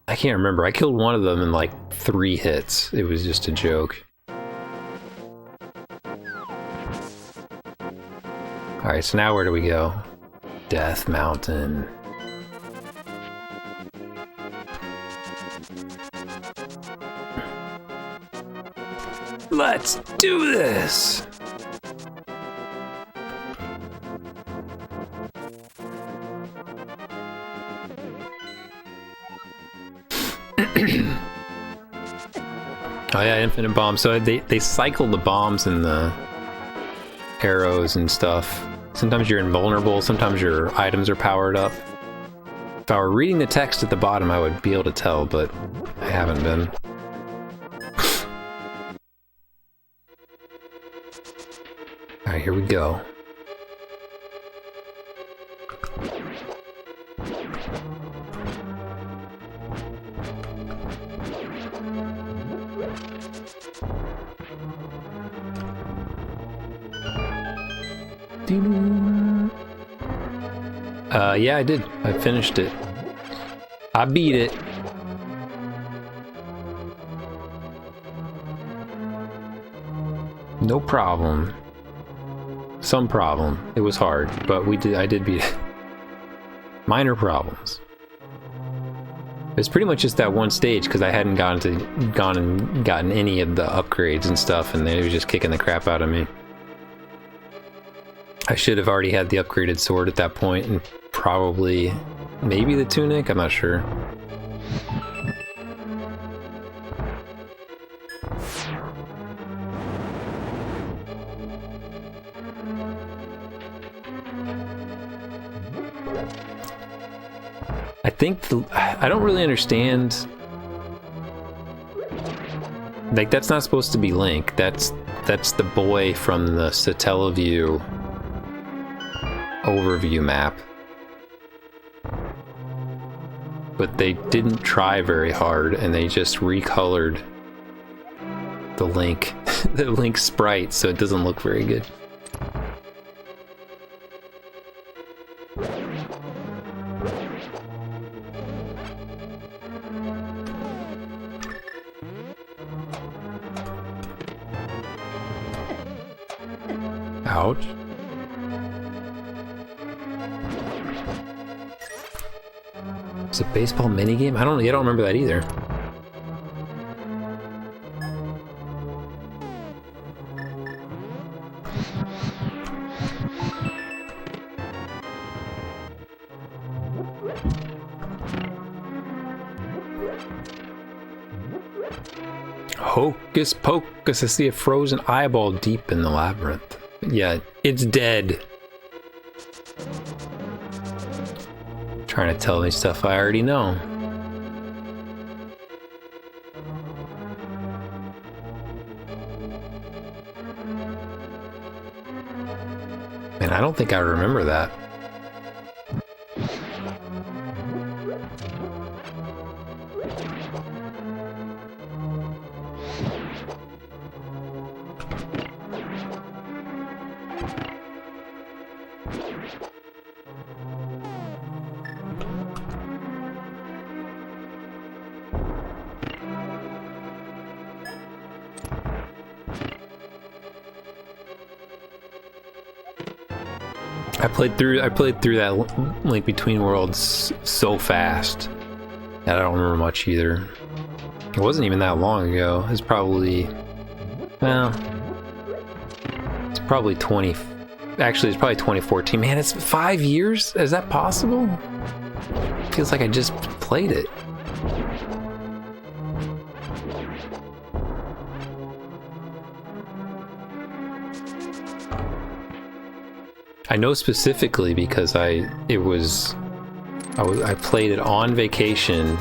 I can't remember. I killed one of them in like 3 hits. It was just a joke. Alright, so now where do we go? Death Mountain. Let's do this! Oh yeah, infinite bombs. So they cycle the bombs and the arrows and stuff. Sometimes you're invulnerable, sometimes your items are powered up. If I were reading the text at the bottom, I would be able to tell, but I haven't been. Alright, here we go. Yeah, I did. I finished it. I beat it. No problem. Some problem. It was hard, but I did beat it. Minor problems. It's pretty much just that one stage because I hadn't gone and gotten any of the upgrades and stuff, and they were just kicking the crap out of me. I should have already had the upgraded sword at that point, and probably maybe the tunic. I'm not sure. I think I don't really understand. Like, that's not supposed to be Link. That's the boy from the Satellaview overview map. But they didn't try very hard, and they just recolored the Link, the Link sprite, so it doesn't look very good. Ouch. It's a baseball minigame? I don't remember that either. Hocus pocus, I see a frozen eyeball deep in the labyrinth. Yeah, it's dead. Trying to tell me stuff I already know. And I don't think I remember that. I played through that Link Between Worlds so fast that I don't remember much either. It wasn't even that long ago. It's probably, well, it's probably 20. Actually, it's probably 2014. Man, it's 5 years? Is that possible? Feels like I just played it. I know specifically because I played it on vacation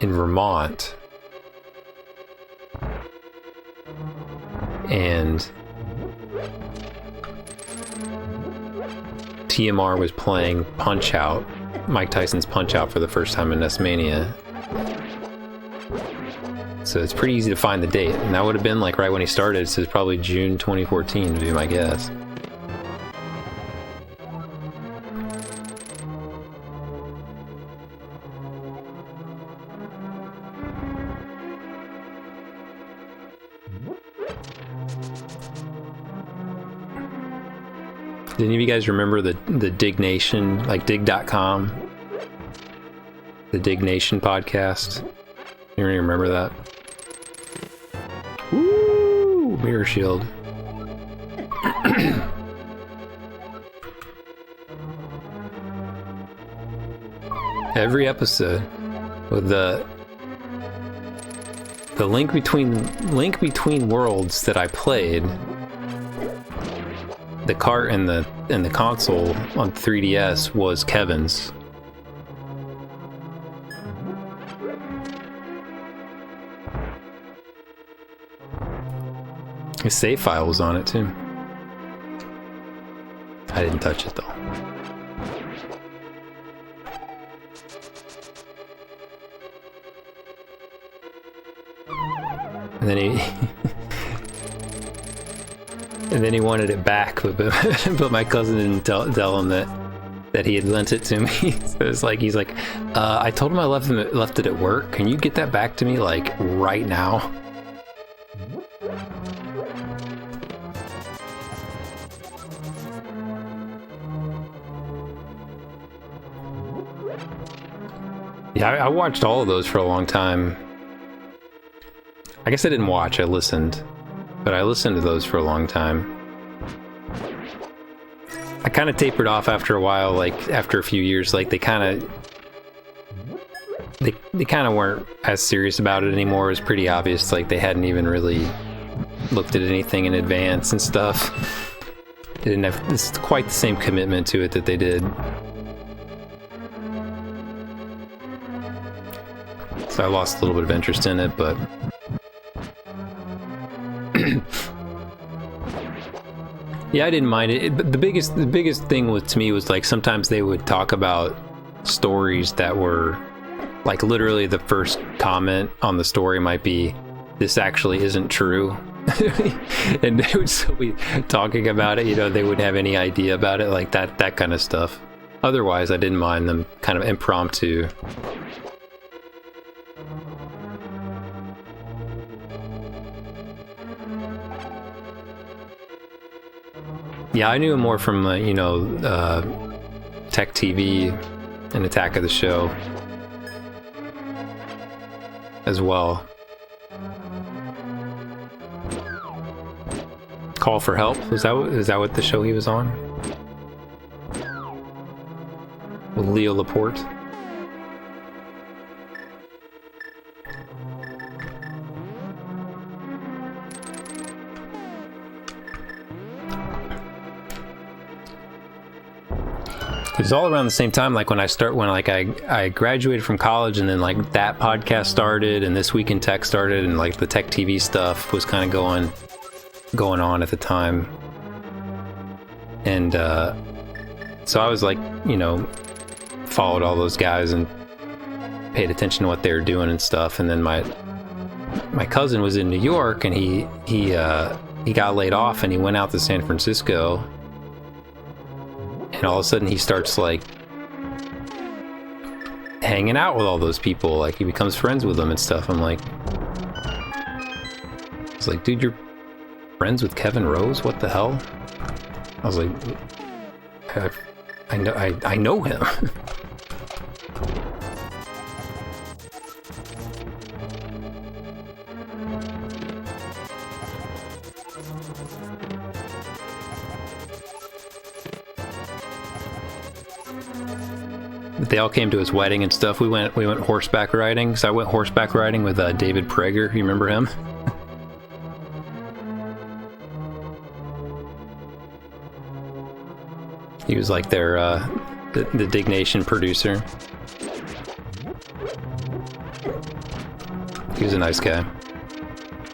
in Vermont, and TMR was playing Punch-Out, Mike Tyson's Punch-Out, for the first time in NESmania. So it's pretty easy to find the date, and that would have been like right when he started, so it's probably June 2014 to be my guess. Did any of you guys remember the Dig Nation, like dig.com? The Dig Nation podcast? You remember that? Woo! Mirror shield. Every episode with the link between worlds that I played, the cart and the console on 3DS was Kevin's. His save file was on it too. I didn't touch it though. And then he wanted it back, but my cousin didn't tell him that he had lent it to me. So it's like he's like, I told him I left it at work. Can you get that back to me like right now? Yeah, I watched all of those for a long time. I guess I didn't watch, I listened. But I listened to those for a long time. I kind of tapered off after a while, like after a few years, like they kind of weren't as serious about it anymore. It was pretty obvious, like they hadn't even really looked at anything in advance and stuff. They didn't have quite the same commitment to it that they did. So I lost a little bit of interest in it, but yeah, I didn't mind it. But the biggest thing to me was like sometimes they would talk about stories that were like literally the first comment on the story might be, "This actually isn't true," and they would still be talking about it. You know, they wouldn't have any idea about it, like that kind of stuff. Otherwise, I didn't mind them kind of impromptu. Yeah, I knew him more from, Tech TV and Attack of the Show as well. Call for Help, is that what the show he was on? With Leo Laporte? It was all around the same time, like when I graduated from college, and then like that podcast started, and This Week in Tech started, and like the Tech TV stuff was kind of going on at the time. And so I was like, followed all those guys and paid attention to what they were doing and stuff. And then my cousin was in New York, and he got laid off, and he went out to San Francisco. And all of a sudden he starts like hanging out with all those people, like he becomes friends with them and stuff. I'm like, it's like, dude, you're friends with Kevin Rose? What the hell? I was like, I know him. They all came to his wedding and stuff. We went horseback riding. So I went horseback riding with David Prager. You remember him? He was like their the Dig Nation producer. He was a nice guy.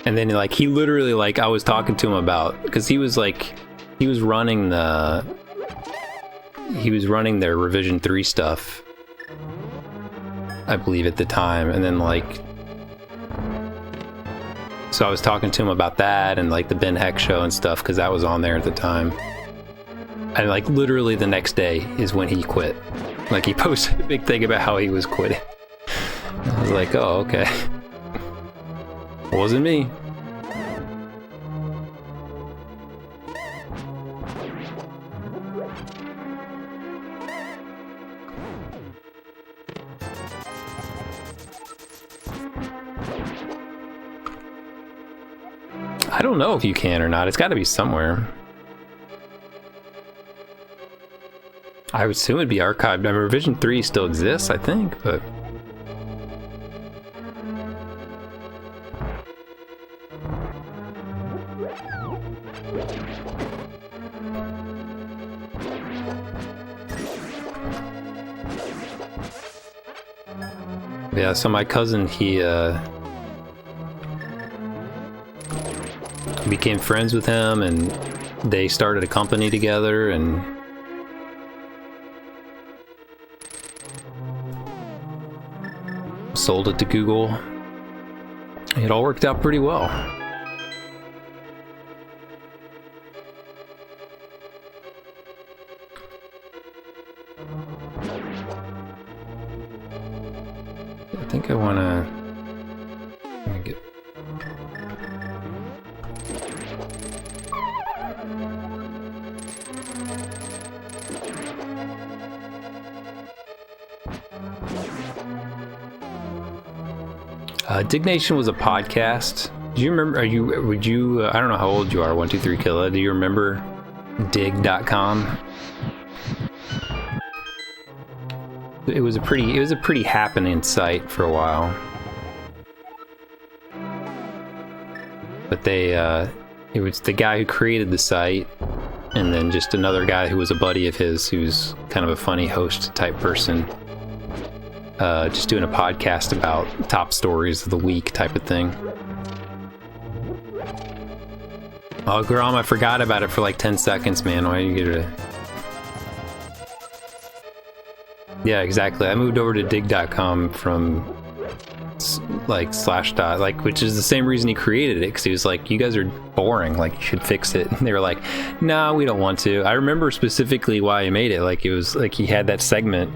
And then like he literally, like, I was talking to him about, because he was running their Revision 3 stuff, I believe, at the time. And then like, so I was talking to him about that and like the Ben Heck show and stuff, because that was on there at the time. And like literally the next day is when he quit. Like he posted a big thing about how he was quitting. I was like, oh, okay. Wasn't me. I don't know if you can or not. It's got to be somewhere. I would assume it'd be archived. I mean, revision 3 still exists, I think, but... Yeah, so my cousin, he became friends with him, and they started a company together, and sold it to Google. It all worked out pretty well. I think I want to get... Dignation was a podcast. Do you remember, I don't know how old you are, 123 Killa. Do you remember dig.com? It was a pretty happening site for a while. But it was the guy who created the site, and then just another guy who was a buddy of his, who's kind of a funny host type person. Just doing a podcast about top stories of the week type of thing. Oh, Grom, I forgot about it for like 10 seconds, man. Why did you get it? Yeah, exactly. I moved over to dig.com from like /dot, like, which is the same reason he created it, because he was like, you guys are boring, like, you should fix it. And they were like, nah, we don't want to. I remember specifically why he made it. Like, it was like he had that segment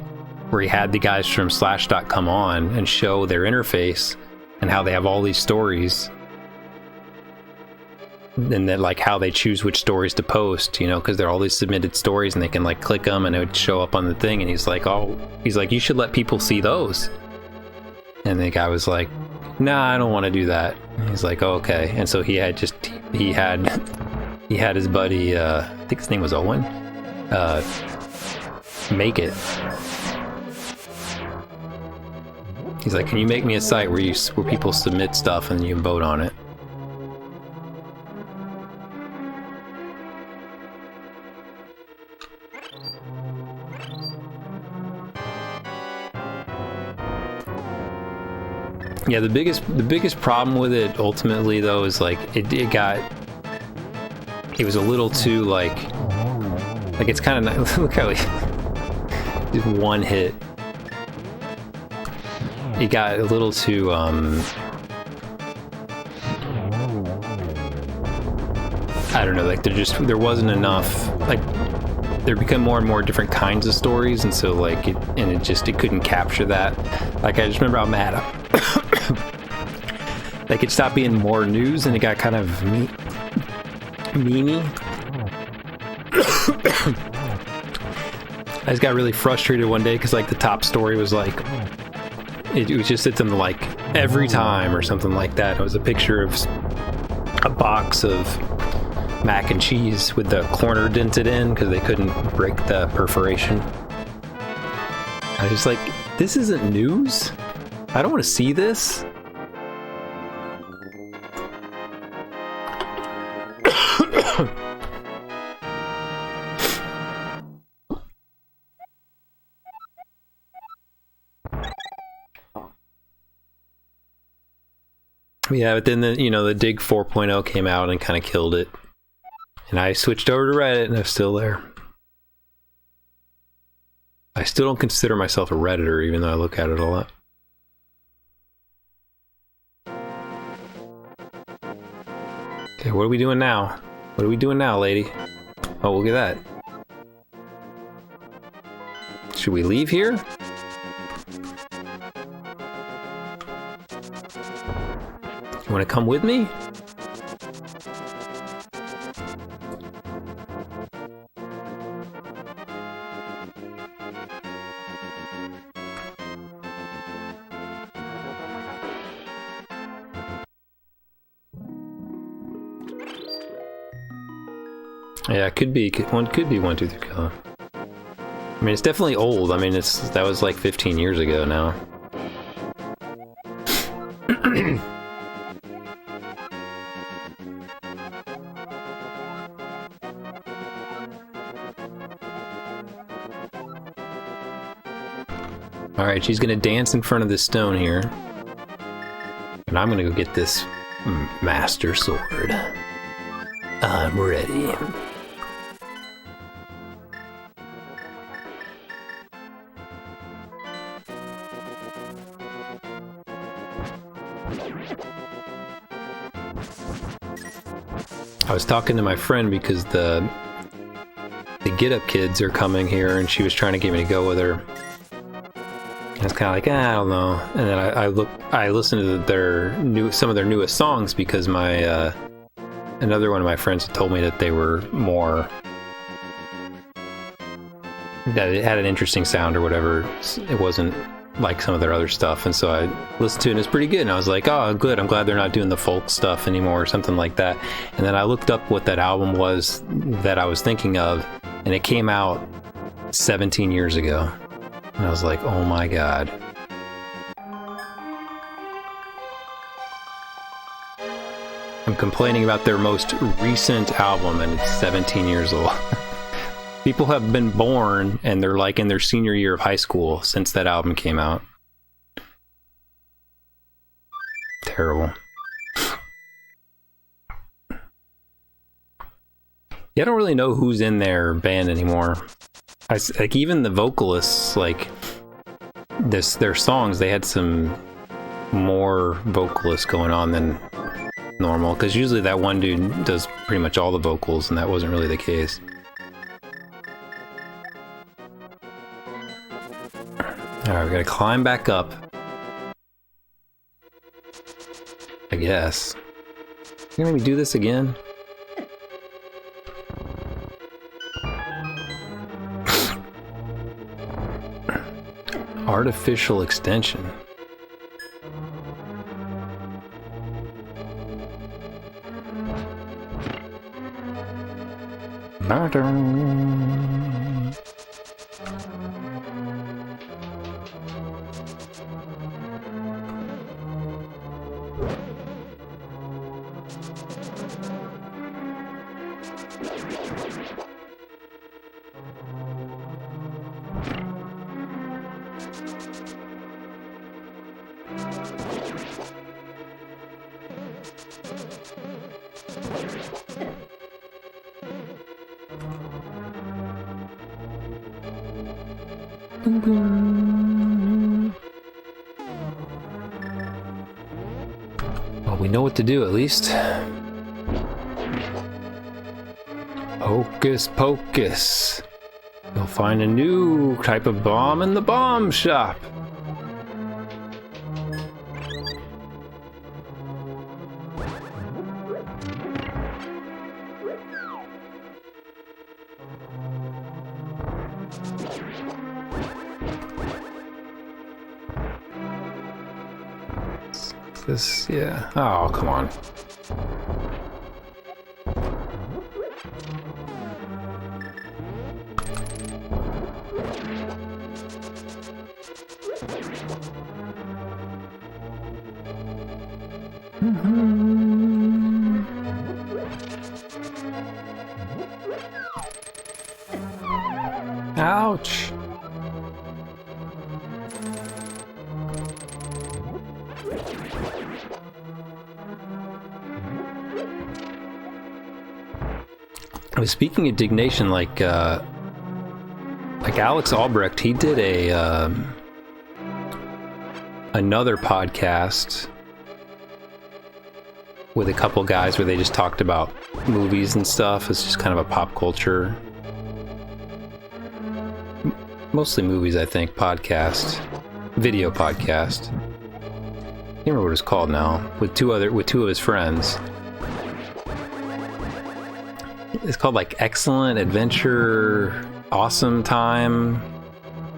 where he had the guys from /dot come on and show their interface and how they have all these stories, and then like how they choose which stories to post, you know, because they're all these submitted stories, and they can like click them and it would show up on the thing. And he's like, you should let people see those. And the guy was like, nah, I don't want to do that. And he's like, oh, okay. And so he had his buddy, I think his name was Owen, make it. He's like, can you make me a site where people submit stuff and you can vote on it? Yeah, the biggest problem with it ultimately though is like it was a little too like it's kind of look how just one hit. It got a little too I don't know, like there wasn't enough, like there become more and more different kinds of stories, and so like it couldn't capture that. Like I just remember how mad like it stopped being more news and it got kind of memey. I just got really frustrated one day because like the top story was like it was just something like every time or something like that. It was a picture of a box of mac and cheese with the corner dented in because they couldn't break the perforation. I was just like, this isn't news. I don't want to see this. Yeah, but then the Dig 4.0 came out and kind of killed it. And I switched over to Reddit and I'm still there. I still don't consider myself a Redditor, even though I look at it a lot. Okay, what are we doing now? What are we doing now, lady? Oh, look at that. Should we leave here? You want to come with me? Yeah, it could be one. Could be 1, 2, 3 Killer. I mean, it's definitely old. I mean, that was like 15 years ago now. All right, she's gonna dance in front of this stone here, and I'm gonna go get this master sword. I'm ready. I was talking to my friend because the Get Up kids are coming here, and she was trying to get me to go with her. I was kind of like, I don't know. And then I listened to some of their newest songs because my another one of my friends told me that they were more, that it had an interesting sound or whatever. It wasn't like some of their other stuff, and so I listened to it and it's pretty good, and I was like, oh good, I'm glad they're not doing the folk stuff anymore or something like that. And then I looked up what that album was that I was thinking of, and it came out 17 years ago, and I was like, oh my god. I'm complaining about their most recent album and it's 17 years old. People have been born and they're like in their senior year of high school since that album came out. Terrible. Yeah, I don't really know who's in their band anymore. Like even the vocalists, like their songs, they had some more vocalists going on than normal, because usually that one dude does pretty much all the vocals, and that wasn't really the case. Alright, we gotta climb back up. I guess. You're gonna make me do this again? Artificial extension. Well, we know what to do at least. Hocus pocus. You'll find a new type of bomb in the bomb shop. This, yeah. Oh, come on. Ouch. Speaking of dignation, like Alex Albrecht, he did another podcast with a couple guys where they just talked about movies and stuff. It's just kind of a pop culture, mostly movies, I think, podcast, video podcast. I can't remember what it's called now. With two of his friends. It's called like Excellent Adventure, Awesome Time,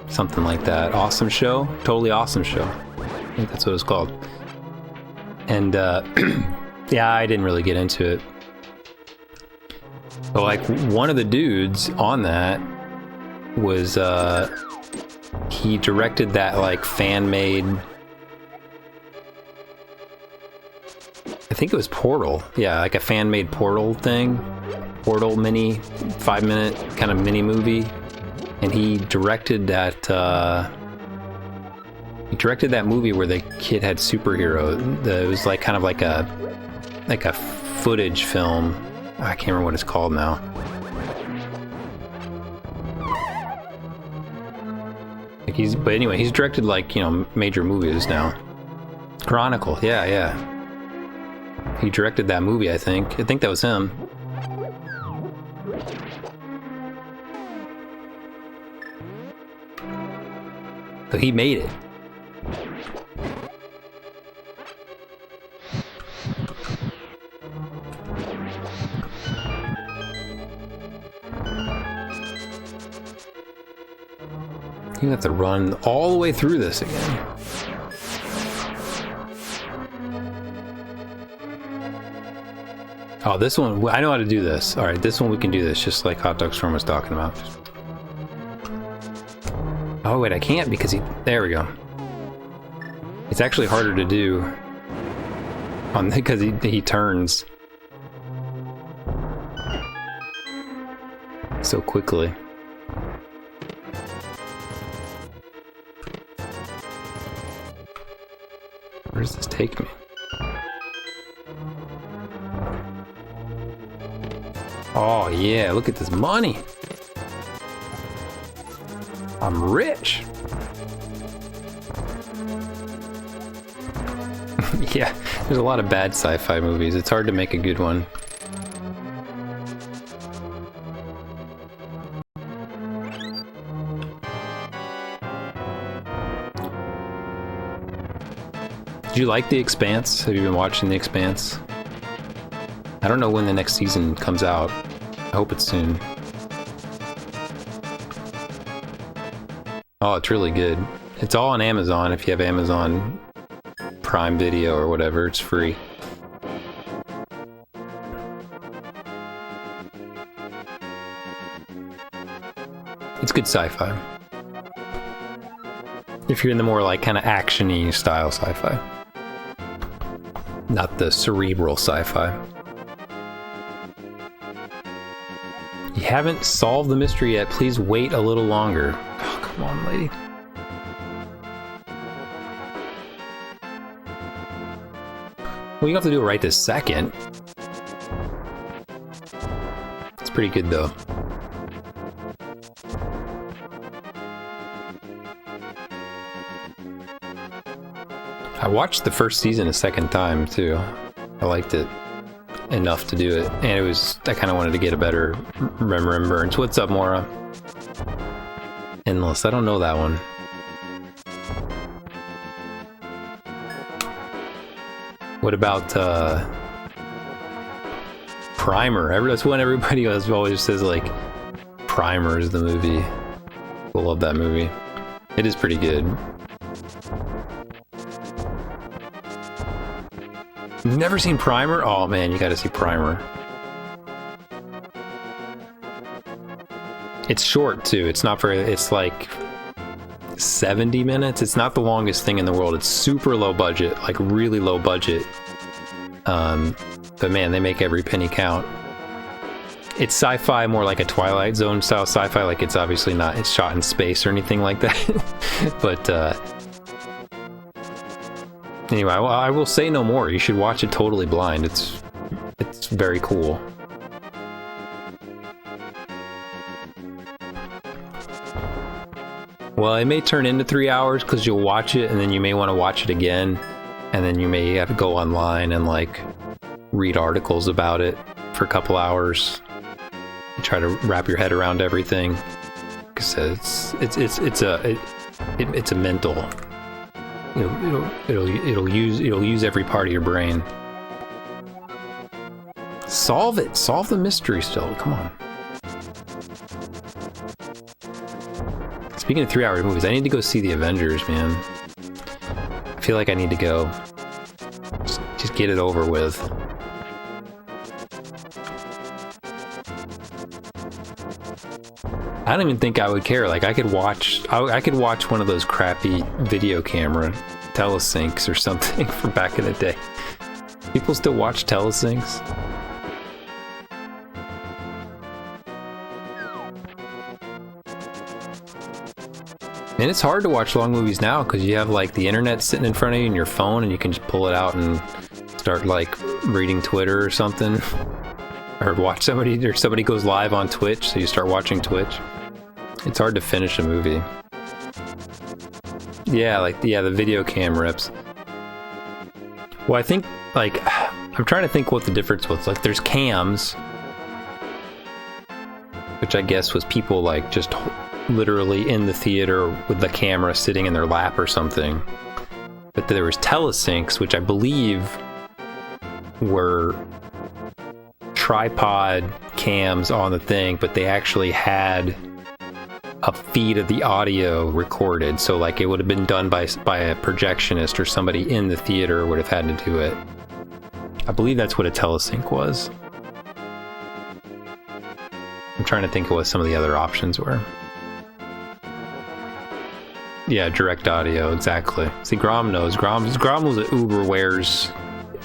something like that. Awesome Show, Totally Awesome Show. I think that's what it's called. And yeah, I didn't really get into it. But like one of the dudes on that was he directed that like fan-made, I think it was Portal. Yeah, like a fan-made Portal thing. Portal mini, 5-minute kind of mini movie. And he directed that movie where the kid had superhero. It was like kind of like a footage film. I can't remember what it's called now. Like but anyway, he's directed like, you know, major movies now. Chronicle, yeah. He directed that movie, I think. I think that was him. So he made it. You have to run all the way through this again. Oh, this one, I know how to do this. All right, this one we can do this, just like Hot Dog Storm was talking about. Oh wait, I can't because there we go. It's actually harder to do because he turns so quickly. Where does this take me? Oh yeah, look at this money. I'm rich. Yeah, there's a lot of bad sci-fi movies. It's hard to make a good one. Did you like The Expanse? Have you been watching The Expanse? I don't know when the next season comes out. I hope it's soon. Oh, it's really good. It's all on Amazon if you have Amazon Prime Video or whatever. It's free. It's good sci-fi. If you're in the more like kind of action-y style sci-fi. Not the cerebral sci-fi. You haven't solved the mystery yet. Please wait a little longer. Oh, come on, lady. Well, you don't have to do it right this second. It's pretty good, though. I watched the first season a second time, too. I liked it enough to do it, and I kind of wanted to get a better remembrance. What's up, Mora? Endless. I don't know that one. What about Primer? That's when everybody always says like Primer is the movie. I love that movie. It is pretty good. Never seen Primer? Oh man, you gotta see Primer. It's short too. It's not very, it's like 70 minutes. It's not the longest thing in the world. It's super low budget, like really low budget. But man, they make every penny count. It's sci-fi, more like a Twilight Zone style sci-fi. Like it's obviously not, it's shot in space or anything like that. But anyway, I will say no more. You should watch it totally blind. It's very cool. Well, it may turn into 3 hours because you'll watch it and then you may want to watch it again, and then you may have to go online and like read articles about it for a couple hours and try to wrap your head around everything, because it's a mental. It'll use every part of your brain. Solve it. Solve the mystery still. Come on. Speaking of 3 hour movies, I need to go see The Avengers, man. I feel like I need to go. Just get it over with. I don't even think I would care. Like I could watch one of those crappy video camera telesinks or something from back in the day. People still watch telesinks? And it's hard to watch long movies now because you have like the internet sitting in front of you and your phone, and you can just pull it out and start like reading Twitter or something, or watch somebody, or somebody goes live on Twitch, so you start watching Twitch. It's hard to finish a movie. Yeah, the video cam rips. Well, I think like I'm trying to think what the difference was. Like there's cams, which I guess was people like just literally in the theater with the camera sitting in their lap or something. But there was telesinks, which I believe were tripod cams on the thing, but they actually had a feed of the audio recorded. So like it would have been done by a projectionist, or somebody in the theater would have had to do it. I believe that's what a telesync was. I'm trying to think of what some of the other options were. Yeah, direct audio, exactly. See, Grom knows. Grom was an Uberwares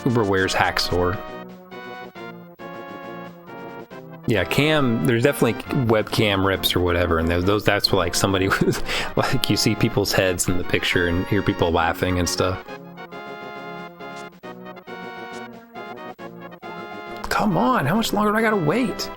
hacksaw. Yeah, cam. There's definitely webcam rips or whatever, and that's what, like, somebody was like, you see people's heads in the picture and hear people laughing and stuff. Come on, how much longer do I gotta wait?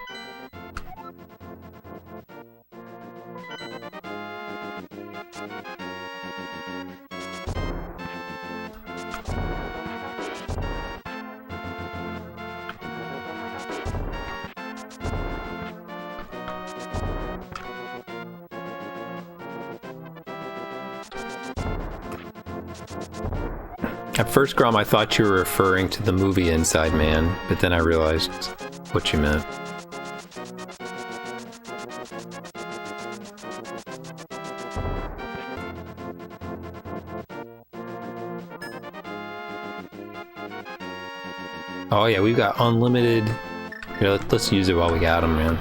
At first, Grom, I thought you were referring to the movie Inside Man, but then I realized what you meant. Oh yeah, we've got unlimited. Here, let's use it while we got them, man.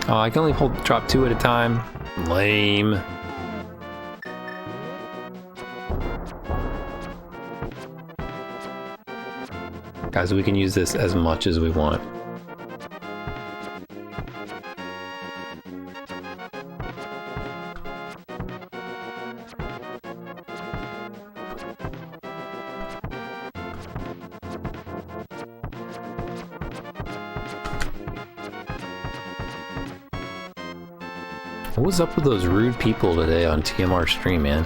Oh, I can only drop 2 at a time. Lame. Guys, we can use this as much as we want. What was up with those rude people today on TMR stream, man?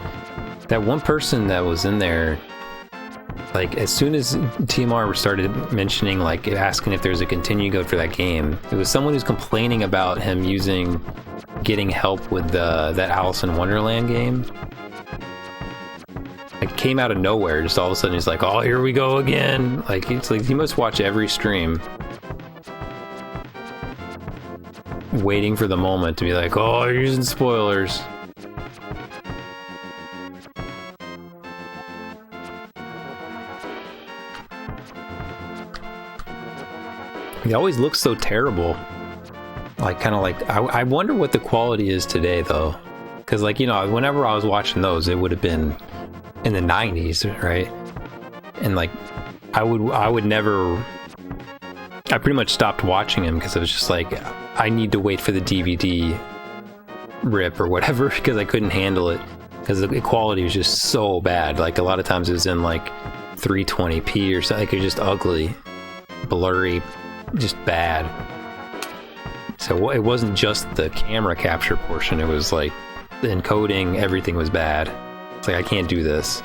That one person that was in there, like, as soon as TMR started mentioning, like, asking if there's a continue code for that game, it was someone who's complaining about him getting help with that Alice in Wonderland game. It came out of nowhere, just all of a sudden he's like, oh, here we go again. Like, it's like, he must watch every stream, waiting for the moment to be like, oh, you're using spoilers. He always looks so terrible. Like, kind of like, I wonder what the quality is today, though. Because, like, you know, whenever I was watching those, it would have been in the 90s, right? And, like, I pretty much stopped watching him because it was just like, I need to wait for the DVD rip or whatever because I couldn't handle it. Because the quality was just so bad. Like, a lot of times it was in, like, 320p or something. Like, it was just ugly, blurry, just bad. So it wasn't just the camera capture portion, it was like the encoding, everything was bad. It's like, I can't do this.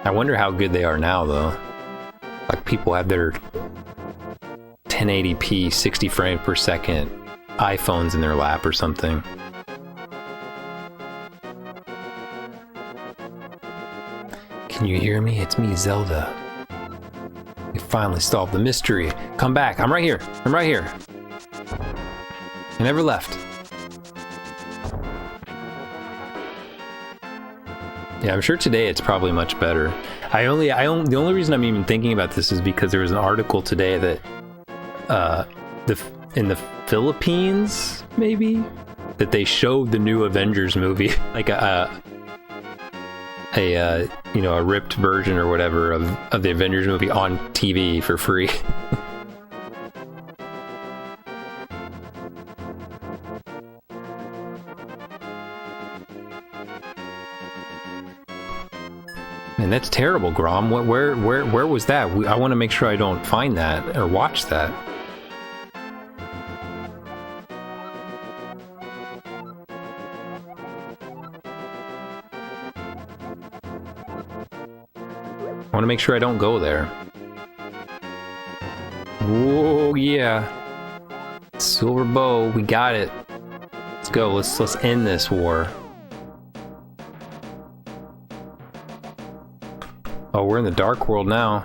I wonder how good they are now, though. Like, people have their 1080p 60 frames per second iPhones in their lap or something. Can you hear me? It's me, Zelda. We finally solved the mystery. Come back. I'm right here. I'm right here. I never left. Yeah, I'm sure today it's probably much better. The only reason I'm even thinking about this is because there was an article today that in the Philippines, maybe? That they showed the new Avengers movie, like a you know, a ripped version or whatever of the Avengers movie on TV for free. Man, that's terrible, Grom. Where was that? I want to make sure I don't find that or watch that. I want to make sure I don't go there. Whoa, yeah. Silver bow, we got it. Let's go. Let's end this war. Oh, we're in the dark world now.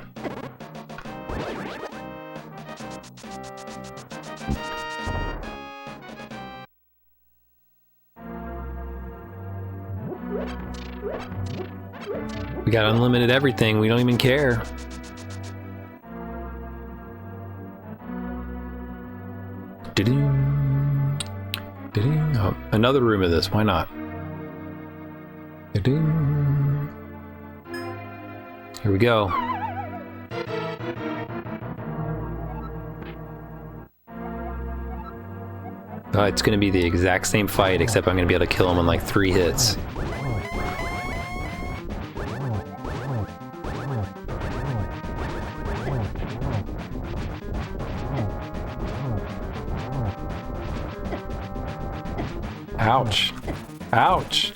We got unlimited everything. We don't even care. Oh, another room of this. Why not? Here we go. Oh, it's gonna be the exact same fight, except I'm gonna be able to kill him in like 3 hits. Ouch. Ouch.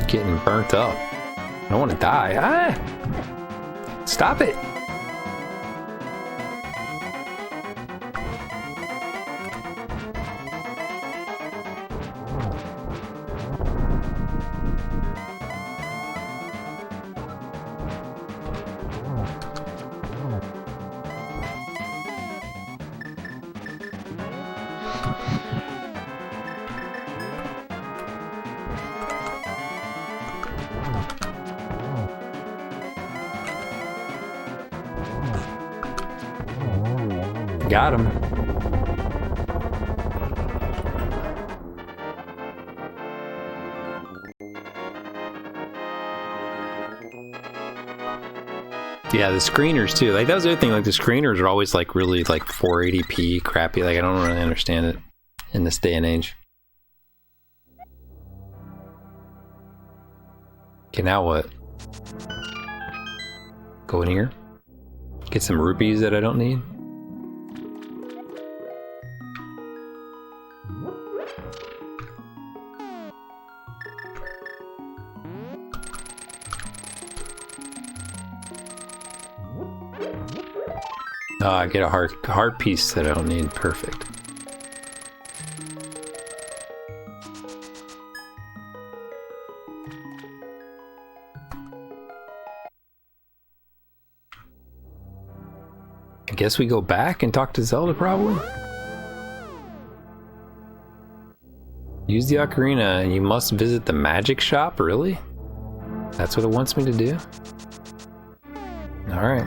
Getting burnt up. I don't want to die. Ah! Stop it. Got him. Yeah, the screeners too. Like that was the other thing. Like the screeners are always like really like 480p crappy. Like I don't really understand it in this day and age. Okay, now what? Go in here. Get some rupees that I don't need. Oh, I get a heart piece that I don't need. Perfect. I guess we go back and talk to Zelda, probably? Use the ocarina and you must visit the magic shop? Really? That's what it wants me to do? Alright.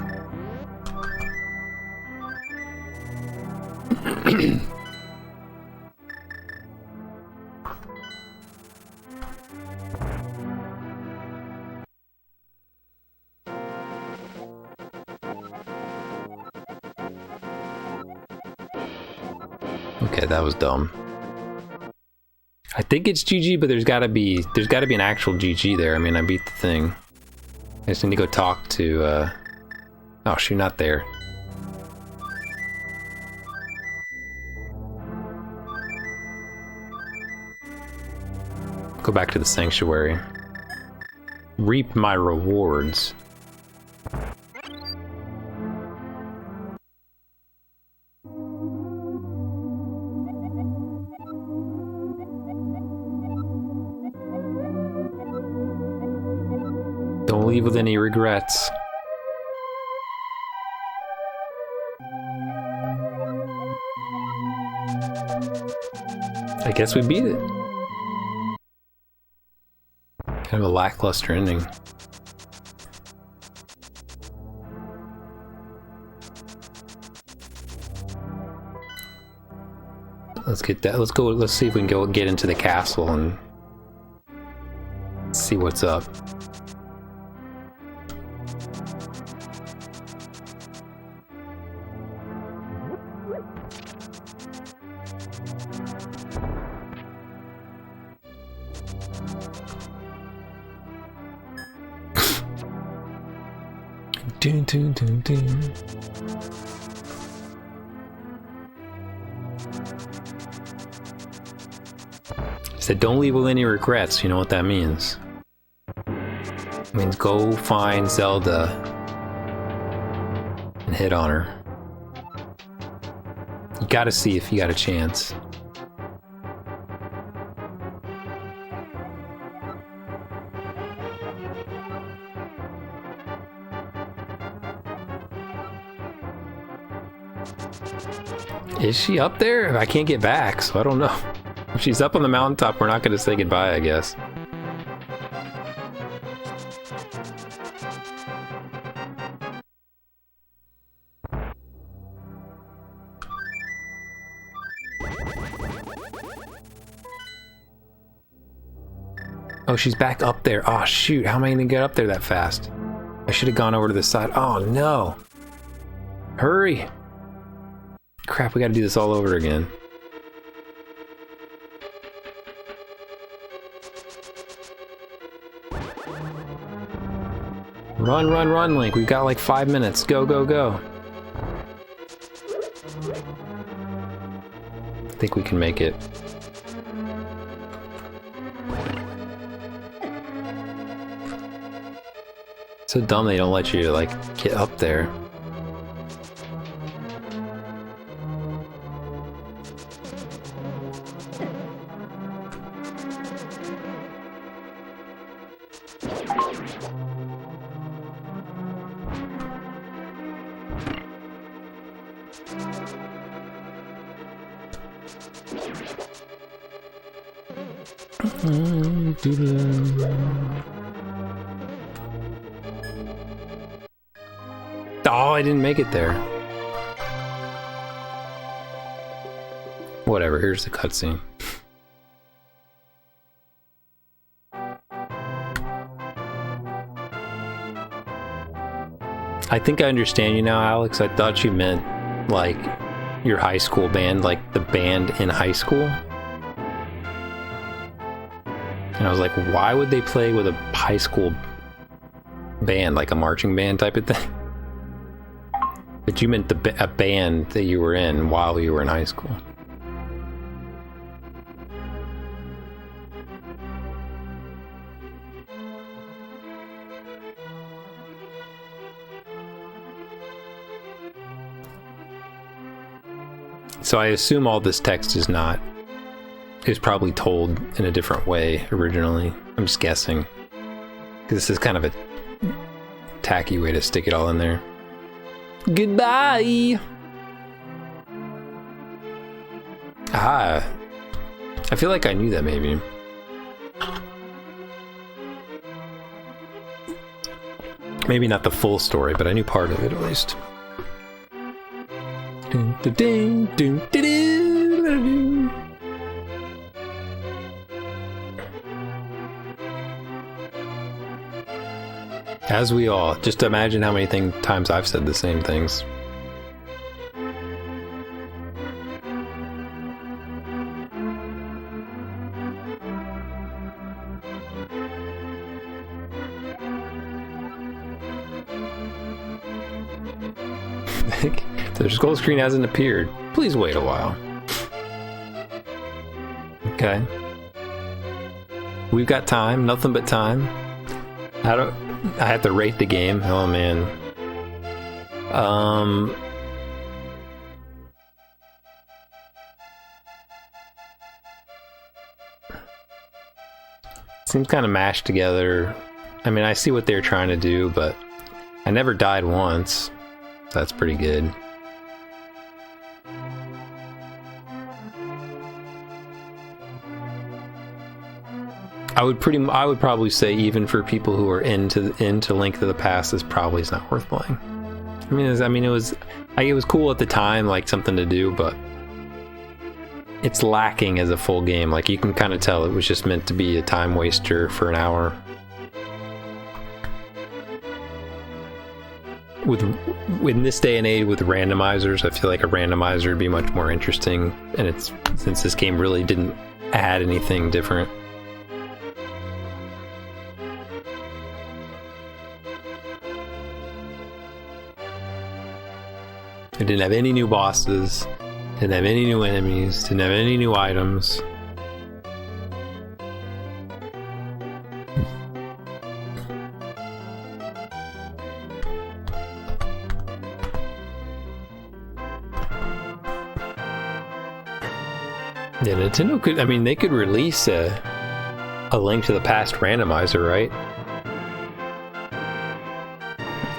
Okay, that was dumb. I think it's GG, but there's gotta be an actual GG there. I mean, I beat the thing. I just need to go talk to oh shoot, not there. Go back to the sanctuary. Reap my rewards. Don't leave with any regrets. I guess we beat it. Kind of a lackluster ending. Let's get that. Let's go. Let's see if we can go get into the castle and see what's up. Dun, dun, dun, dun. Said, don't leave with any regrets. You know what that means? It means go find Zelda and hit on her. You gotta see if you got a chance. Is she up there? I can't get back, so I don't know. If she's up on the mountaintop, we're not going to say goodbye, I guess. Oh, she's back up there. Oh, shoot. How am I going to get up there that fast? I should have gone over to the side. Oh, no. Hurry. Crap, we gotta do this all over again. Run, run, run, Link. We've got like 5 minutes. Go, go, go. I think we can make it. So dumb they don't let you, like, get up there. Oh, I didn't make it there. Whatever, here's the cutscene. I think I understand you now, Alex. I thought you meant, like, your high school band, like the band in high school. And I was like, why would they play with a high school band, like a marching band type of thing? But you meant a band that you were in while you were in high school. So I assume all this text is not... It was probably told in a different way originally. I'm just guessing. Because this is kind of a tacky way to stick it all in there. Goodbye! Ah. I feel like I knew that maybe. Maybe not the full story, but I knew part of it at least. As we all. Just imagine how many times I've said the same things. The scroll screen hasn't appeared. Please wait a while. Okay. We've got time. Nothing but time. I have to rate the game. Oh man. Seems kind of mashed together. I mean, I see what they're trying to do, but I never died once. That's pretty good. I would probably say even for people who are into Link to the Past, this probably is not worth playing. it was cool at the time, like something to do, but it's lacking as a full game. Like, you can kind of tell it was just meant to be a time waster for an hour. In this day and age with randomizers, I feel like a randomizer would be much more interesting, and it's since this game really didn't add anything different. It didn't have any new bosses, didn't have any new enemies, didn't have any new items. Yeah, Nintendo could, I mean, they could release a Link to the Past randomizer, right?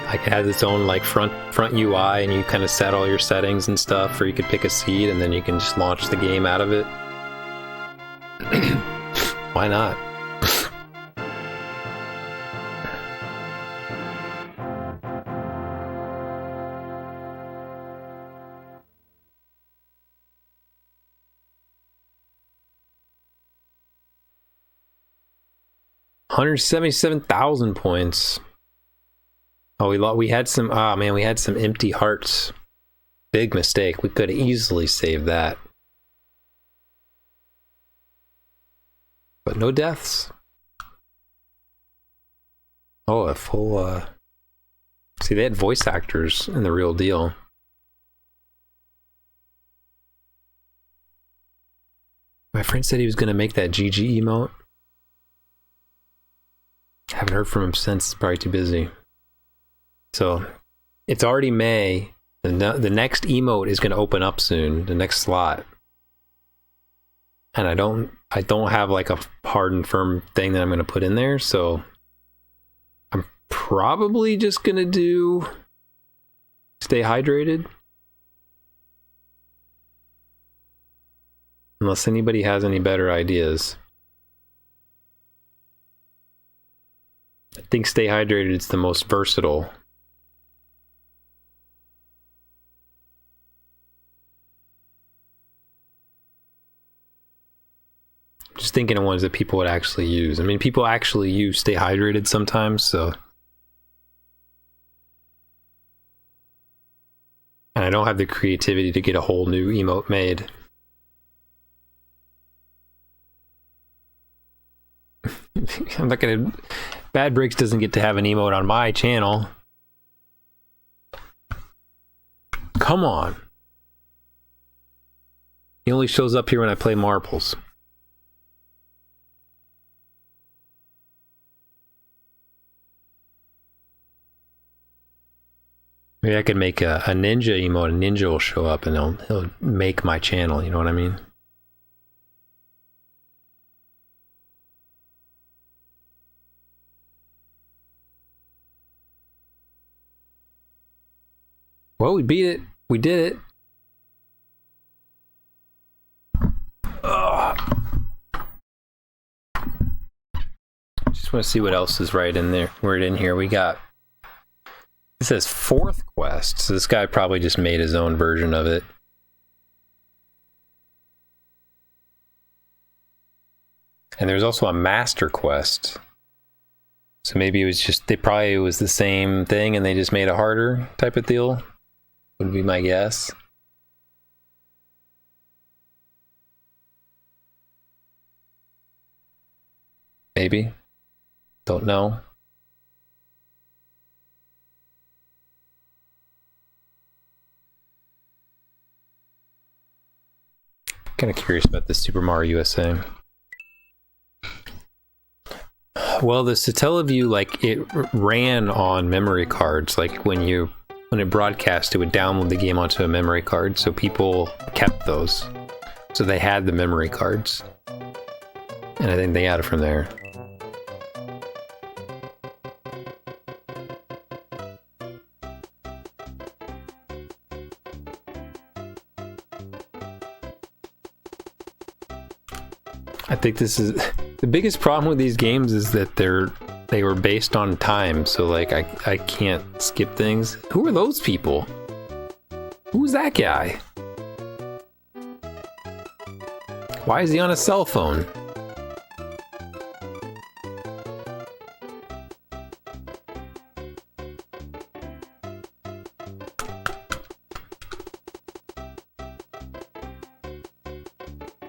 Like, it has its own like front UI, and you kind of set all your settings and stuff, or you could pick a seed and then you can just launch the game out of it. Why not? $177,000 points. Oh, we had some. Oh man, we had some empty hearts. Big mistake. We could have easily saved that. But no deaths. Oh, a full. See, they had voice actors in the real deal. My friend said he was going to make that GG emote. Haven't heard from him since. Probably too busy. So it's already May. The next emote is going to open up soon. The next slot, and I don't have like a hard and firm thing that I'm going to put in there. So I'm probably just going to do stay hydrated, unless anybody has any better ideas. I think stay hydrated is the most versatile. Just thinking of ones that people would actually use. I mean, people actually use stay hydrated sometimes, so. And I don't have the creativity to get a whole new emote made. I'm not gonna. Bad Bricks doesn't get to have an emote on my channel. Come on. He only shows up here when I play marbles. Maybe I could make a ninja emote. A ninja will show up and he'll make my channel. You know what I mean? Well, we beat it. We did it. Ugh. Just want to see what else is right in there. Right in here. We got. It says fourth quest. So this guy probably just made his own version of it. And there's also a master quest. So maybe it was just it was the same thing and they just made it harder type of deal. Would be my guess. Maybe. Don't know. Kind of curious about the Super Mario USA. Well, the Satellaview, like, it ran on memory cards. Like, when it broadcast, it would download the game onto a memory card, so people kept those. So they had the memory cards. And I think they got it from there. I think this is the biggest problem with these games is that they were based on time, so like I can't skip things. Who are those people? Who's that guy? Why is he on a cell phone?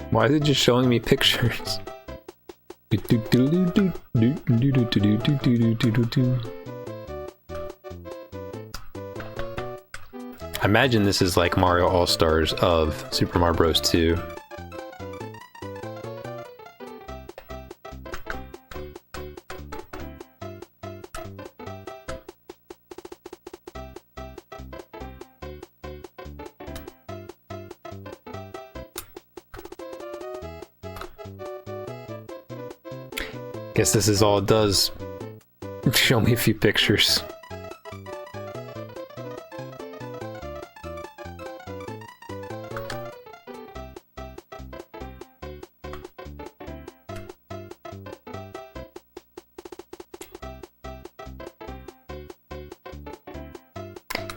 Why is it just showing me pictures? I imagine this is like Mario All-Stars of Super Mario Bros. 2. Guess this is all it does. Show me a few pictures.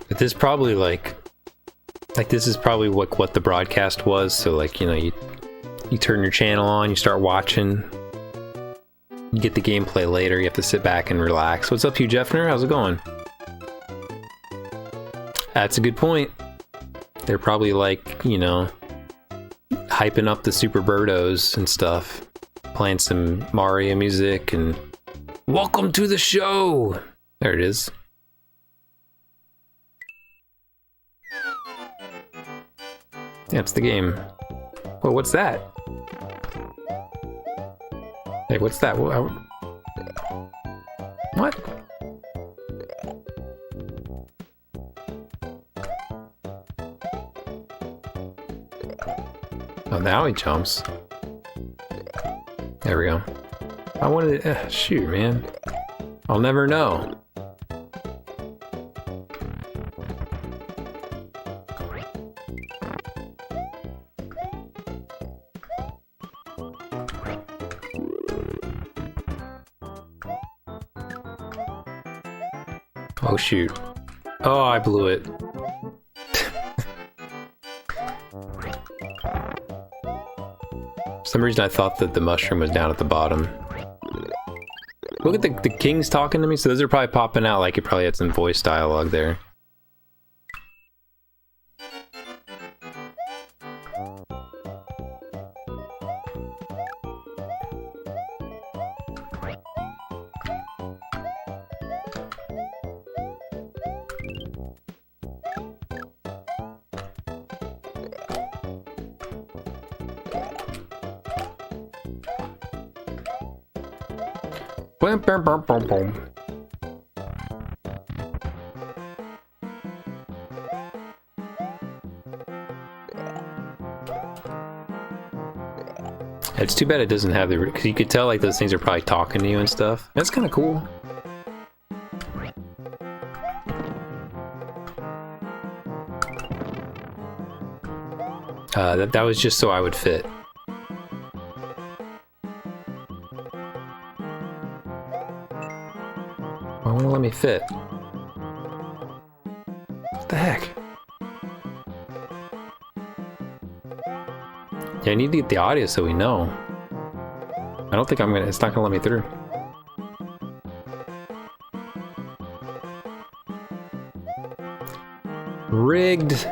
But this is probably like this is probably what the broadcast was. So like, you know, you turn your channel on, you start watching. You get the gameplay later, you have to sit back and relax. What's up, Hugh Jeffner? How's it going? That's a good point. They're probably like, you know, hyping up the Super Birdos and stuff. Playing some Mario music and... Welcome to the show! There it is. Yeah, it's the game. Whoa, what's that? Hey, what's that? What? Oh, now he jumps. There we go. I wanted to... shoot, man. I'll never know. Oh shoot. Oh, I blew it. For some reason I thought that the mushroom was down at the bottom. Look at the kings talking to me, so those are probably popping out like it probably had some voice dialogue there. Boom, boom, boom, boom, boom. It's too bad it doesn't have the... because you could tell like those things are probably talking to you and stuff. That's kind of cool. That was just so I would fit. Why won't it let me fit? What the heck? Yeah, I need to get the audio so we know. I don't think it's not gonna let me through. Rigged.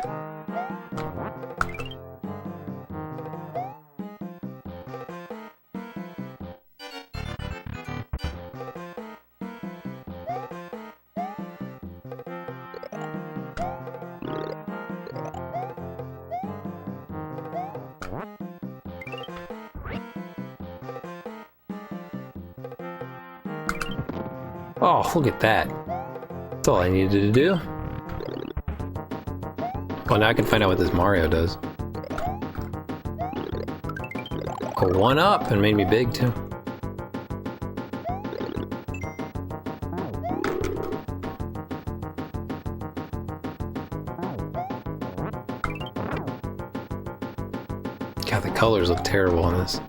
Oh, look at that. That's all I needed to do. Well, now I can find out what this Mario does. Oh, one up and made me big too. God, the colors look terrible on this.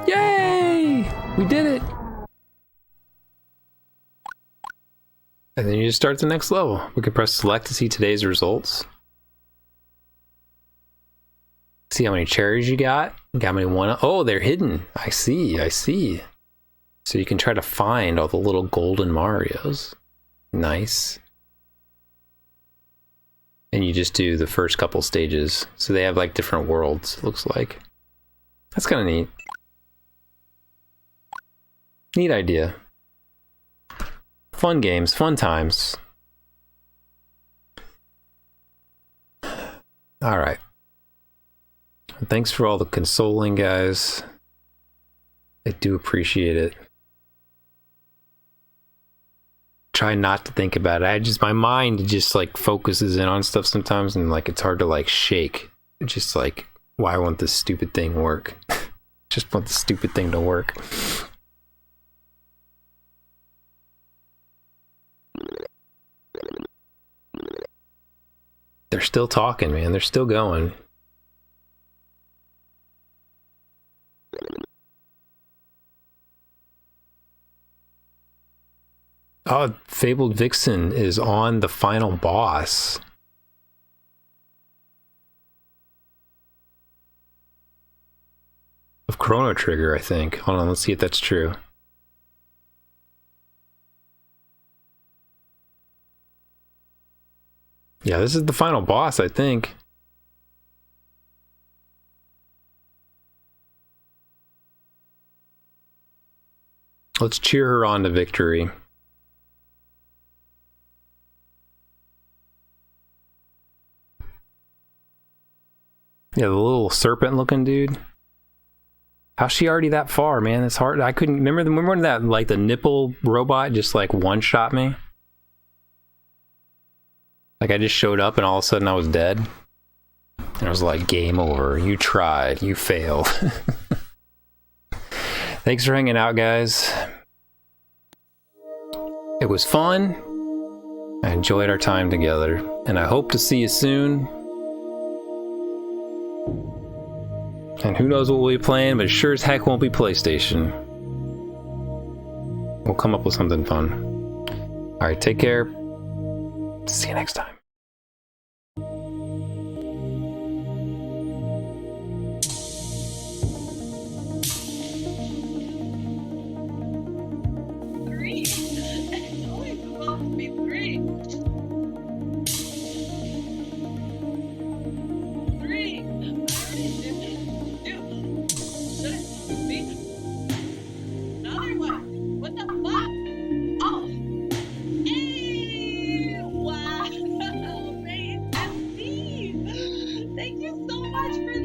Yay! We did it! And then you just start the next level. We can press select to see today's results. See how many cherries you got. Got many one. Oh, they're hidden. I see. I see. So you can try to find all the little golden Marios. Nice. And you just do the first couple stages. So they have like different worlds, it looks like. That's kind of neat. Neat idea. Fun games, fun times. All right. Thanks for all the consoling, guys. I do appreciate it. Try not to think about it. My mind just like focuses in on stuff sometimes, and like it's hard to like shake. It's just like, why won't this stupid thing work? Just want the stupid thing to work. They're still talking, man. They're still going. Oh, Fabled Vixen is on the final boss. Of Chrono Trigger, I think. Hold on, let's see if that's true. Yeah, this is the final boss, I think. Let's cheer her on to victory. Yeah, the little serpent looking dude. How's she already that far, man? It's hard. I couldn't remember when that, like, the nipple robot just like one shot me. Like I just showed up and all of a sudden I was dead. And I was like, game over. You tried. You failed. Thanks for hanging out, guys. It was fun. I enjoyed our time together. And I hope to see you soon. And who knows what we'll be playing, but it sure as heck won't be PlayStation. We'll come up with something fun. Alright, take care. See you next time. Three. It's always supposed to be three. Three. I already did it. Dude. Should it be? Another one. What the fuck? Oh. Hey! Wow! Ray and Steve! Thank you so much for